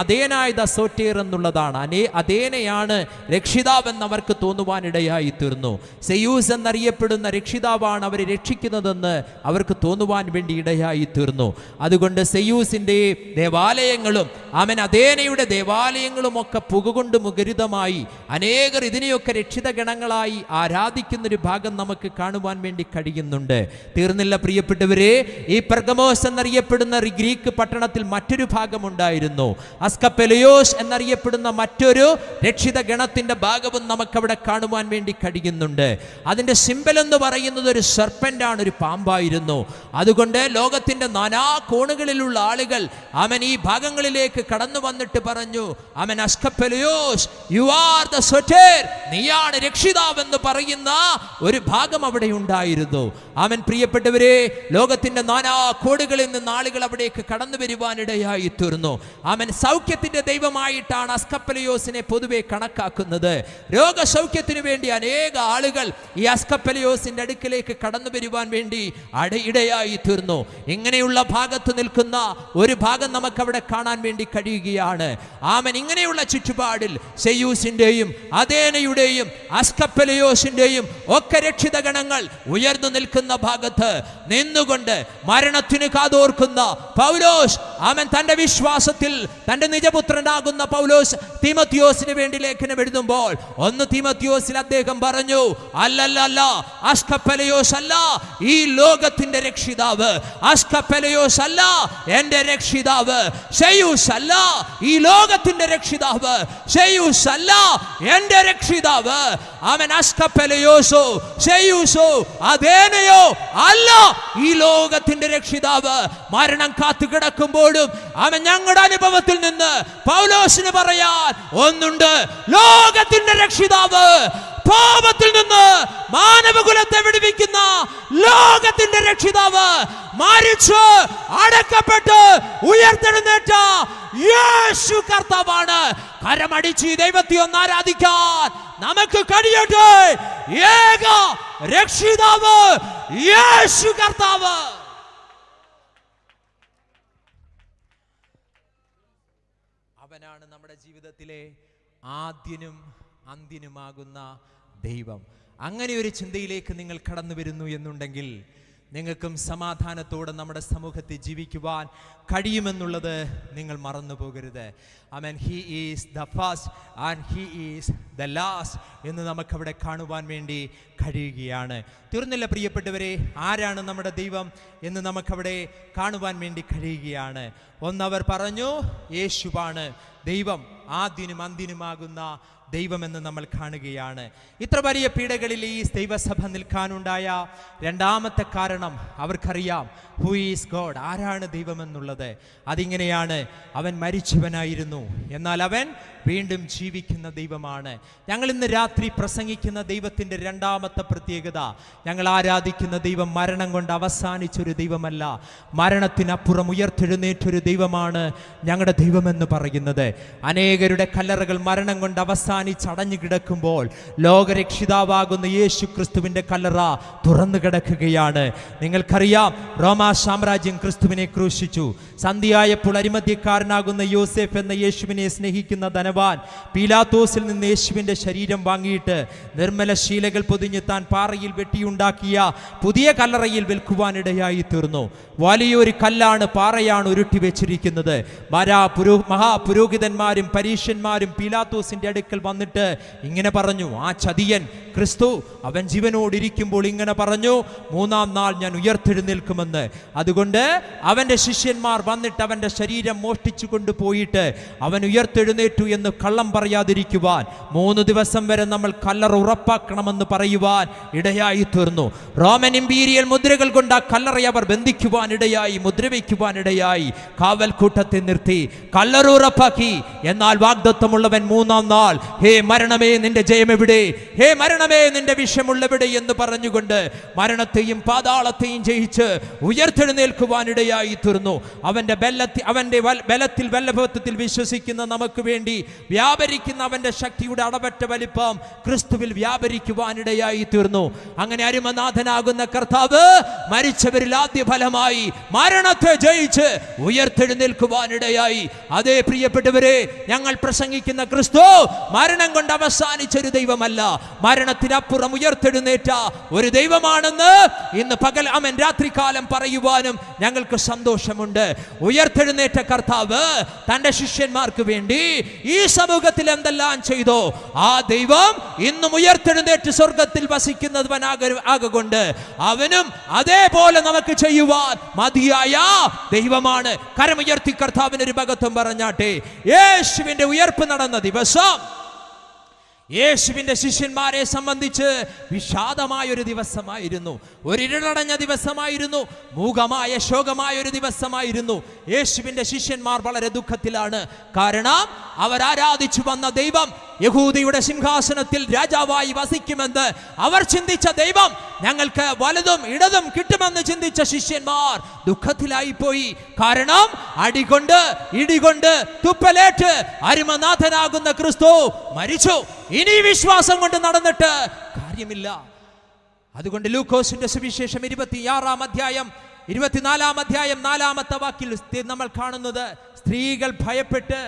അദേനായ ദ സോറ്റേർ എന്നുള്ളതാണ്. അദേനയാണ് രക്ഷിതാവെന്ന് അവർക്ക് തോന്നുവാനിടയായി തീർന്നു. സെയൂസ് എന്നറിയപ്പെടുന്ന രക്ഷിതാവാണ് അവരെ രക്ഷിക്കുന്നതെന്ന് അവർക്ക് തോന്നുവാൻ വേണ്ടി ഇടയായി തീർന്നു. അതുകൊണ്ട് സെയൂസിൻ്റെ ദേവാലയങ്ങളും അദേനയുടെ ദേവാലയങ്ങളും ഒക്കെ പുകകൊണ്ട് മുഖരിതമായി അനേകർ ഇതിനെയൊക്കെ രക്ഷിത ഗണങ്ങളായി ആരാധിക്കുന്നൊരു ഭാഗം നമുക്ക് കാണുവാൻ വേണ്ടി കഴിയുന്നുണ്ട്. തീർന്നില്ല പ്രിയപ്പെട്ടവരെ. ഈ പെർഗമോസ് എന്നറിയപ്പെടുന്ന ഗ്രീക്ക് പട്ടണത്തിൽ മറ്റൊരു ഭാഗമുണ്ടായിരുന്നു. അസ്കപ്പെലിയോസ് എന്നറിയപ്പെടുന്ന മറ്റൊരു രക്ഷിത ഗണത്തിന്റെ ഭാഗവും നമുക്കവിടെ കാണുവാൻ വേണ്ടി കഴിയുന്നുണ്ട്. അതിന്റെ സിംബൽ എന്ന് പറയുന്നത് ഒരു സർപ്പന്റാണ്, ഒരു പാമ്പായിരുന്നു. അതുകൊണ്ട് ലോകത്തിന്റെ നാനാ കോണുകളിലുള്ള ആളുകൾ ഈ ഭാഗങ്ങളിലേക്ക് കടന്നു വന്നിട്ട് പറഞ്ഞു: അസ്കപ്പെലിയോസ്, യു ആർ ദ സോറ്റേർ, നീയാണ് രക്ഷിതാവെന്ന് പറയുന്ന ഒരു ഭാഗം അവിടെ ഉണ്ടായിരുന്നു. പ്രിയപ്പെട്ടവരെ, ലോകത്തിന്റെ നാനാ കോണുകളിൽ നിന്ന് ആളുകൾ അവിടേക്ക് കടന്നു വരുവാനിടയായി തീർന്നു. സൗഖ്യത്തിന്റെ ദൈവമായിട്ടാണ് അസ്കപ്പെലിയോസിനെ പൊതുവെ കണക്കാക്കുന്നത്. രോഗസൗഖ്യത്തിന് വേണ്ടി അനേക ആളുകൾ ഈ അസ്കപ്പെലിയോസിന്റെ അടുക്കിലേക്ക് കടന്നു വരുവാൻ വേണ്ടി ഇടയായി തീർന്നു. ഇങ്ങനെയുള്ള ഭാഗത്ത് നിൽക്കുന്ന ഒരു ഭാഗം നമുക്കവിടെ കാണാൻ വേണ്ടി കഴിയുകയാണ്. ഇങ്ങനെയുള്ള ചുറ്റുപാടിൽ സെയൂസിന്റെയും അദേനയുടെയും അസ്കപ്പെലിയോസിന്റെയും ഒക്കെ രക്ഷിത ഗണങ്ങൾ ഉയർന്നു നിൽക്കുന്ന ഭാഗത്ത് നിന്നുകൊണ്ട് മരണത്തിന് കാതോർക്കുന്ന പൗലോസ് തന്റെ വിശ്വാസത്തിൽ തന്റെ നിജപുത്രനാകുന്ന പൗലോസ് തീമത്തിയോസിന് വേണ്ടി ലേഖനം എഴുതുമ്പോൾ 1 തീമത്തിയോസിൽ അദ്ദേഹം പറഞ്ഞു: അല്ലല്ല, അസ്കപ്പെലിയോസ് അല്ല ഈ ലോകത്തിന്റെ രക്ഷിതാവ്, അസ്കപ്പെലിയോസ് അല്ല എന്റെ രക്ഷിതാവ്, സെയൂസ് അല്ല ഈ ലോകത്തിന്റെ രക്ഷിതാവ്, സെയൂസ് അല്ല എന്റെ രക്ഷിതാവ്. അസ്കപ്പെലിയോസോ സെയൂസോ അദേനയോ അല്ല ഈ ലോകത്തിന്റെ രക്ഷിതാവ്. മരണം കാത്തു കിടക്കുമ്പോഴും ഞങ്ങളുടെ അനുഭവത്തിൽ നിന്ന് പൗലോസിന് പറയാൻ ഒന്നുണ്ട്: ലോകത്തിന്റെ രക്ഷിതാവ് പാപത്തിൽ നിന്ന് മാനവകുലത്തെ വിടുവിക്കുന്ന ലോകത്തിന്റെ രക്ഷിതാവ്, മരിച്ചു അടക്കപ്പെട്ട് ഉയർത്തെഴുന്നേറ്റ യേശു കർത്താവാണ്. കരമടിച്ച് ഈ ദൈവത്തെ ഒന്ന് ആരാധിക്കാൻ നമുക്ക് കഴിയട്ടെ. ഏക രക്ഷിതാവ് യേശു കർത്താവ്. അവനാണ് നമ്മുടെ ജീവിതത്തിലെ ആദ്യനും അന്ത്യനുമാകുന്ന ദൈവം. അങ്ങനെ ഒരു ചിന്തയിലേക്ക് നിങ്ങൾ കടന്നു വരുന്നു എന്നുണ്ടെങ്കിൽ നിങ്ങൾക്കും സമാധാനത്തോടെ നമ്മുടെ സമൂഹത്തിൽ ജീവിക്കുവാൻ കഴിയുമെന്നുള്ളത് നിങ്ങൾ മറന്നു പോകരുത്. ആമേൻ. He is the first and he is the last എന്ന് നമുക്കവിടെ കാണുവാൻ വേണ്ടി കഴിയുകയാണ്. തീർന്നില്ല പ്രിയപ്പെട്ടവരെ, ആരാണ് നമ്മുടെ ദൈവം എന്ന് നമുക്കവിടെ കാണുവാൻ വേണ്ടി കഴിയുകയാണ്. ഒന്നവർ പറഞ്ഞു, യേശുവാണ് ദൈവം, ആദ്യനും അന്ത്യനുമാകുന്ന ദൈവമെന്ന് നമ്മൾ കാണുകയാണ്. ഇത്ര വലിയ പീഡകളിൽ ഈ ദൈവസഭ നിൽക്കാനുണ്ടായ രണ്ടാമത്തെ കാരണം അവർക്കറിയാം ഹു ഈസ് ഗോഡ്, ആരാണ് ദൈവമെന്നുള്ളത്. അതിങ്ങനെയാണ്, അവൻ മരിച്ചവനായിരുന്നു, എന്നാൽ അവൻ വീണ്ടും ജീവിക്കുന്ന ദൈവമാണ്. ഞങ്ങൾ ഇന്ന് രാത്രി പ്രസംഗിക്കുന്ന ദൈവത്തിൻ്റെ രണ്ടാമത്തെ പ്രത്യേകത, ഞങ്ങൾ ആരാധിക്കുന്ന ദൈവം മരണം കൊണ്ട് അവസാനിച്ചൊരു ദൈവമല്ല, മരണത്തിനപ്പുറം ഉയർത്തെഴുന്നേറ്റൊരു ദൈവമാണ് ഞങ്ങളുടെ ദൈവമെന്ന് പറയുന്നത്. അനേകരുടെ കല്ലറകൾ മരണം കൊണ്ട് അവസാനിച്ചടഞ്ഞു കിടക്കുമ്പോൾ ലോകരക്ഷിതാവാകുന്ന യേശു ക്രിസ്തുവിൻ്റെ കല്ലറ തുറന്നു കിടക്കുകയാണ്. നിങ്ങൾക്കറിയാം, റോമാ സാമ്രാജ്യം ക്രിസ്തുവിനെ ക്രൂശിച്ചു. സന്ധ്യയായപ്പോൾ അരിമത്യക്കാരനാകുന്ന യോസേഫ് എന്ന യേശുവിനെ സ്നേഹിക്കുന്ന ധനവാൻ പീലാത്തോസിൽ നിന്ന് യേശുവിൻ്റെ ശരീരം വാങ്ങിയിട്ട് നിർമ്മല ശീലകൾ പൊതിഞ്ഞ് താൻ പാറയിൽ വെട്ടിയുണ്ടാക്കിയ പുതിയ കല്ലറയിൽ വിൽക്കുവാനിടയായി തീർന്നു. വലിയൊരു കല്ലാണ്, പാറയാണ് ഉരുട്ടി വെച്ചിരിക്കുന്നത്. മഹാപുരോഹിതന്മാരും പരീശന്മാരും പീലാത്തോസിന്റെ അടുക്കൽ വന്നിട്ട് ഇങ്ങനെ പറഞ്ഞു, ആ ചതിയൻ ക്രിസ്തു അവൻ ജീവനോടിരിക്കുമ്പോൾ ഇങ്ങനെ പറഞ്ഞു, മൂന്നാം നാൾ ഞാൻ ഉയർത്തെഴുന്നേൽക്കുമെന്ന്. അതുകൊണ്ട് അവൻ്റെ ശിഷ്യന്മാർ വന്നിട്ട് അവൻ്റെ ശരീരം മോഷ്ടിച്ചു കൊണ്ടുപോയിട്ട് അവൻ ഉയർത്തെഴുന്നേറ്റു എന്ന് കള്ളം പറയാതിരിക്കുവാൻ 3 ദിവസം വരെ നമ്മൾ കല്ലറ ഉറപ്പാക്കണമെന്ന് പറയുവാൻ ഇടയായി തീർന്നു. റോമൻ ഇമ്പീരിയൽ മുദ്രകൾ കൊണ്ട് ആ കല്ലറയെ അവർ ബന്ധിക്കുവാൻ ഇടയായി, മുദ്രവയ്ക്കുവാൻ ഇടയായി. കാവൽക്കൂട്ടത്തെ നിർത്തി കല്ലറ ഉറപ്പാക്കി. എന്നാൽ വാഗ്ദത്തമുള്ളവൻ മൂന്നാം നാൾ, ഹേ മരണമേ നിന്റെ ജയം എവിടെ, ഹേ മരണമേ നിന്റെ വിഷമുള്ളവിടെ എന്ന് പറഞ്ഞുകൊണ്ട് മരണത്തെയും പാതാളത്തെയും ജയിച്ച് ഉയർത്തെഴുന്നേൽക്കുവാനിടയായി തീർന്നു. അവന്റെ ബലത്തിൽ വല്ലഭത്വത്തിൽ വിശ്വസിക്കുന്ന നമുക്ക് വേണ്ടി വ്യാപരിക്കുന്ന അവന്റെ ശക്തിയുടെ അടവറ്റ വലിപ്പം ക്രിസ്തുവിൽ വ്യാപരിക്കുവാനിടയായി തീർന്നു. അങ്ങനെ അരുമനാഥനാകുന്ന കർത്താവ് മരിച്ചവരിൽ ആദ്യ ഫലമായി മരണത്തെ ജയിച്ച് ഉയർത്തെഴുന്നേൽക്കുവാനിടയായി. അതേ പ്രിയപ്പെട്ടവരെ, ഞങ്ങൾ പ്രസംഗിക്കുന്ന ക്രിസ്തു മരണം കൊണ്ട് അവസാനിച്ചൊരു ദൈവമല്ല, മരണത്തിനപ്പുറം ഉയർത്തെഴുന്നേറ്റ ഒരു ദൈവമാണെന്ന് ഇന്ന് പകൽ ആമേൻ രാത്രികാലം പറയുവാനും ഞങ്ങൾക്ക് സന്തോഷമുണ്ട്. ഉയർത്തെഴുന്നേറ്റ കർത്താവ് തന്റെ ശിഷ്യന്മാർക്ക് വേണ്ടി ഈ സമൂഹത്തിൽ എന്തെല്ലാം ചെയ്തോ ആ ദൈവം ഇന്നും ഉയർത്തെഴുന്നേറ്റ് സ്വർഗത്തിൽ വസിക്കുന്നവനാകൊണ്ട് അവനും അതേപോലെ നമുക്ക് ചെയ്യുവാൻ മതിയായ ദൈവമാണ്. കരമുയർത്തി കർത്താവിന് ഒരു മഹത്വം പറഞ്ഞാട്ടെ. യേശുവിന്റെ ഉയർപ്പ് നടന്ന ദിവസം യേശുവിന്റെ ശിഷ്യന്മാരെ സംബന്ധിച്ച് വിഷാദമായ ഒരു ദിവസമായിരുന്നു, ഒരിടടഞ്ഞ ദിവസമായിരുന്നു, മൂകമായ ശോകമായ ഒരു ദിവസമായിരുന്നു. യേശുവിന്റെ ശിഷ്യന്മാർ വളരെ ദുഃഖത്തിലാണ്. കാരണം അവർ ആരാധിച്ചു വന്ന ദൈവം യഹൂദയുടെ സിംഹാസനത്തിൽ രാജാവായി വസിക്കുമെന്ന് അവർ ചിന്തിച്ച ദൈവം ഞങ്ങൾക്ക് വലതും ഇടതും കിട്ടുമെന്ന് ചിന്തിച്ച ശിഷ്യന്മാർ ദുഃഖത്തിലായി പോയി. കാരണം അടികൊണ്ട് ഇടികൊണ്ട് തുപ്പലേറ്റ് അരുമനാഥനാകുന്ന ക്രിസ്തു മരിച്ചു. ഇനി വിശ്വാസം കൊണ്ട് നടന്നിട്ട് കാര്യമില്ല. അതുകൊണ്ട് ലൂക്കോസിന്റെ സുവിശേഷം 26-ാം അധ്യായം 24-ാം അധ്യായം 4-ാമത്തെ വാക്കിൽ നമ്മൾ കാണുന്നത് സ്ത്രീകൾ ഭയപ്പെട്ട്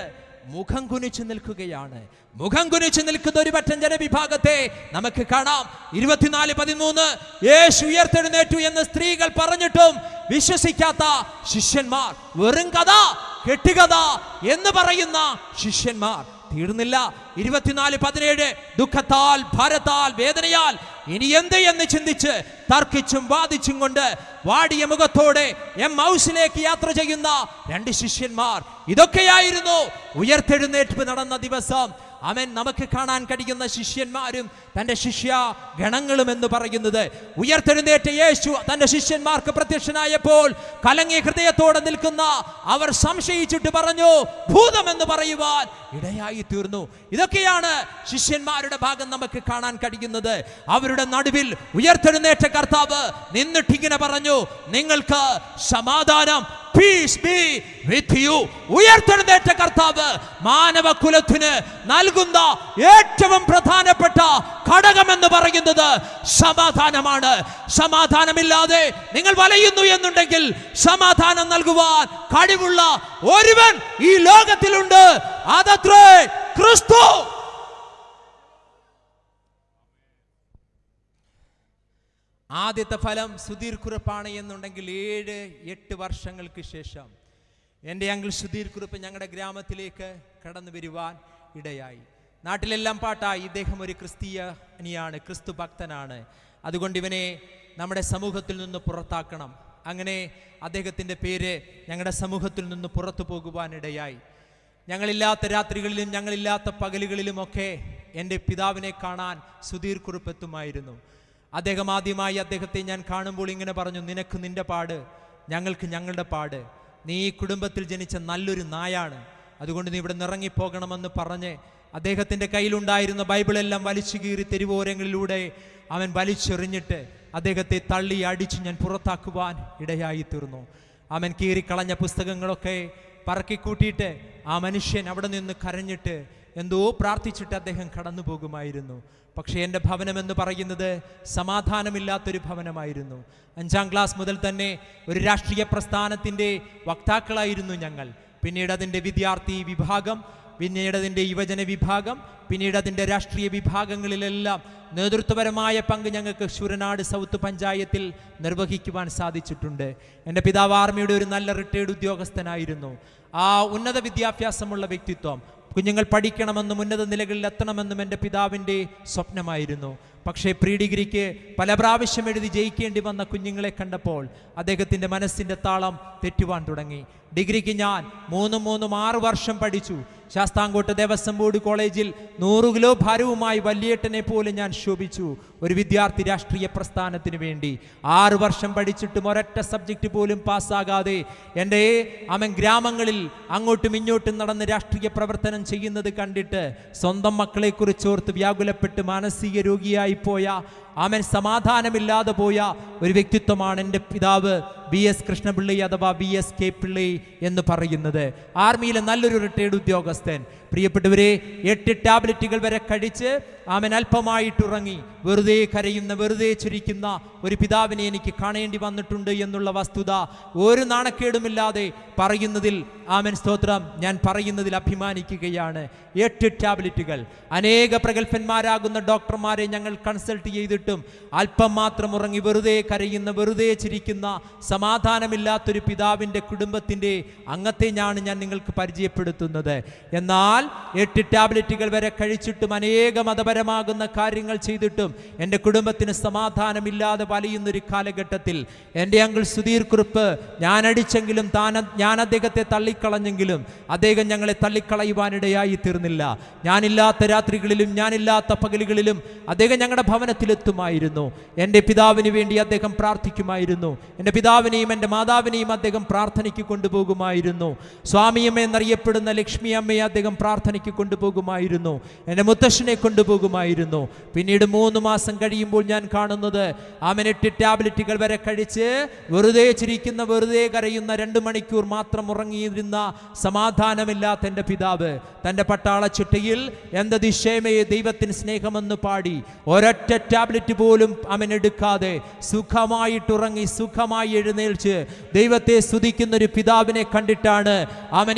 മുഖം കുനിച്ചു നിൽക്കുകയാണ്. മുഖം കുനിച്ചു നിൽക്കുന്ന ഒരു പറ്റം ജനവിഭാഗത്തെ നമുക്ക് കാണാം. 24:13 യേശു ഉയർത്തെഴുന്നേറ്റു എന്ന് സ്ത്രീകൾ പറഞ്ഞിട്ടും വിശ്വസിക്കാത്ത ശിഷ്യന്മാർ, വെറും കഥ കെട്ടുകഥ എന്ന് പറയുന്ന ശിഷ്യന്മാർ. തീർന്നില്ല. 24:17 ദുഃഖത്താൽ ഭാരത്താൽ വേദനയാൽ ഇനി എന്ത് എന്ന് ചിന്തിച്ച് തർക്കിച്ചും വാദിച്ചും കൊണ്ട് വാടിയ മുഖത്തോടെ എമ്മൗസിലേക്ക് യാത്ര ചെയ്യുന്ന 2 ശിഷ്യന്മാർ. ഇതൊക്കെയായിരുന്നു ഉയർത്തെഴുന്നേൽപ്പ് നടന്ന ദിവസം. ആമേൻ നമുക്ക് കാണാൻ കഴിയുന്ന ശിഷ്യന്മാരും തൻ്റെ ശിഷ്യ ഗണങ്ങളും എന്ന് പറയുന്നത്, ഉയർത്തെഴുന്നേറ്റ യേശു തൻ്റെ ശിഷ്യന്മാർക്ക് പ്രത്യക്ഷനായപ്പോൾ കലങ്ങിയ ഹൃദയത്തോടെ നിൽക്കുന്ന അവർ സംശയിച്ചിട്ട് പറഞ്ഞു, ഭൂതം എന്ന് പറയുവാൻ ഇടയായി തീർന്നു. ഇതൊക്കെയാണ് ശിഷ്യന്മാരുടെ ഭാഗം നമുക്ക് കാണാൻ കഴിയുന്നത്. അവരുടെ നടുവിൽ ഉയർത്തെഴുന്നേറ്റ കർത്താവ് നിന്നിട്ടിങ്ങനെ പറഞ്ഞു, നിങ്ങൾക്ക് സമാധാനം, പീസ് ബി വിത്ത് യു. ഉയർത്തെഴുന്നേറ്റ കർത്താവ് മാനവകുലത്തിന് നൽകുന്ന ഏറ്റവും പ്രധാനപ്പെട്ട ഘടകം എന്ന് പറയുന്നത് സമാധാനമാണ്. സമാധാനമില്ലാതെ നിങ്ങൾ വലയുന്നു എന്നുണ്ടെങ്കിൽ സമാധാനം നൽകുവാൻ കഴിവുള്ള ഒരുവൻ ഈ ലോകത്തിലുണ്ട്, അതത്രേ ക്രിസ്തു. ആദ്യത്തെ ഫലം സുധീർ കുറുപ്പാണ് എന്നുണ്ടെങ്കിൽ 7-8 വർഷങ്ങൾക്ക് ശേഷം എൻ്റെ അങ്കിൾ സുധീർ കുറുപ്പ് ഞങ്ങളുടെ ഗ്രാമത്തിലേക്ക് കടന്നു വരുവാൻ ഇടയായി. നാട്ടിലെല്ലാം പാട്ടായി. ഇദ്ദേഹം ഒരു ക്രിസ്തീയനിയാണ്, ക്രിസ്തു ഭക്തനാണ്. അതുകൊണ്ട് ഇവനെ നമ്മുടെ സമൂഹത്തിൽ നിന്ന് പുറത്താക്കണം. അങ്ങനെ അദ്ദേഹത്തിൻ്റെ പേര് ഞങ്ങളുടെ സമൂഹത്തിൽ നിന്ന് പുറത്തു പോകുവാനിടയായി. ഞങ്ങളില്ലാത്ത രാത്രികളിലും ഞങ്ങളില്ലാത്ത പകലുകളിലുമൊക്കെ എൻ്റെ പിതാവിനെ കാണാൻ സുധീർ കുറുപ്പ് എത്തുമായിരുന്നു. അദ്ദേഹം ആദ്യമായി അദ്ദേഹത്തെ ഞാൻ കാണുമ്പോൾ ഇങ്ങനെ പറഞ്ഞു, നിനക്ക് നിന്റെ പാട്, ഞങ്ങൾക്ക് ഞങ്ങളുടെ പാട്. നീ ഈ കുടുംബത്തിൽ ജനിച്ച നല്ലൊരു നായാണ്, അതുകൊണ്ട് നീ ഇവിടെ നിറങ്ങിപ്പോകണമെന്ന് പറഞ്ഞ് അദ്ദേഹത്തിൻ്റെ കയ്യിലുണ്ടായിരുന്ന ബൈബിളെല്ലാം വലിച്ചു കീറി തെരുവോരങ്ങളിലൂടെ അവൻ വലിച്ചെറിഞ്ഞിട്ട് അദ്ദേഹത്തെ തള്ളി അടിച്ച് ഞാൻ പുറത്താക്കുവാൻ ഇടയായി തീർന്നു. അവൻ കീറിക്കളഞ്ഞ പുസ്തകങ്ങളൊക്കെ പറക്കിക്കൂട്ടിയിട്ട് ആ മനുഷ്യൻ അവിടെ നിന്ന് കരഞ്ഞിട്ട് എന്തോ പ്രാർത്ഥിച്ചിട്ട് അദ്ദേഹം കടന്നു പോകുമായിരുന്നു. പക്ഷേ എൻ്റെ ഭവനം എന്ന് പറയുന്നത് സമാധാനമില്ലാത്തൊരു ഭവനമായിരുന്നു. 5ാം ക്ലാസ് മുതൽ തന്നെ ഒരു രാഷ്ട്രീയ പ്രസ്ഥാനത്തിൻ്റെ വക്താക്കളായിരുന്നു ഞങ്ങൾ. പിന്നീട് അതിൻ്റെ വിദ്യാർത്ഥി വിഭാഗം, പിന്നീട് അതിൻ്റെ യുവജന വിഭാഗം, പിന്നീട് അതിൻ്റെ രാഷ്ട്രീയ വിഭാഗങ്ങളിലെല്ലാം നേതൃത്വപരമായ പങ്ക് ഞങ്ങൾക്ക് ശൂരനാട് സൗത്ത് പഞ്ചായത്തിൽ നിർവഹിക്കുവാൻ സാധിച്ചിട്ടുണ്ട്. എൻ്റെ പിതാവ് ആർമിയുടെ ഒരു നല്ല റിട്ടയർഡ് ഉദ്യോഗസ്ഥനായിരുന്നു. ആ ഉന്നത വിദ്യാഭ്യാസമുള്ള വ്യക്തിത്വം, കുഞ്ഞുങ്ങൾ പഠിക്കണമെന്നും ഉന്നത നിലകളിൽ എത്തണമെന്നും എൻ്റെ പിതാവിൻ്റെ സ്വപ്നമായിരുന്നു. പക്ഷേ പ്രീ ഡിഗ്രിക്ക് പല പ്രാവശ്യം എഴുതി ജയിക്കേണ്ടി വന്ന കുഞ്ഞുങ്ങളെ കണ്ടപ്പോൾ അദ്ദേഹത്തിൻ്റെ മനസ്സിൻ്റെ താളം തെറ്റുവാൻ തുടങ്ങി. ഡിഗ്രിക്ക് ഞാൻ 6 വർഷം പഠിച്ചു. ശാസ്താംകോട്ട ദേവസ്വം ബോർഡ് കോളേജിൽ 100 കിലോ ഭാരവുമായി വല്യേട്ടനെ പോലെ ഞാൻ ശോഭിച്ചു ഒരു വിദ്യാർത്ഥി രാഷ്ട്രീയ പ്രസ്ഥാനത്തിന് വേണ്ടി. 6 വർഷം പഠിച്ചിട്ടും ഒരൊറ്റ സബ്ജക്റ്റ് പോലും പാസ്സാകാതെ എൻ്റെ ഗ്രാമങ്ങളിൽ അങ്ങോട്ടും ഇങ്ങോട്ടും നടന്ന് രാഷ്ട്രീയ പ്രവർത്തനം ചെയ്യുന്നത് കണ്ടിട്ട് സ്വന്തം മക്കളെക്കുറിച്ച് ഓർത്ത് വ്യാകുലപ്പെട്ട് മാനസിക രോഗിയായി പോയ സമാധാനമില്ലാതെ പോയ ഒരു വ്യക്തിത്വമാണ് എൻ്റെ പിതാവ് BS കൃഷ്ണപിള്ളി അഥവാ BSK പിള്ളി എന്ന് പറയുന്നത്. ആർമിയിലെ നല്ലൊരു റിട്ടയർഡ് ഉദ്യോഗസ്ഥൻ. പ്രിയപ്പെട്ടവരെ, 8 ടാബ്ലറ്റുകൾ വരെ കഴിച്ച് അല്പമായിട്ടുറങ്ങി വെറുതെ കരയുന്ന, വെറുതെ ചിരിക്കുന്ന ഒരു പിതാവിനെ എനിക്ക് കാണേണ്ടി വന്നിട്ടുണ്ട് എന്നുള്ള വസ്തുത ഒരു നാണക്കേടുമില്ലാതെ പറയുന്നതിൽ സ്തോത്രം, ഞാൻ പറയുന്നതിൽ അഭിമാനിക്കുകയാണ്. 8 ടാബ്ലറ്റുകൾ. അനേക പ്രഗത്ഭന്മാരാകുന്ന ഡോക്ടർമാരെ ഞങ്ങൾ കൺസൾട്ട് ചെയ്തിട്ടും അല്പം മാത്രം ഉറങ്ങി വെറുതെ കരയുന്ന, വെറുതെ ചിരിക്കുന്ന, സമാധാനമില്ലാത്തൊരു പിതാവിൻ്റെ കുടുംബത്തിൻ്റെ അംഗത്തെയാണ് ഞാൻ നിങ്ങൾക്ക് പരിചയപ്പെടുത്തുന്നത്. എന്നാൽ 8 ടാബ്ലറ്റുകൾ വരെ കഴിച്ചിട്ടും അനേക മതപരമാകുന്ന കാര്യങ്ങൾ ചെയ്തിട്ടും എൻ്റെ കുടുംബത്തിന് സമാധാനമില്ലാതെ വലയുന്നൊരു കാലഘട്ടത്തിൽ എൻ്റെ അങ്കിൾ സുധീർ കുറുപ്പ് ഞാൻ അടിച്ചെങ്കിലും ഞാൻ അദ്ദേഹത്തെ തള്ളിക്കളഞ്ഞെങ്കിലും അദ്ദേഹം ഞങ്ങളെ തള്ളിക്കളയുവാനിടയായി തീർന്നില്ല. ഞാനില്ലാത്ത രാത്രികളിലും ഞാനില്ലാത്ത പകലുകളിലും അദ്ദേഹം ഞങ്ങളുടെ ഭവനത്തിലെത്തുമായിരുന്നു. എൻ്റെ പിതാവിന് വേണ്ടി അദ്ദേഹം പ്രാർത്ഥിക്കുമായിരുന്നു. എൻ്റെ പിതാവിനെയും എൻ്റെ മാതാവിനെയും അദ്ദേഹം പ്രാർത്ഥനയ്ക്ക് കൊണ്ടുപോകുമായിരുന്നു. സ്വാമിയമ്മ എന്നറിയപ്പെടുന്ന ലക്ഷ്മി അമ്മയെ അദ്ദേഹം പ്രാർത്ഥനയ്ക്ക് കൊണ്ടുപോകുമായിരുന്നു. എൻ്റെ മുത്തശ്ശനെ കൊണ്ടുപോകുമായിരുന്നു. പിന്നീട് 3 മാസം കഴിയുമ്പോൾ ഞാൻ കാണുന്നത് 8 ടാബ്ലറ്റുകൾ വരെ കഴിച്ച് വെറുതെ ചിരിക്കുന്ന, വെറുതെ കരയുന്ന, 2 മണിക്കൂർ മാത്രം ഉറങ്ങിയിരുന്ന സമാധാനമില്ലാത്ത എൻ്റെ പിതാവ് തൻ്റെ പട്ടാള ചുട്ടയിൽ എന്ത് ദിശയമേ ദൈവത്തിന് സ്നേഹമെന്ന് പാടി ഒരൊറ്റ ടാബ്ലറ്റ് പോലും എടുക്കാതെ സുഖമായിട്ടുറങ്ങി സുഖമായി എഴുന്നേൽച്ച് ദൈവത്തെ സ്തുതിക്കുന്ന ഒരു പിതാവിനെ കണ്ടിട്ടാണ്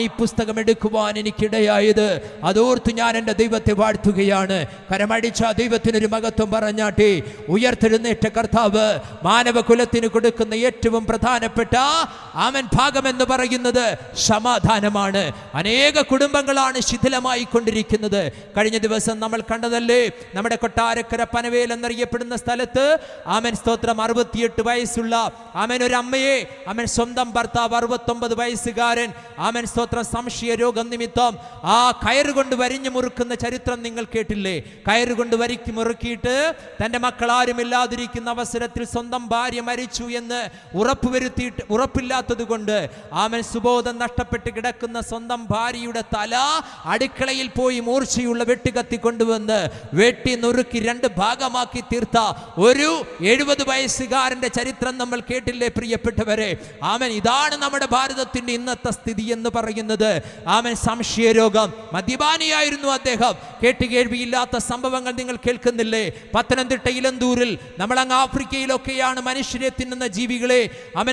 ഈ പുസ്തകം എടുക്കുവാൻ എനിക്കിടയായത്. അതോർത്ത് ഞാൻ എൻ്റെ ദൈവത്തെ വാഴ്ത്തുകയാണ്. കരമടിച്ച ദൈവത്തിനൊരു മഹത്വം പറഞ്ഞാട്ടെ. ഉയർത്തെഴുന്നേറ്റ കർത്താവ് മാനവകുലത്തിന് കൊടുക്കുന്ന ഏറ്റവും പ്രധാനപ്പെട്ട ആമൻ ഭാഗം എന്ന് പറയുന്നത് സമാധാനമാണ്. അനേക കുടുംബങ്ങളാണ് ശിഥിലമായി കൊണ്ടിരിക്കുന്നത്. കഴിഞ്ഞ ദിവസം നമ്മൾ കണ്ടതല്ലേ, നമ്മുടെ കൊട്ടാരക്കര പനവേൽ എന്നറിയപ്പെടുന്ന സ്ഥലത്ത് ആമൻ സ്തോത്രം 68 വയസ്സുള്ള ആമൻ ഒരു അമ്മയെ ആമൻ സ്വന്തം ഭർത്താവ് 69 വയസ്സുകാരൻ ആമൻ സ്തോത്രം സംശയ രോഗം നിമിത്തം ആ കയറുകൊണ്ട് വരിഞ്ഞു മുറുക്കുന്ന ചരിത്രം നിങ്ങൾ കേട്ടില്ലേ? കയറുകൊണ്ട് മുറുക്കിയിട്ട് തൻ്റെ മക്കൾ ആരുമില്ലാതിരിക്കുന്ന അവസരത്തിൽ സ്വന്തം ഭാര്യ മരിച്ചു എന്ന് ഉറപ്പില്ലാത്തത് കൊണ്ട് ആമൻ സുബോധം നഷ്ടപ്പെട്ട് കിടക്കുന്ന സ്വന്തം ഭാര്യയുടെ തല അടുക്കളയിൽ പോയി മൂർച്ചയുള്ള വെട്ടുകത്തി കൊണ്ടുവന്ന് വെട്ടി നുറുക്കി 2 ഭാഗമാക്കി തീർത്ത ഒരു 70 വയസ്സുകാരന്റെ ചരിത്രം നമ്മൾ കേട്ടില്ലേ പ്രിയപ്പെട്ടവരെ? ആമൻ, ഇതാണ് നമ്മുടെ ഭാരതത്തിന്റെ ഇന്നത്തെ സ്ഥിതി എന്ന് പറയുന്നത്. ആമൻ, സംശയരോഗം, മദ്യപാനിയായിരുന്നു അദ്ദേഹം. കേട്ടുകേൾവിയില്ലാത്ത സംഭവങ്ങൾ നിങ്ങൾ കേൾക്കുന്നില്ലേ? പത്തനംതിട്ട ഇലന്തൂരിൽ, നമ്മൾ അങ്ങ് ആഫ്രിക്കയിലൊക്കെയാണ് മനുഷ്യരെ തിന്നുന്ന ജീവികളെ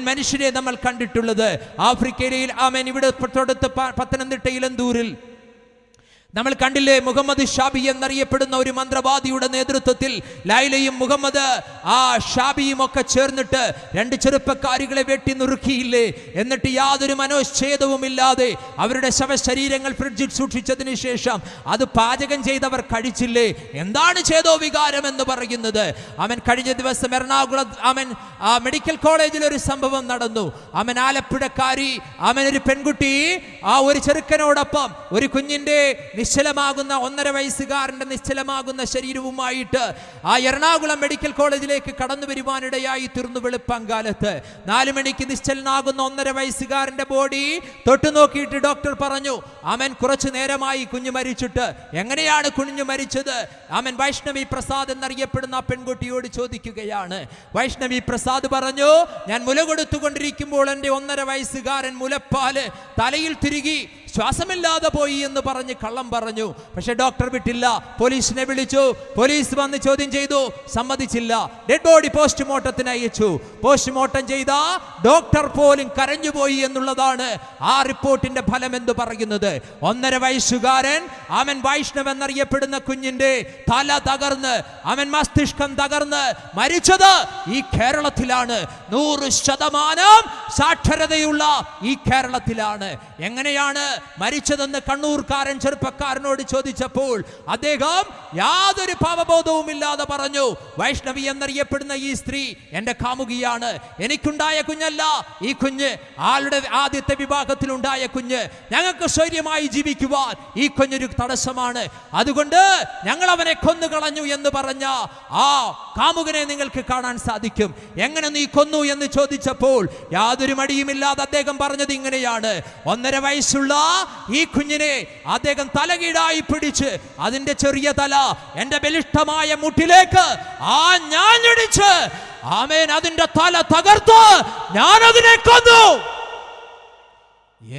മനുഷ്യരെ നമ്മൾ കണ്ടിട്ടുള്ളത്. ആഫ്രിക്കയിൽ ഇവിടെ തൊട്ടടുത്ത് പത്തനംതിട്ട ഇലന്തൂരിൽ നമ്മൾ കണ്ടില്ലേ, മുഹമ്മദ് ഷാബി എന്നറിയപ്പെടുന്ന ഒരു മന്ത്രവാദിയുടെ നേതൃത്വത്തിൽ ലൈലയും മുഹമ്മദ് ആ ഷാബിയും ഒക്കെ ചേർന്നിട്ട് 2 ചെറുപ്പക്കാരികളെ വെട്ടി നുറുക്കിയില്ലേ? എന്നിട്ട് യാതൊരു മനോച്ഛേദവും ഇല്ലാതെ അവരുടെ ശവശരീരങ്ങൾ ഫ്രിഡ്ജിൽ സൂക്ഷിച്ചതിന് ശേഷം അത് പാചകം ചെയ്തവർ കഴിച്ചില്ലേ? എന്താണ് ചേതോ വികാരം എന്ന് പറയുന്നത്? കഴിഞ്ഞ ദിവസം എറണാകുളം മെഡിക്കൽ കോളേജിൽ ഒരു സംഭവം നടന്നു. ആലപ്പുഴക്കാരി ഒരു പെൺകുട്ടി ഒരു ചെറുക്കനോടൊപ്പം ഒരു കുഞ്ഞിന്റെ നിശ്ചലമാകുന്ന 1.5 വയസ്സുകാരന്റെ നിശ്ചലമാകുന്ന ശരീരവുമായിട്ട് എറണാകുളം മെഡിക്കൽ കോളേജിലേക്ക് കടന്നു വരുവാനിടയായി തീർന്നു. വെളുപ്പങ്കാലത്ത് 4 മണിക്ക് നിശ്ചലനാകുന്ന 1.5 വയസ്സുകാരന്റെ ബോഡി തൊട്ടു നോക്കിയിട്ട് ഡോക്ടർ പറഞ്ഞു, കുറച്ചു നേരമായി കുഞ്ഞു മരിച്ചിട്ട്. എങ്ങനെയാണ് കുഞ്ഞു മരിച്ചത്? വൈഷ്ണവി പ്രസാദ് എന്നറിയപ്പെടുന്ന ആ പെൺകുട്ടിയോട് ചോദിക്കുകയാണ്. വൈഷ്ണവി പ്രസാദ് പറഞ്ഞു, ഞാൻ മുല കൊടുത്തുകൊണ്ടിരിക്കുമ്പോൾ എൻ്റെ 1.5 വയസ്സുകാരൻ മുലപ്പാല് തലയിൽ തിരുകി ശ്വാസമില്ലാതെ പോയി എന്ന് പറഞ്ഞ് കള്ളം പറഞ്ഞു. പക്ഷെ ഡോക്ടർ വിട്ടില്ല, പോലീസിനെ വിളിച്ചു. പോലീസ് വന്ന് ചോദ്യം ചെയ്തു, സമ്മതിച്ചില്ല. ഡെഡ് ബോഡി പോസ്റ്റ്മോർട്ടത്തിന് അയച്ചു. പോസ്റ്റ്മോർട്ടം ചെയ്ത ഡോക്ടർ പോലും കരഞ്ഞുപോയി എന്നുള്ളതാണ് ആ റിപ്പോർട്ടിന്റെ ഫലം എന്ന് പറയുന്നത്. 1.5 വയസ്സുകാരൻ വൈഷ്ണവ് എന്നറിയപ്പെടുന്ന കുഞ്ഞിന്റെ തല തകർന്ന് മസ്തിഷ്കം തകർന്ന് മരിച്ചത് ഈ കേരളത്തിലാണ്. 100% സാക്ഷരതയുള്ള ഈ കേരളത്തിലാണ്. എങ്ങനെയാണ് മരിച്ചതെന്ന് കണ്ണൂർക്കാരൻ ചെറുപ്പക്കാരനോട് ചോദിച്ചപ്പോൾ അദ്ദേഹം യാതൊരു പാപബോധവും ഇല്ലാതെ പറഞ്ഞു, വൈഷ്ണവി എന്നറിയപ്പെടുന്ന ഈ സ്ത്രീ എന്റെ കാമുകിയാണ്. എനിക്കുണ്ടായ കുഞ്ഞല്ല ഈ കുഞ്ഞ്, ആളുടെ ആദ്യത്തെ വിഭാഗത്തിൽ ഉണ്ടായ കുഞ്ഞ്. ഞങ്ങൾക്ക് സ്വൈര്യമായി ജീവിക്കുവാൻ ഈ കുഞ്ഞൊരു തടസ്സമാണ്. അതുകൊണ്ട് ഞങ്ങൾ അവനെ കൊന്നുകളഞ്ഞു എന്ന് പറഞ്ഞ ആ കാമുകനെ നിങ്ങൾക്ക് കാണാൻ സാധിക്കും. എങ്ങനെ നീ കൊന്നു എന്ന് ചോദിച്ചപ്പോൾ യാതൊരു മടിയുമില്ലാതെ അദ്ദേഹം പറഞ്ഞത് ഇങ്ങനെയാണ്, 1.5 വയസ്സുള്ള ഈ കുഞ്ഞിനെ അദ്ദേഹം തലകീഴായി പിടിച്ച് അതിന്റെ ചെറിയ തല എന്റെ ബലിഷ്ഠമായ മുട്ടിലേക്ക് ഞാഞ്ഞടിച്ച് അതിന്റെ തല തകർത്ത് ഞാൻ അതിനെ കൊന്നു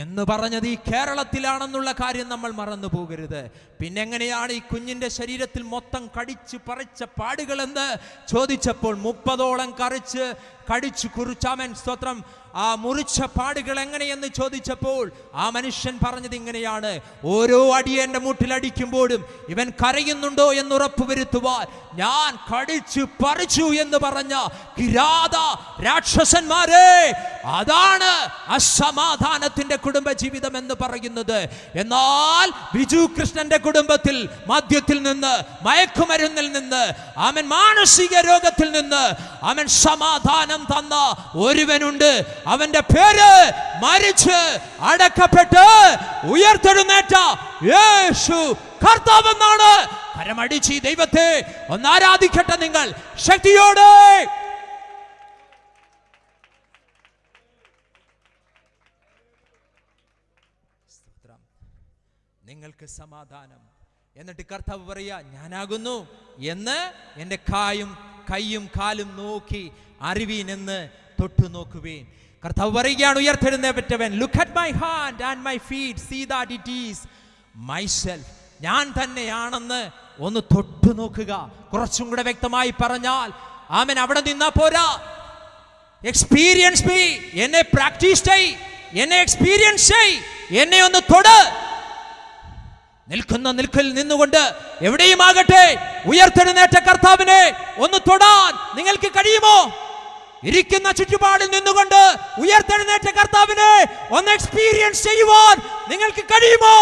എന്ന് പറഞ്ഞത് ഈ കേരളത്തിലാണെന്നുള്ള കാര്യം നമ്മൾ മറന്നു പോകരുത്. പിന്നെ എങ്ങനെയാണ് ഈ കുഞ്ഞിന്റെ ശരീരത്തിൽ മൊത്തം കടിച്ചു പറിച്ച പാടുകളെന്ന് ചോദിച്ചപ്പോൾ 30ഓളം കടിച്ചു കുറിച്ചാമൻ സ്തോത്രം മുറിച്ച പാടുകൾ എങ്ങനെയെന്ന് ചോദിച്ചപ്പോൾ ആ മനുഷ്യൻ പറഞ്ഞത് ഇങ്ങനെയാണ്, ഓരോ അടി എന്റെ മുട്ടിലടിക്കുമ്പോഴും ഇവൻ കരയുന്നുണ്ടോ എന്ന് ഉറപ്പുവരുത്തുവാൻ ഞാൻ കടിച്ചു പറിച്ചു എന്ന് പറഞ്ഞ കിരാത രാക്ഷസന്മാരെ, അതാണ് അസമാധാനത്തിന്റെ കുടുംബജീവിതം എന്ന് പറയുന്നത്. എന്നാൽ ബിജു കൃഷ്ണന്റെ കുടുംബത്തിൽ മദ്യത്തിൽ നിന്ന്, മയക്കുമരുന്നിൽ നിന്ന്, മാനസിക രോഗത്തിൽ നിന്ന് സമാധാനം തന്ന ഒരുവനുണ്ട്. അവന്റെ പേര് മരിച്ച് അടക്കപ്പെട്ട് ഉയർത്തെഴുന്നേറ്റ യേശു കർത്താവെന്നാണ്. കരമടിച്ച് ഈ ദൈവത്തെ ഒന്ന് ആരാധിക്കട്ടെ നിങ്ങൾ ശക്തിയോടെ. നിങ്ങൾക്ക് സമാധാനം. എന്നിട്ട് കർത്താവ് പറയാ, ഞാനാകുന്നു എന്ന് എന്റെ കൈയും കാലും നോക്കി അറിവീൻ എന്ന് തൊട്ടു നോക്കുവേൻ. കർത്താവ് പറയുകയാണ്, ഉയർത്തെഴുന്നേറ്റവൻ, look at my hand and my feet, see that it is myself. ഞാൻ തന്നെയാണെന്ന് ഒന്ന് തൊട്ടു നോക്കുക. കുറച്ചും കൂടെ വ്യക്തമായി പറഞ്ഞാൽ അവിടെ നിന്നാ പോരാ, എക്സ്പീരിയൻസ് മീ, എന്നെ പ്രാക്ടീസ് ചെയ്, എന്നെ എക്സ്പീരിയൻസ് ചെയ്, എന്നെ ഒന്ന് തൊട്. നിൽക്കുന്ന നിൽക്കിൽ നിന്നുകൊണ്ട് എവിടെയുമാകട്ടെ ഉയർത്തെഴുന്നേറ്റ കർത്താവിനെ ഒന്ന് തൊടാൻ നിങ്ങൾക്ക് കഴിയുമോ? ഇരിക്കുന്ന ചുറ്റുപാടിൽ നിന്നുകൊണ്ട് ഉയർത്തെഴുന്നേറ്റ കർത്താവിനെ ഒന്ന് എക്സ്പീരിയൻസ് ചെയ്യുവാൻ നിങ്ങൾക്ക് കഴിയുമോ?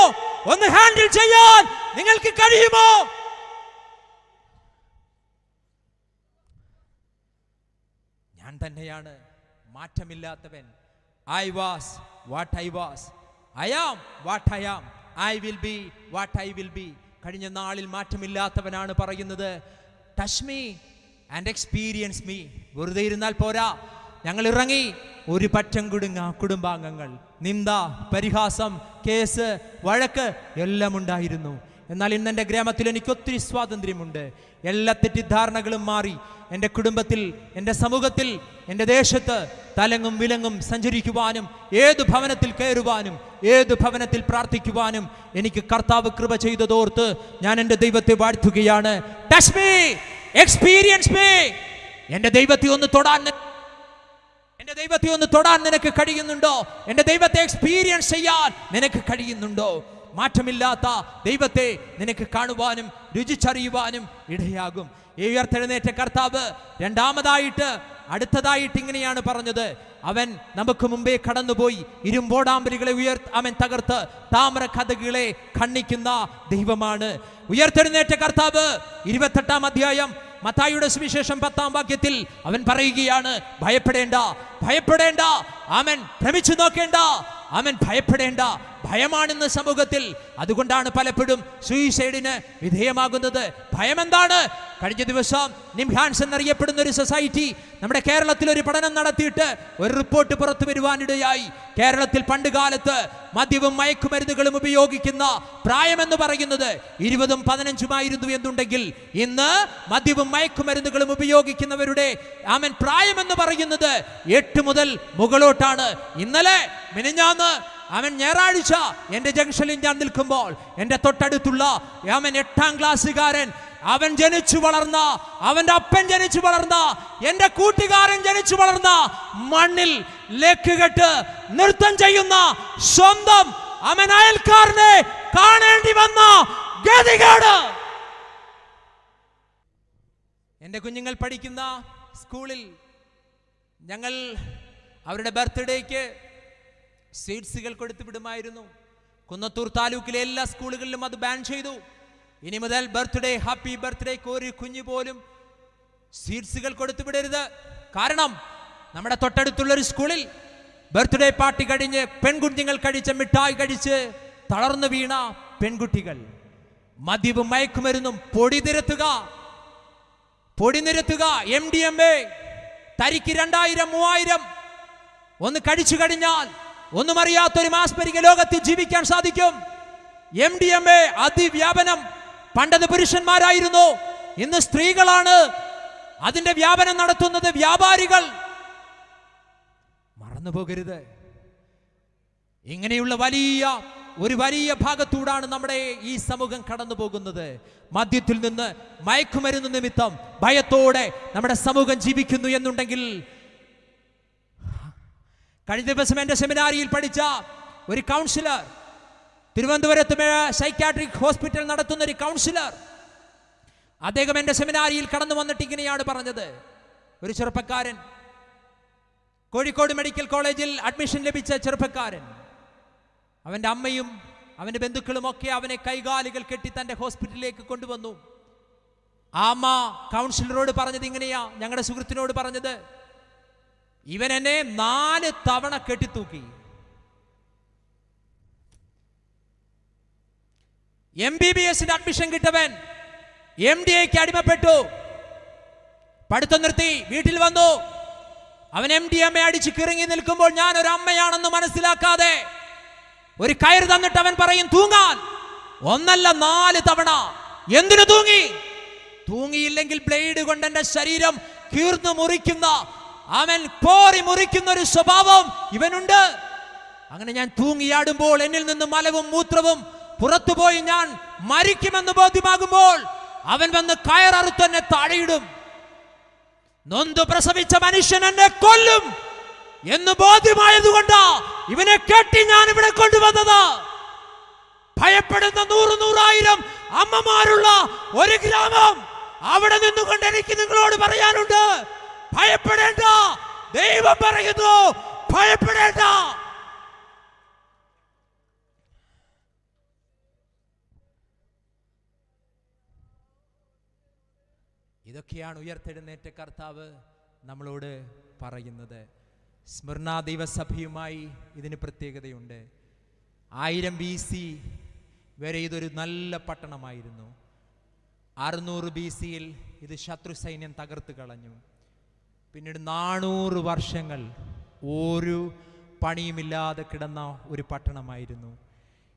ഒന്ന് ഹാൻഡിൽ ചെയ്യാൻ നിങ്ങൾക്ക് കഴിയുമോ? ഞാൻ തന്നെയാണ് മാറ്റമില്ലാത്തവൻ. I was what I was. I am what I am. I will be what I will be. കഴിഞ്ഞ നാളിൽ മാറ്റമില്ലാത്തവനാണ് പറയുന്നത്. Touch me and experience me. വെറുതെ ഇരുന്നാൽ പോരാ. ഞങ്ങൾ ഇറങ്ങി. ഒരു പറ്റം കുടുംബാംഗങ്ങൾ, നിന്ദ, പരിഹാസം, കേസ്, വഴക്ക് എല്ലാം ഉണ്ടായിരുന്നു. എന്നാൽ ഇന്ന് എൻ്റെ ഗ്രാമത്തിൽ എനിക്ക് ഒത്തിരി സ്വാതന്ത്ര്യമുണ്ട്. എല്ലാ തെറ്റിദ്ധാരണകളും മാറി എൻ്റെ കുടുംബത്തിൽ, എൻ്റെ സമൂഹത്തിൽ, എൻ്റെ ദേശത്ത് തലങ്ങും വിലങ്ങും സഞ്ചരിക്കുവാനും ഏത് ഭവനത്തിൽ കയറുവാനും ഏത് ഭവനത്തിൽ പ്രാർത്ഥിക്കുവാനും എനിക്ക് കർത്താവ് കൃപ ചെയ്തതോർത്ത് ഞാൻ എൻ്റെ ദൈവത്തെ വാഴ്ത്തുകയാണ്. Touch me, experience me. എൻ്റെ ദൈവത്തെ ഒന്ന് തൊടാൻ നിനക്ക് കഴിയുന്നുണ്ടോ? എൻ്റെ ദൈവത്തെ എക്സ്പീരിയൻസ് ചെയ്യാൻ നിനക്ക് കഴിയുന്നുണ്ടോ? മാറ്റമില്ലാത്ത ദൈവത്തെ നിനക്ക് കാണുവാനും രുചിച്ചറിയുവാനും ഇടയാകും. ഈ ഉയർത്തെഴുന്നേറ്റ കർത്താവ് രണ്ടാമതായിട്ട് അടുത്തതായിട്ട് ഇങ്ങനെയാണ് പറഞ്ഞത്. അവൻ നമുക്ക് മുമ്പേ കടന്നുപോയി ഇരുമ്പോടാമ്പലുകളെ അവൻ തകർത്ത് താമ്ര കഥകളെ ഖണ്ഡിക്കുന്ന ദൈവമാണ്. ഉയർത്തെഴുന്നേറ്റ കർത്താവ് 28-ാം അധ്യായം മത്തായിയുടെ സുവിശേഷം 10-ാം വാക്യത്തിൽ അവൻ പറയുകയാണ്, ഭയപ്പെടേണ്ട, ഭയപ്പെടേണ്ട, അവൻ ഭ്രമിച്ചു നോക്കേണ്ട, അവൻ ഭയപ്പെടേണ്ട. ഭയമാണെന്ന് സമൂഹത്തിൽ. അതുകൊണ്ടാണ് പലപ്പോഴും സൂയിസൈഡിന് വിധേയമാകുന്നത്. ഭയം എന്താണ്? കഴിഞ്ഞ ദിവസം നിംഹാൻസ് എന്നറിയപ്പെടുന്ന ഒരു സൊസൈറ്റി നമ്മുടെ കേരളത്തിൽ ഒരു പഠനം നടത്തിയിട്ട് ഒരു റിപ്പോർട്ട് പുറത്തു വരുവാനിടയായി. കേരളത്തിൽ പണ്ട് കാലത്ത് മദ്യവും മയക്കുമരുന്നുകളും ഉപയോഗിക്കുന്ന പ്രായമെന്ന് പറയുന്നത് 20ഉം 15ഉമായിരുന്നു എന്നുണ്ടെങ്കിൽ ഇന്ന് മദ്യവും മയക്കുമരുന്നുകളും ഉപയോഗിക്കുന്നവരുടെ പ്രായമെന്ന് പറയുന്നത് 8 മുതൽ മുകളോട്ടാണ്. ഇന്നലെ മിനിഞ്ഞാന്ന് ഞായറാഴ്ച എൻ്റെ ജംഗ്ഷനിൽ ഞാൻ നിൽക്കുമ്പോൾ എൻ്റെ തൊട്ടടുത്തുള്ള 8ാം ക്ലാസ്സുകാരൻ, അവൻ ജനിച്ചു വളർന്ന, അവൻ്റെ അപ്പൻ ജനിച്ചു വളർന്ന, എൻ്റെ കൂട്ടുകാരൻ ജനിച്ചു വളർന്ന മണ്ണിൽ ലേക്കുകെട്ട് നൃത്തം ചെയ്യുന്ന സ്വന്തം അയൽക്കാരനെ കാണേണ്ടി വന്ന ഗതികേട്. എൻ്റെ കുഞ്ഞുങ്ങൾ പഠിക്കുന്ന സ്കൂളിൽ ഞങ്ങൾ അവരുടെ ബർത്ത്ഡേക്ക് സ്വീറ്റ്സുകൾ കൊടുത്തു വിടുമായിരുന്നു. കുന്നത്തൂർ താലൂക്കിലെ എല്ലാ സ്കൂളുകളിലും അത് ബാൻ ചെയ്തു. ഇനി മുതൽ ബർത്ത്ഡേ, ഹാപ്പി ബർത്ത്ഡേക്ക് ഒരു കുഞ്ഞു പോലും സ്വീറ്റ്സുകൾ കൊടുത്തു വിടരുത്. കാരണം നമ്മുടെ തൊട്ടടുത്തുള്ളൊരു സ്കൂളിൽ ബർത്ത്ഡേ പാർട്ടി കഴിഞ്ഞ് പെൺകുഞ്ഞുങ്ങൾ കഴിച്ച മിഠായി കഴിച്ച് തളർന്നു വീണ പെൺകുട്ടികൾ മദ്യവും മയക്കുമരുന്നും പൊടി നിരത്തുക MDMA തരിക്ക് 2000-3000 ഒന്ന് കഴിച്ചു കഴിഞ്ഞാൽ ഒന്നും അറിയാത്തൊരു മാസ്മരിക ലോകത്തിൽ ജീവിക്കാൻ സാധിക്കും. MDMA അതിവ്യാപനം. പണ്ടത് പുരുഷന്മാരായിരുന്നു, ഇന്ന് സ്ത്രീകളാണ് അതിന്റെ വ്യാപനം നടത്തുന്നത്. വ്യാപാരികൾ. മറന്നുപോകരുത്. ഇങ്ങനെയുള്ള ഒരു വലിയ ഭാഗത്തൂടാണ് നമ്മുടെ ഈ സമൂഹം കടന്നു പോകുന്നത്. മദ്യത്തിൽ നിന്ന്, മയക്കുമരുന്ന് നിമിത്തം ഭയത്തോടെ നമ്മുടെ സമൂഹം ജീവിക്കുന്നു എന്നുണ്ടെങ്കിൽ, കഴിഞ്ഞ ദിവസം എൻ്റെ സെമിനാരിയിൽ പഠിച്ച ഒരു കൗൺസിലർ, തിരുവനന്തപുരത്ത് സൈക്യാട്രിക് ഹോസ്പിറ്റൽ നടത്തുന്ന ഒരു കൗൺസിലർ, അദ്ദേഹം എൻ്റെ സെമിനാരിയിൽ കടന്നു വന്നിട്ട് ഇങ്ങനെയാണ് പറഞ്ഞത്. ഒരു ചെറുപ്പക്കാരൻ, കോഴിക്കോട് മെഡിക്കൽ കോളേജിൽ അഡ്മിഷൻ ലഭിച്ച ചെറുപ്പക്കാരൻ, അവൻ്റെ അമ്മയും അവൻ്റെ ബന്ധുക്കളും ഒക്കെ അവനെ കൈകാലുകൾ കെട്ടി തൻ്റെ ഹോസ്പിറ്റലിലേക്ക് കൊണ്ടുവന്നു. ആ അമ്മ കൗൺസിലറോട് പറഞ്ഞത് ഇങ്ങനെയാ, ഞങ്ങളുടെ സുഹൃത്തിനോട് പറഞ്ഞത്, ഇവൻ എന്നെ 4 തവണ കെട്ടിത്തൂക്കി. MBBSന്റെ അഡ്മിഷൻ കിട്ടവൻ MDAക്ക് അടിമപ്പെട്ടു. പഠിത്തം നിർത്തി വീട്ടിൽ വന്നു. അവൻ MDMA അടിച്ച് കിറങ്ങി നിൽക്കുമ്പോൾ ഞാൻ ഒരു അമ്മയാണെന്ന് മനസ്സിലാക്കാതെ ഒരു കയറ് തന്നിട്ട് അവൻ പറയും തൂങ്ങാൻ. 1 അല്ല 4 തവണ. എന്തിനു തൂങ്ങി? തൂങ്ങിയില്ലെങ്കിൽ ബ്ലേഡ് കൊണ്ട് എന്റെ ശരീരം കീർന്നു മുറിക്കുന്ന, അവൻ പോറി മുറിക്കുന്ന ഒരു സ്വഭാവം ഇവനുണ്ട്. അങ്ങനെ ഞാൻ തൂങ്ങിയാടുമ്പോൾ എന്നിൽ നിന്ന് മലവും മൂത്രവും പുറത്തുപോയി ഞാൻ മരിക്കുമെന്ന് ബോധ്യമാകുമ്പോൾ അവൻ വന്ന് കയററുത്ത് എന്നെ താഴെയിടും. നൊന്തു പ്രസവിച്ച മനുഷ്യൻ എന്നെ കൊല്ലും എന്ന് ബോധ്യമായതുകൊണ്ടാ ഇവനെ കെട്ടി ഞാൻ ഇവിടെ കൊണ്ടുവന്നത്. ഭയപ്പെടുന്ന 100,000 അമ്മമാരുള്ള ഒരു ഗ്രാമം. അവിടെ നിന്നുകൊണ്ട് എനിക്ക് നിങ്ങളോട് പറയാനുണ്ട്, ഭയപ്പെടേണ്ട. ദൈവം പറയുന്നു, ഭയപ്പെടേണ്ട. ഇതൊക്കെയാണ് ഉയർത്തെഴുന്നേറ്റ കർത്താവ് നമ്മളോട് പറയുന്നത്. സ്മിർന ദൈവസഭയുമായി ഇതിന് പ്രത്യേകതയുണ്ട്. 1000 BC വരെ ഇതൊരു നല്ല പട്ടണമായിരുന്നു. 600 BC ഇത് ശത്രു സൈന്യം തകർത്ത് കളഞ്ഞു. പിന്നീട് 400 വർഷങ്ങൾ ഒരു പണിയുമില്ലാതെ കിടന്ന ഒരു പട്ടണമായിരുന്നു.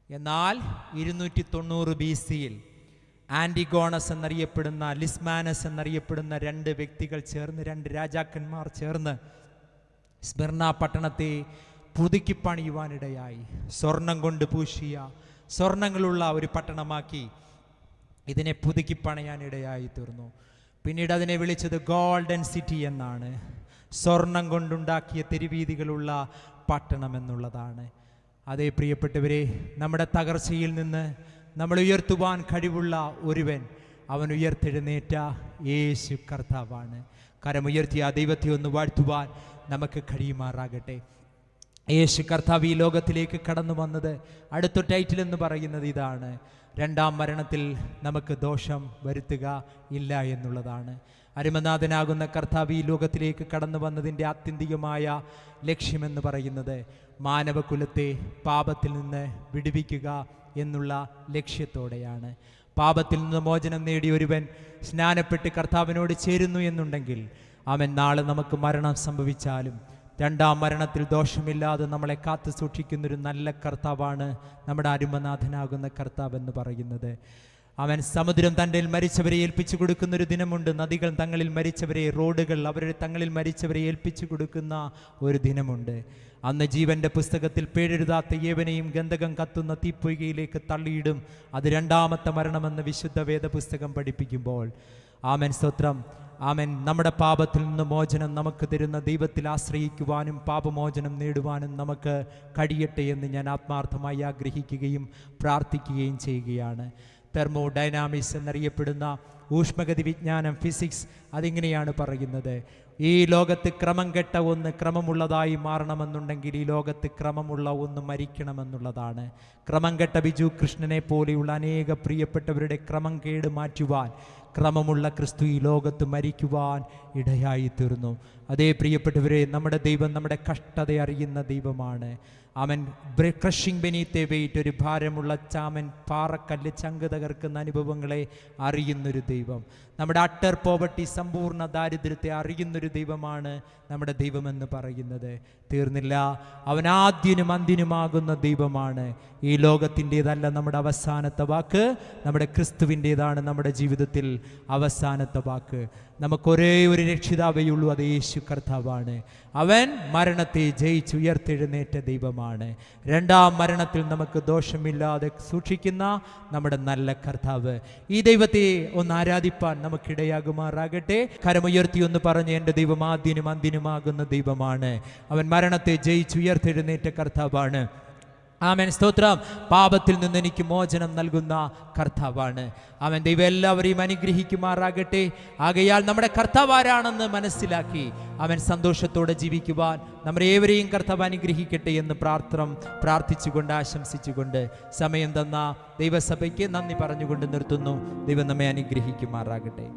എന്നാൽ 290 BC ആന്റിഗോണസ് എന്നറിയപ്പെടുന്ന, ലിസ്മാനസ് എന്നറിയപ്പെടുന്ന 2 വ്യക്തികൾ ചേർന്ന്, 2 രാജാക്കന്മാർ ചേർന്ന് സ്മിർന പട്ടണത്തെ പുതുക്കി പണിയുവാനിടയായി. സ്വർണം കൊണ്ട് പൂശിയ, സ്വർണങ്ങളുള്ള ഒരു പട്ടണമാക്കി ഇതിനെ പുതുക്കി പണിയാനിടയായി തീർന്നു. പിന്നീട് അതിനെ വിളിച്ചത് ഗോൾഡൻ സിറ്റി എന്നാണ്. സ്വർണം കൊണ്ടുണ്ടാക്കിയ തെരുവീതികളുള്ള പട്ടണം എന്നുള്ളതാണ്. അതേ പ്രിയപ്പെട്ടവരെ, നമ്മുടെ തകർച്ചയിൽ നിന്ന് നമ്മൾ ഉയർത്തുവാൻ കഴിവുള്ള ഒരുവൻ, അവൻ ഉയർത്തെഴുന്നേറ്റ യേശു കർത്താവാണ്. കരമുയർത്തിയ ആ ദൈവത്തെ ഒന്ന് വാഴ്ത്തുവാൻ നമുക്ക് കഴിയുമാറാകട്ടെ. യേശു കർത്താവ് ഈ ലോകത്തിലേക്ക് കടന്നു വന്നത്, അടുത്ത ടൈറ്റിൽ എന്ന് പറയുന്നത് ഇതാണ്: 2ാം മരണത്തിൽ നമുക്ക് ദോഷം വരുത്തുക ഇല്ല എന്നുള്ളതാണ്. അരുമനാഥനാകുന്ന കർത്താവ് ഈ ലോകത്തിലേക്ക് കടന്നു വന്നതിൻ്റെ ആത്യന്തികമായ ലക്ഷ്യമെന്ന് പറയുന്നത് മാനവകുലത്തെ പാപത്തിൽ നിന്ന് വിടുവിക്കുക എന്നുള്ള ലക്ഷ്യത്തോടെയാണ്. പാപത്തിൽ നിന്ന് മോചനം നേടി ഒരുവൻ സ്നാനപ്പെട്ട് കർത്താവിനോട് ചേരുന്നു എന്നുണ്ടെങ്കിൽ അവൻ നാളെ നമുക്ക് മരണം സംഭവിച്ചാലും 2ാം മരണത്തിൽ ദോഷമില്ലാതെ നമ്മളെ കാത്തു സൂക്ഷിക്കുന്നൊരു നല്ല കർത്താവാണ് നമ്മുടെ അരുമനാഥനാകുന്ന കർത്താവ് എന്ന് പറയുന്നത്. അവൻ സമുദ്രം തൻ്റെ മരിച്ചവരെ ഏൽപ്പിച്ചു കൊടുക്കുന്നൊരു ദിനമുണ്ട്. നദികൾ തങ്ങളിൽ മരിച്ചവരെ, റോഡുകൾ അവരുടെ തങ്ങളിൽ മരിച്ചവരെ ഏൽപ്പിച്ചു കൊടുക്കുന്ന ഒരു ദിനമുണ്ട്. അന്ന് ജീവന്റെ പുസ്തകത്തിൽ പേരെഴുതാത്ത ഏവനെയും ഗന്ധകം കത്തുന്ന തീപ്പൊയ്കയിലേക്ക് തള്ളിയിടും. അത് 2ാമത്തെ മരണമെന്ന് വിശുദ്ധ വേദ പുസ്തകം പഠിപ്പിക്കുമ്പോൾ, ആമേൻ, സ്തോത്രം, ആമേൻ. നമ്മുടെ പാപത്തിൽ നിന്ന് മോചനം നമുക്ക് തരുന്ന ദൈവത്തിൽ ആശ്രയിക്കുവാനും പാപമോചനം നേടുവാനും നമുക്ക് കഴിയട്ടെ എന്ന് ഞാൻ ആത്മാർത്ഥമായി ആഗ്രഹിക്കുകയും പ്രാർത്ഥിക്കുകയും ചെയ്യുകയാണ്. തെർമോഡൈനാമിക്സ് എന്നറിയപ്പെടുന്ന ഊഷ്മഗതി വിജ്ഞാനം, ഫിസിക്സ്, അതിങ്ങനെയാണ് പറയുന്നത്: ഈ ലോകത്ത് ക്രമം കെട്ട ഒന്ന് ക്രമമുള്ളതായി മാറണമെന്നുണ്ടെങ്കിൽ ഈ ലോകത്ത് ക്രമമുള്ള ഒന്ന് മരിക്കണമെന്നുള്ളതാണ്. ക്രമം കെട്ട ബിജു കൃഷ്ണനെ പോലെയുള്ള അനേക പ്രിയപ്പെട്ടവരുടെ ക്രമം കേട് മാറ്റുവാൻ ക്രമമുള്ള ക്രിസ്തു ഈ ലോകത്ത് മരിക്കുവാൻ ഇടയായി തീർന്നു. അതേ പ്രിയപ്പെട്ടവരെ, നമ്മുടെ ദൈവം നമ്മുടെ കഷ്ടത അറിയുന്ന ദൈവമാണ്. അവൻ ക്രഷിംഗ് ബെനീത്ത് എ വെയിറ്റ്, ഒരു ഭാരമുള്ള ചാമൻ പാറക്കല്ല് ചങ്ക് തകർക്കുന്ന അനുഭവങ്ങളെ അറിയുന്നൊരു ദൈവം. നമ്മുടെ അട്ടർ പോവർട്ടി, സമ്പൂർണ്ണ ദാരിദ്ര്യത്തെ അറിയുന്നൊരു ദൈവമാണ് നമ്മുടെ ദൈവമെന്ന് പറയുന്നത്. തീർന്നില്ല, അവൻ ആദ്യനും അന്ത്യനുമാകുന്ന ദൈവമാണ്. ഈ ലോകത്തിൻ്റെതല്ല നമ്മുടെ അവസാനത്തെ വാക്ക്, നമ്മുടെ ക്രിസ്തുവിൻ്റെതാണ് നമ്മുടെ ജീവിതത്തിൽ അവസാനത്തെ വാക്ക്. നമുക്കൊരേ ഒരു രക്ഷിതാവേയുള്ളൂ, അത് യേശു കർത്താവാണ്. അവൻ മരണത്തെ ജയിച്ചുയർത്തെഴുന്നേറ്റ ദൈവമാണ്. 2ാം മരണത്തിൽ നമുക്ക് ദോഷമില്ലാതെ സൂക്ഷിക്കുന്ന നമ്മുടെ നല്ല കർത്താവ്. ഈ ദൈവത്തെ ഒന്ന് ആരാധിപ്പാൻ നമുക്കിടയാകുമാറാകട്ടെ. കരമുയർത്തി ഒന്ന് പറഞ്ഞ്, എൻ്റെ ദൈവം ആദ്യനും അന്ത്യനുമാകുന്ന ദൈവമാണ്. അവൻ മരണത്തെ ജയിച്ചുയർത്തെഴുന്നേറ്റ കർത്താവാണ്. ആമേൻ, സ്തോത്രം. പാപത്തിൽ നിന്ന് എനിക്ക് മോചനം നൽകുന്ന കർത്താവാണ് അവൻ. ദൈവം എല്ലാവരെയും അനുഗ്രഹിക്കുമാറാകട്ടെ. ആകയാൽ നമ്മുടെ കർത്താവ് ആരാണെന്ന് മനസ്സിലാക്കി അവൻ സന്തോഷത്തോടെ ജീവിക്കുവാൻ നമ്മളേവരെയും കർത്താവ് അനുഗ്രഹിക്കട്ടെ എന്ന് പ്രാർത്ഥിച്ചുകൊണ്ട് ആശംസിച്ചുകൊണ്ട് സമയം തന്ന ദൈവസഭയ്ക്ക് നന്ദി പറഞ്ഞുകൊണ്ട് നിർത്തുന്നു. ദൈവം നമ്മെ അനുഗ്രഹിക്കുമാറാകട്ടെ.